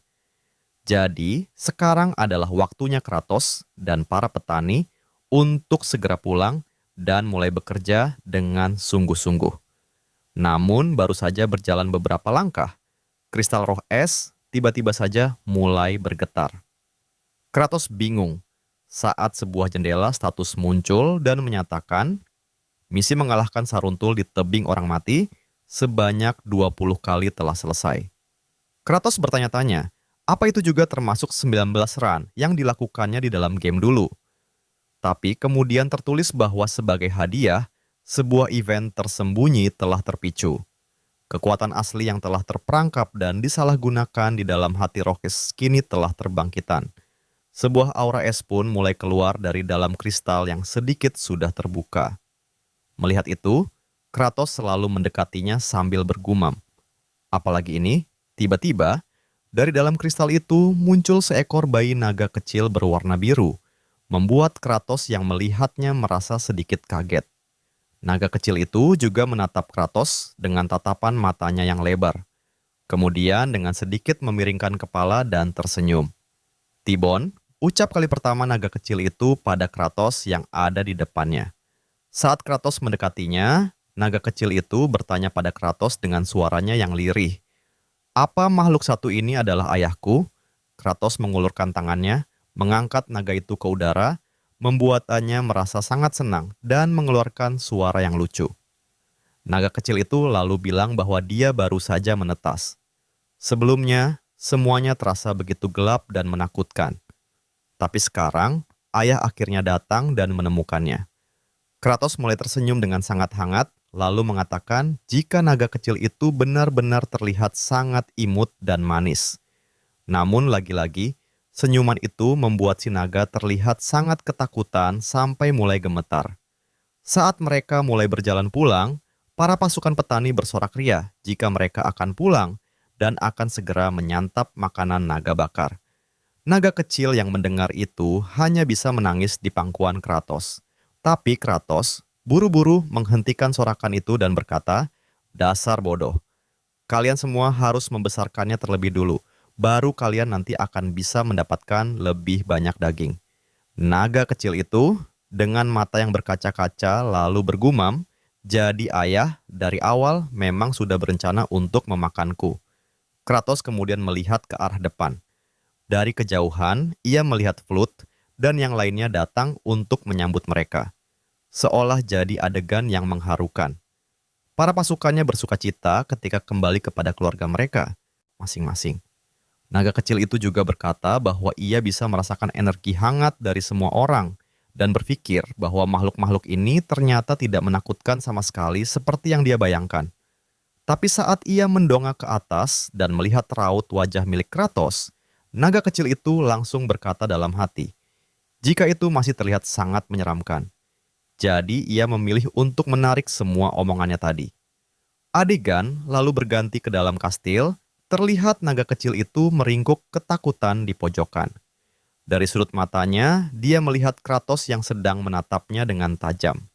Jadi, sekarang adalah waktunya Kratos dan para petani untuk segera pulang dan mulai bekerja dengan sungguh-sungguh. Namun, baru saja berjalan beberapa langkah, kristal roh es tiba-tiba saja mulai bergetar. Kratos bingung saat sebuah jendela status muncul dan menyatakan, misi mengalahkan Saruntul di tebing orang mati sebanyak 20 kali telah selesai. Kratos bertanya-tanya, apa itu juga termasuk 19 run yang dilakukannya di dalam game dulu? Tapi kemudian tertulis bahwa sebagai hadiah, sebuah event tersembunyi telah terpicu. Kekuatan asli yang telah terperangkap dan disalahgunakan di dalam hati Rockes kini telah terbangkitan. Sebuah aura es pun mulai keluar dari dalam kristal yang sedikit sudah terbuka. Melihat itu, Kratos selalu mendekatinya sambil bergumam. Apalagi ini, tiba-tiba, dari dalam kristal itu muncul seekor bayi naga kecil berwarna biru, membuat Kratos yang melihatnya merasa sedikit kaget. Naga kecil itu juga menatap Kratos dengan tatapan matanya yang lebar. Kemudian dengan sedikit memiringkan kepala dan tersenyum. Tibon, ucap kali pertama naga kecil itu pada Kratos yang ada di depannya. Saat Kratos mendekatinya, naga kecil itu bertanya pada Kratos dengan suaranya yang lirih. Apa makhluk satu ini adalah ayahku? Kratos mengulurkan tangannya, mengangkat naga itu ke udara, membuatannya merasa sangat senang dan mengeluarkan suara yang lucu. Naga kecil itu lalu bilang bahwa dia baru saja menetas. Sebelumnya, semuanya terasa begitu gelap dan menakutkan. Tapi sekarang, ayah akhirnya datang dan menemukannya. Kratos mulai tersenyum dengan sangat hangat, lalu mengatakan jika naga kecil itu benar-benar terlihat sangat imut dan manis. Namun lagi-lagi, senyuman itu membuat si naga terlihat sangat ketakutan sampai mulai gemetar. Saat mereka mulai berjalan pulang, para pasukan petani bersorak riang jika mereka akan pulang dan akan segera menyantap makanan naga bakar. Naga kecil yang mendengar itu hanya bisa menangis di pangkuan Kratos. Tapi Kratos buru-buru menghentikan sorakan itu dan berkata, "Dasar bodoh. Kalian semua harus membesarkannya terlebih dulu. Baru kalian nanti akan bisa mendapatkan lebih banyak daging." Naga kecil itu dengan mata yang berkaca-kaca lalu bergumam, "Jadi ayah dari awal memang sudah berencana untuk memakanku." Kratos kemudian melihat ke arah depan. Dari kejauhan, ia melihat Flut dan yang lainnya datang untuk menyambut mereka. Seolah jadi adegan yang mengharukan. Para pasukannya bersukacita ketika kembali kepada keluarga mereka masing-masing. Naga kecil itu juga berkata bahwa ia bisa merasakan energi hangat dari semua orang dan berpikir bahwa makhluk-makhluk ini ternyata tidak menakutkan sama sekali seperti yang dia bayangkan. Tapi saat ia mendongak ke atas dan melihat raut wajah milik Kratos, naga kecil itu langsung berkata dalam hati, jika itu masih terlihat sangat menyeramkan. Jadi ia memilih untuk menarik semua omongannya tadi. Adegan lalu berganti ke dalam kastil, terlihat naga kecil itu meringkuk ketakutan di pojokan. Dari sudut matanya, dia melihat Kratos yang sedang menatapnya dengan tajam.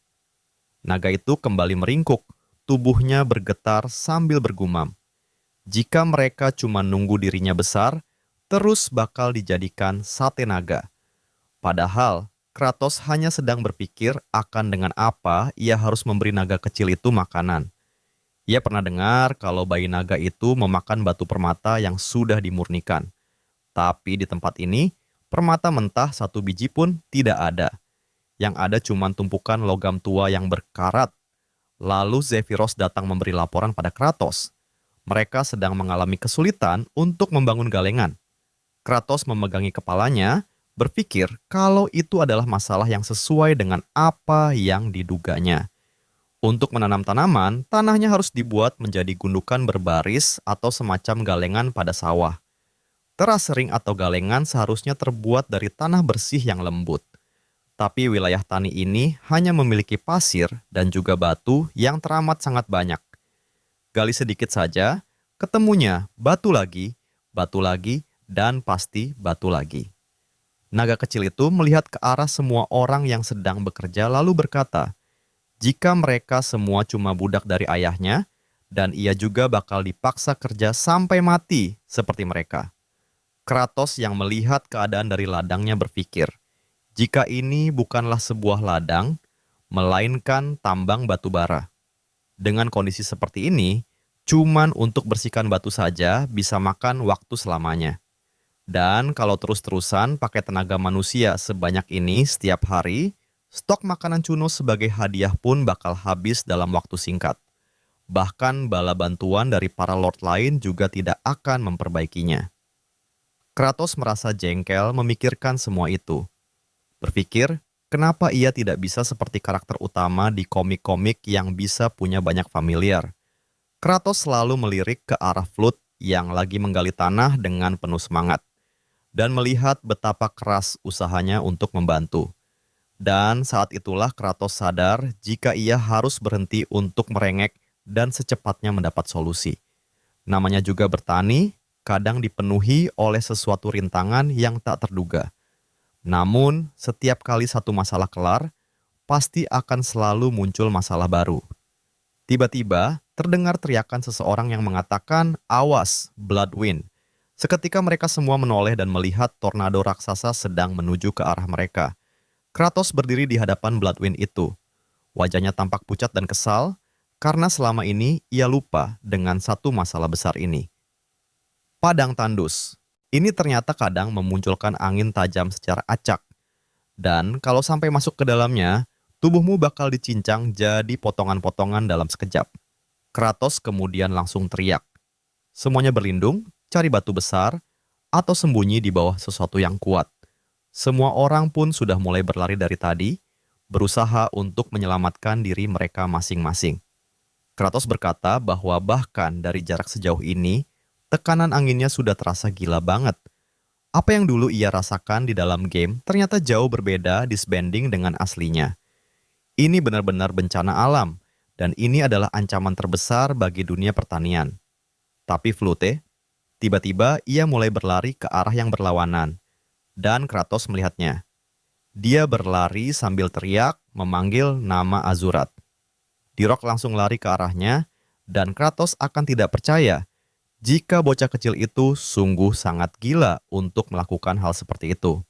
Naga itu kembali meringkuk, tubuhnya bergetar sambil bergumam. Jika mereka cuma nunggu dirinya besar, terus bakal dijadikan sate naga. Padahal, Kratos hanya sedang berpikir akan dengan apa ia harus memberi naga kecil itu makanan. Ia pernah dengar kalau bayi naga itu memakan batu permata yang sudah dimurnikan. Tapi di tempat ini, permata mentah satu biji pun tidak ada. Yang ada cuma tumpukan logam tua yang berkarat. Lalu Zephyros datang memberi laporan pada Kratos. Mereka sedang mengalami kesulitan untuk membangun galengan. Kratos memegangi kepalanya, berpikir kalau itu adalah masalah yang sesuai dengan apa yang diduganya. Untuk menanam tanaman, tanahnya harus dibuat menjadi gundukan berbaris atau semacam galengan pada sawah. Teras ring atau galengan seharusnya terbuat dari tanah bersih yang lembut. Tapi wilayah tani ini hanya memiliki pasir dan juga batu yang teramat sangat banyak. Gali sedikit saja, ketemunya batu lagi, dan pasti batu lagi. Naga kecil itu melihat ke arah semua orang yang sedang bekerja lalu berkata, jika mereka semua cuma budak dari ayahnya, dan ia juga bakal dipaksa kerja sampai mati seperti mereka. Kratos yang melihat keadaan dari ladangnya berpikir, jika ini bukanlah sebuah ladang, melainkan tambang batu bara. Dengan kondisi seperti ini, cuman untuk bersihkan batu saja bisa makan waktu selamanya. Dan kalau terus-terusan pakai tenaga manusia sebanyak ini setiap hari, stok makanan Cuno sebagai hadiah pun bakal habis dalam waktu singkat. Bahkan bala bantuan dari para lord lain juga tidak akan memperbaikinya. Kratos merasa jengkel memikirkan semua itu. Berpikir, kenapa ia tidak bisa seperti karakter utama di komik-komik yang bisa punya banyak familiar. Kratos selalu melirik ke arah Flut yang lagi menggali tanah dengan penuh semangat, dan melihat betapa keras usahanya untuk membantu. Dan saat itulah Kratos sadar jika ia harus berhenti untuk merengek dan secepatnya mendapat solusi. Namanya juga bertani, kadang dipenuhi oleh sesuatu rintangan yang tak terduga. Namun, setiap kali satu masalah kelar, pasti akan selalu muncul masalah baru. Tiba-tiba, terdengar teriakan seseorang yang mengatakan, "Awas, Bloodwind." Seketika mereka semua menoleh dan melihat tornado raksasa sedang menuju ke arah mereka. Kratos berdiri di hadapan Bloodwind itu. Wajahnya tampak pucat dan kesal, karena selama ini ia lupa dengan satu masalah besar ini. Padang tandus. Ini ternyata kadang memunculkan angin tajam secara acak. Dan kalau sampai masuk ke dalamnya, tubuhmu bakal dicincang jadi potongan-potongan dalam sekejap. Kratos kemudian langsung teriak. Semuanya berlindung, cari batu besar, atau sembunyi di bawah sesuatu yang kuat. Semua orang pun sudah mulai berlari dari tadi, berusaha untuk menyelamatkan diri mereka masing-masing. Kratos berkata bahwa bahkan dari jarak sejauh ini, tekanan anginnya sudah terasa gila banget. Apa yang dulu ia rasakan di dalam game ternyata jauh berbeda disbanding dengan aslinya. Ini benar-benar bencana alam, dan ini adalah ancaman terbesar bagi dunia pertanian. Tapi Flute, tiba-tiba ia mulai berlari ke arah yang berlawanan, dan Kratos melihatnya. Dia berlari sambil teriak memanggil nama Azurat. Dirok langsung lari ke arahnya, dan Kratos akan tidak percaya jika bocah kecil itu sungguh sangat gila untuk melakukan hal seperti itu.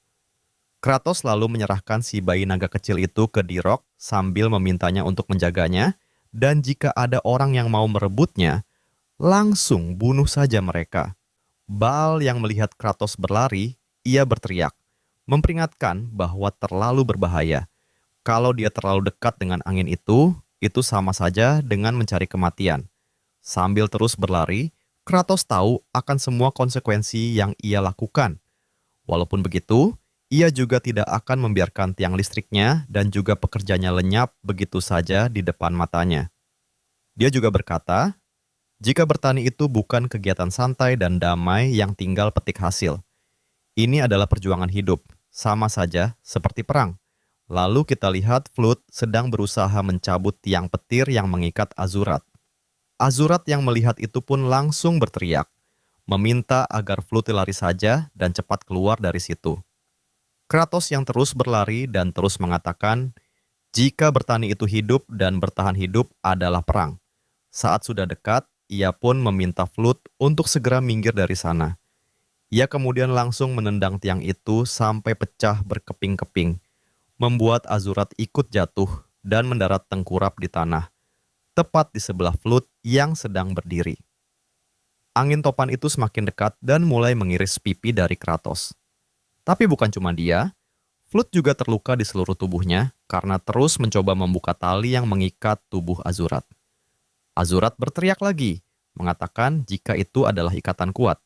Kratos lalu menyerahkan si bayi naga kecil itu ke Dirok sambil memintanya untuk menjaganya, dan jika ada orang yang mau merebutnya, langsung bunuh saja mereka. Baal yang melihat Kratos berlari, ia berteriak, memperingatkan bahwa terlalu berbahaya. Kalau dia terlalu dekat dengan angin itu sama saja dengan mencari kematian. Sambil terus berlari, Kratos tahu akan semua konsekuensi yang ia lakukan. Walaupun begitu, ia juga tidak akan membiarkan tiang listriknya dan juga pekerjanya lenyap begitu saja di depan matanya. Dia juga berkata, jika bertani itu bukan kegiatan santai dan damai yang tinggal petik hasil. Ini adalah perjuangan hidup, sama saja seperti perang. Lalu kita lihat Flute sedang berusaha mencabut tiang petir yang mengikat Azurat. Azurat yang melihat itu pun langsung berteriak, meminta agar Flute lari saja dan cepat keluar dari situ. Kratos yang terus berlari dan terus mengatakan, jika bertani itu hidup dan bertahan hidup adalah perang. Saat sudah dekat, ia pun meminta Flute untuk segera minggir dari sana. Ia kemudian langsung menendang tiang itu sampai pecah berkeping-keping, membuat Azurat ikut jatuh dan mendarat tengkurap di tanah, tepat di sebelah Flute yang sedang berdiri. Angin topan itu semakin dekat dan mulai mengiris pipi dari Kratos. Tapi bukan cuma dia, Flute juga terluka di seluruh tubuhnya karena terus mencoba membuka tali yang mengikat tubuh Azurat. Azurat berteriak lagi, mengatakan jika itu adalah ikatan kuat.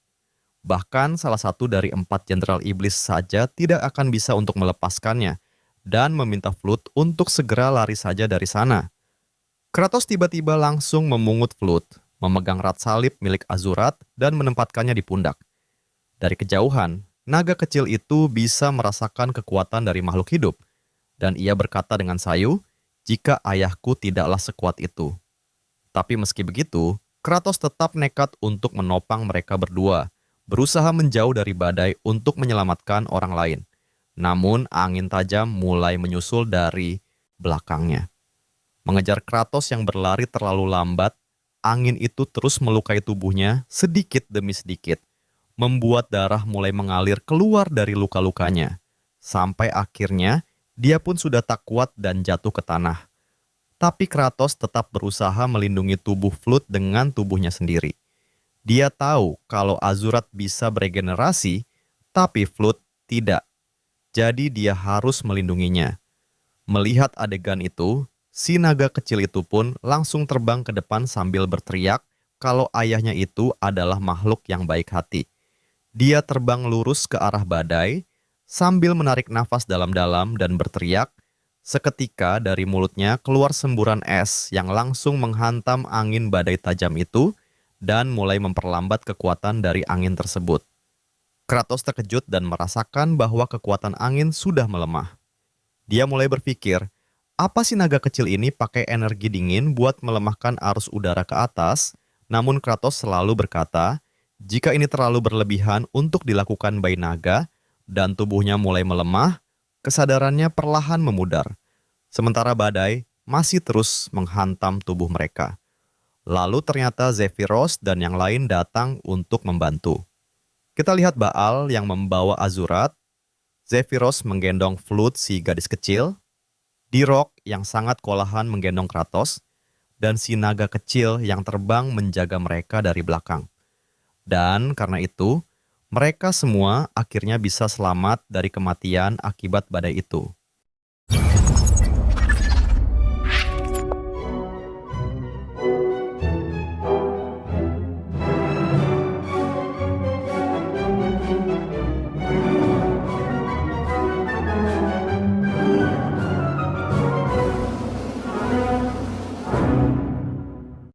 Bahkan salah satu dari 4 jenderal iblis saja tidak akan bisa untuk melepaskannya, dan meminta Flute untuk segera lari saja dari sana. Kratos tiba-tiba langsung memungut Flute, memegang rat salib milik Azurat dan menempatkannya di pundak. Dari kejauhan, naga kecil itu bisa merasakan kekuatan dari makhluk hidup, dan ia berkata dengan sayu, jika ayahku tidaklah sekuat itu. Tapi meski begitu, Kratos tetap nekat untuk menopang mereka berdua, berusaha menjauh dari badai untuk menyelamatkan orang lain. Namun angin tajam mulai menyusul dari belakangnya. Mengejar Kratos yang berlari terlalu lambat, angin itu terus melukai tubuhnya sedikit demi sedikit, membuat darah mulai mengalir keluar dari luka-lukanya. Sampai akhirnya, dia pun sudah tak kuat dan jatuh ke tanah. Tapi Kratos tetap berusaha melindungi tubuh Flute dengan tubuhnya sendiri. Dia tahu kalau Azurat bisa beregenerasi, tapi Flute tidak. Jadi dia harus melindunginya. Melihat adegan itu, si naga kecil itu pun langsung terbang ke depan sambil berteriak kalau ayahnya itu adalah makhluk yang baik hati. Dia terbang lurus ke arah badai sambil menarik nafas dalam-dalam dan berteriak. Seketika dari mulutnya keluar semburan es yang langsung menghantam angin badai tajam itu dan mulai memperlambat kekuatan dari angin tersebut. Kratos terkejut dan merasakan bahwa kekuatan angin sudah melemah. Dia mulai berpikir, apa sih naga kecil ini pakai energi dingin buat melemahkan arus udara ke atas? Namun Kratos selalu berkata, jika ini terlalu berlebihan untuk dilakukan bayi naga dan tubuhnya mulai melemah, kesadarannya perlahan memudar. Sementara badai masih terus menghantam tubuh mereka. Lalu ternyata Zephyros dan yang lain datang untuk membantu. Kita lihat Baal yang membawa Azurat, Zephyros menggendong Flute si gadis kecil, Dirok yang sangat kewalahan menggendong Kratos, dan si naga kecil yang terbang menjaga mereka dari belakang. Dan karena itu, mereka semua akhirnya bisa selamat dari kematian akibat badai itu.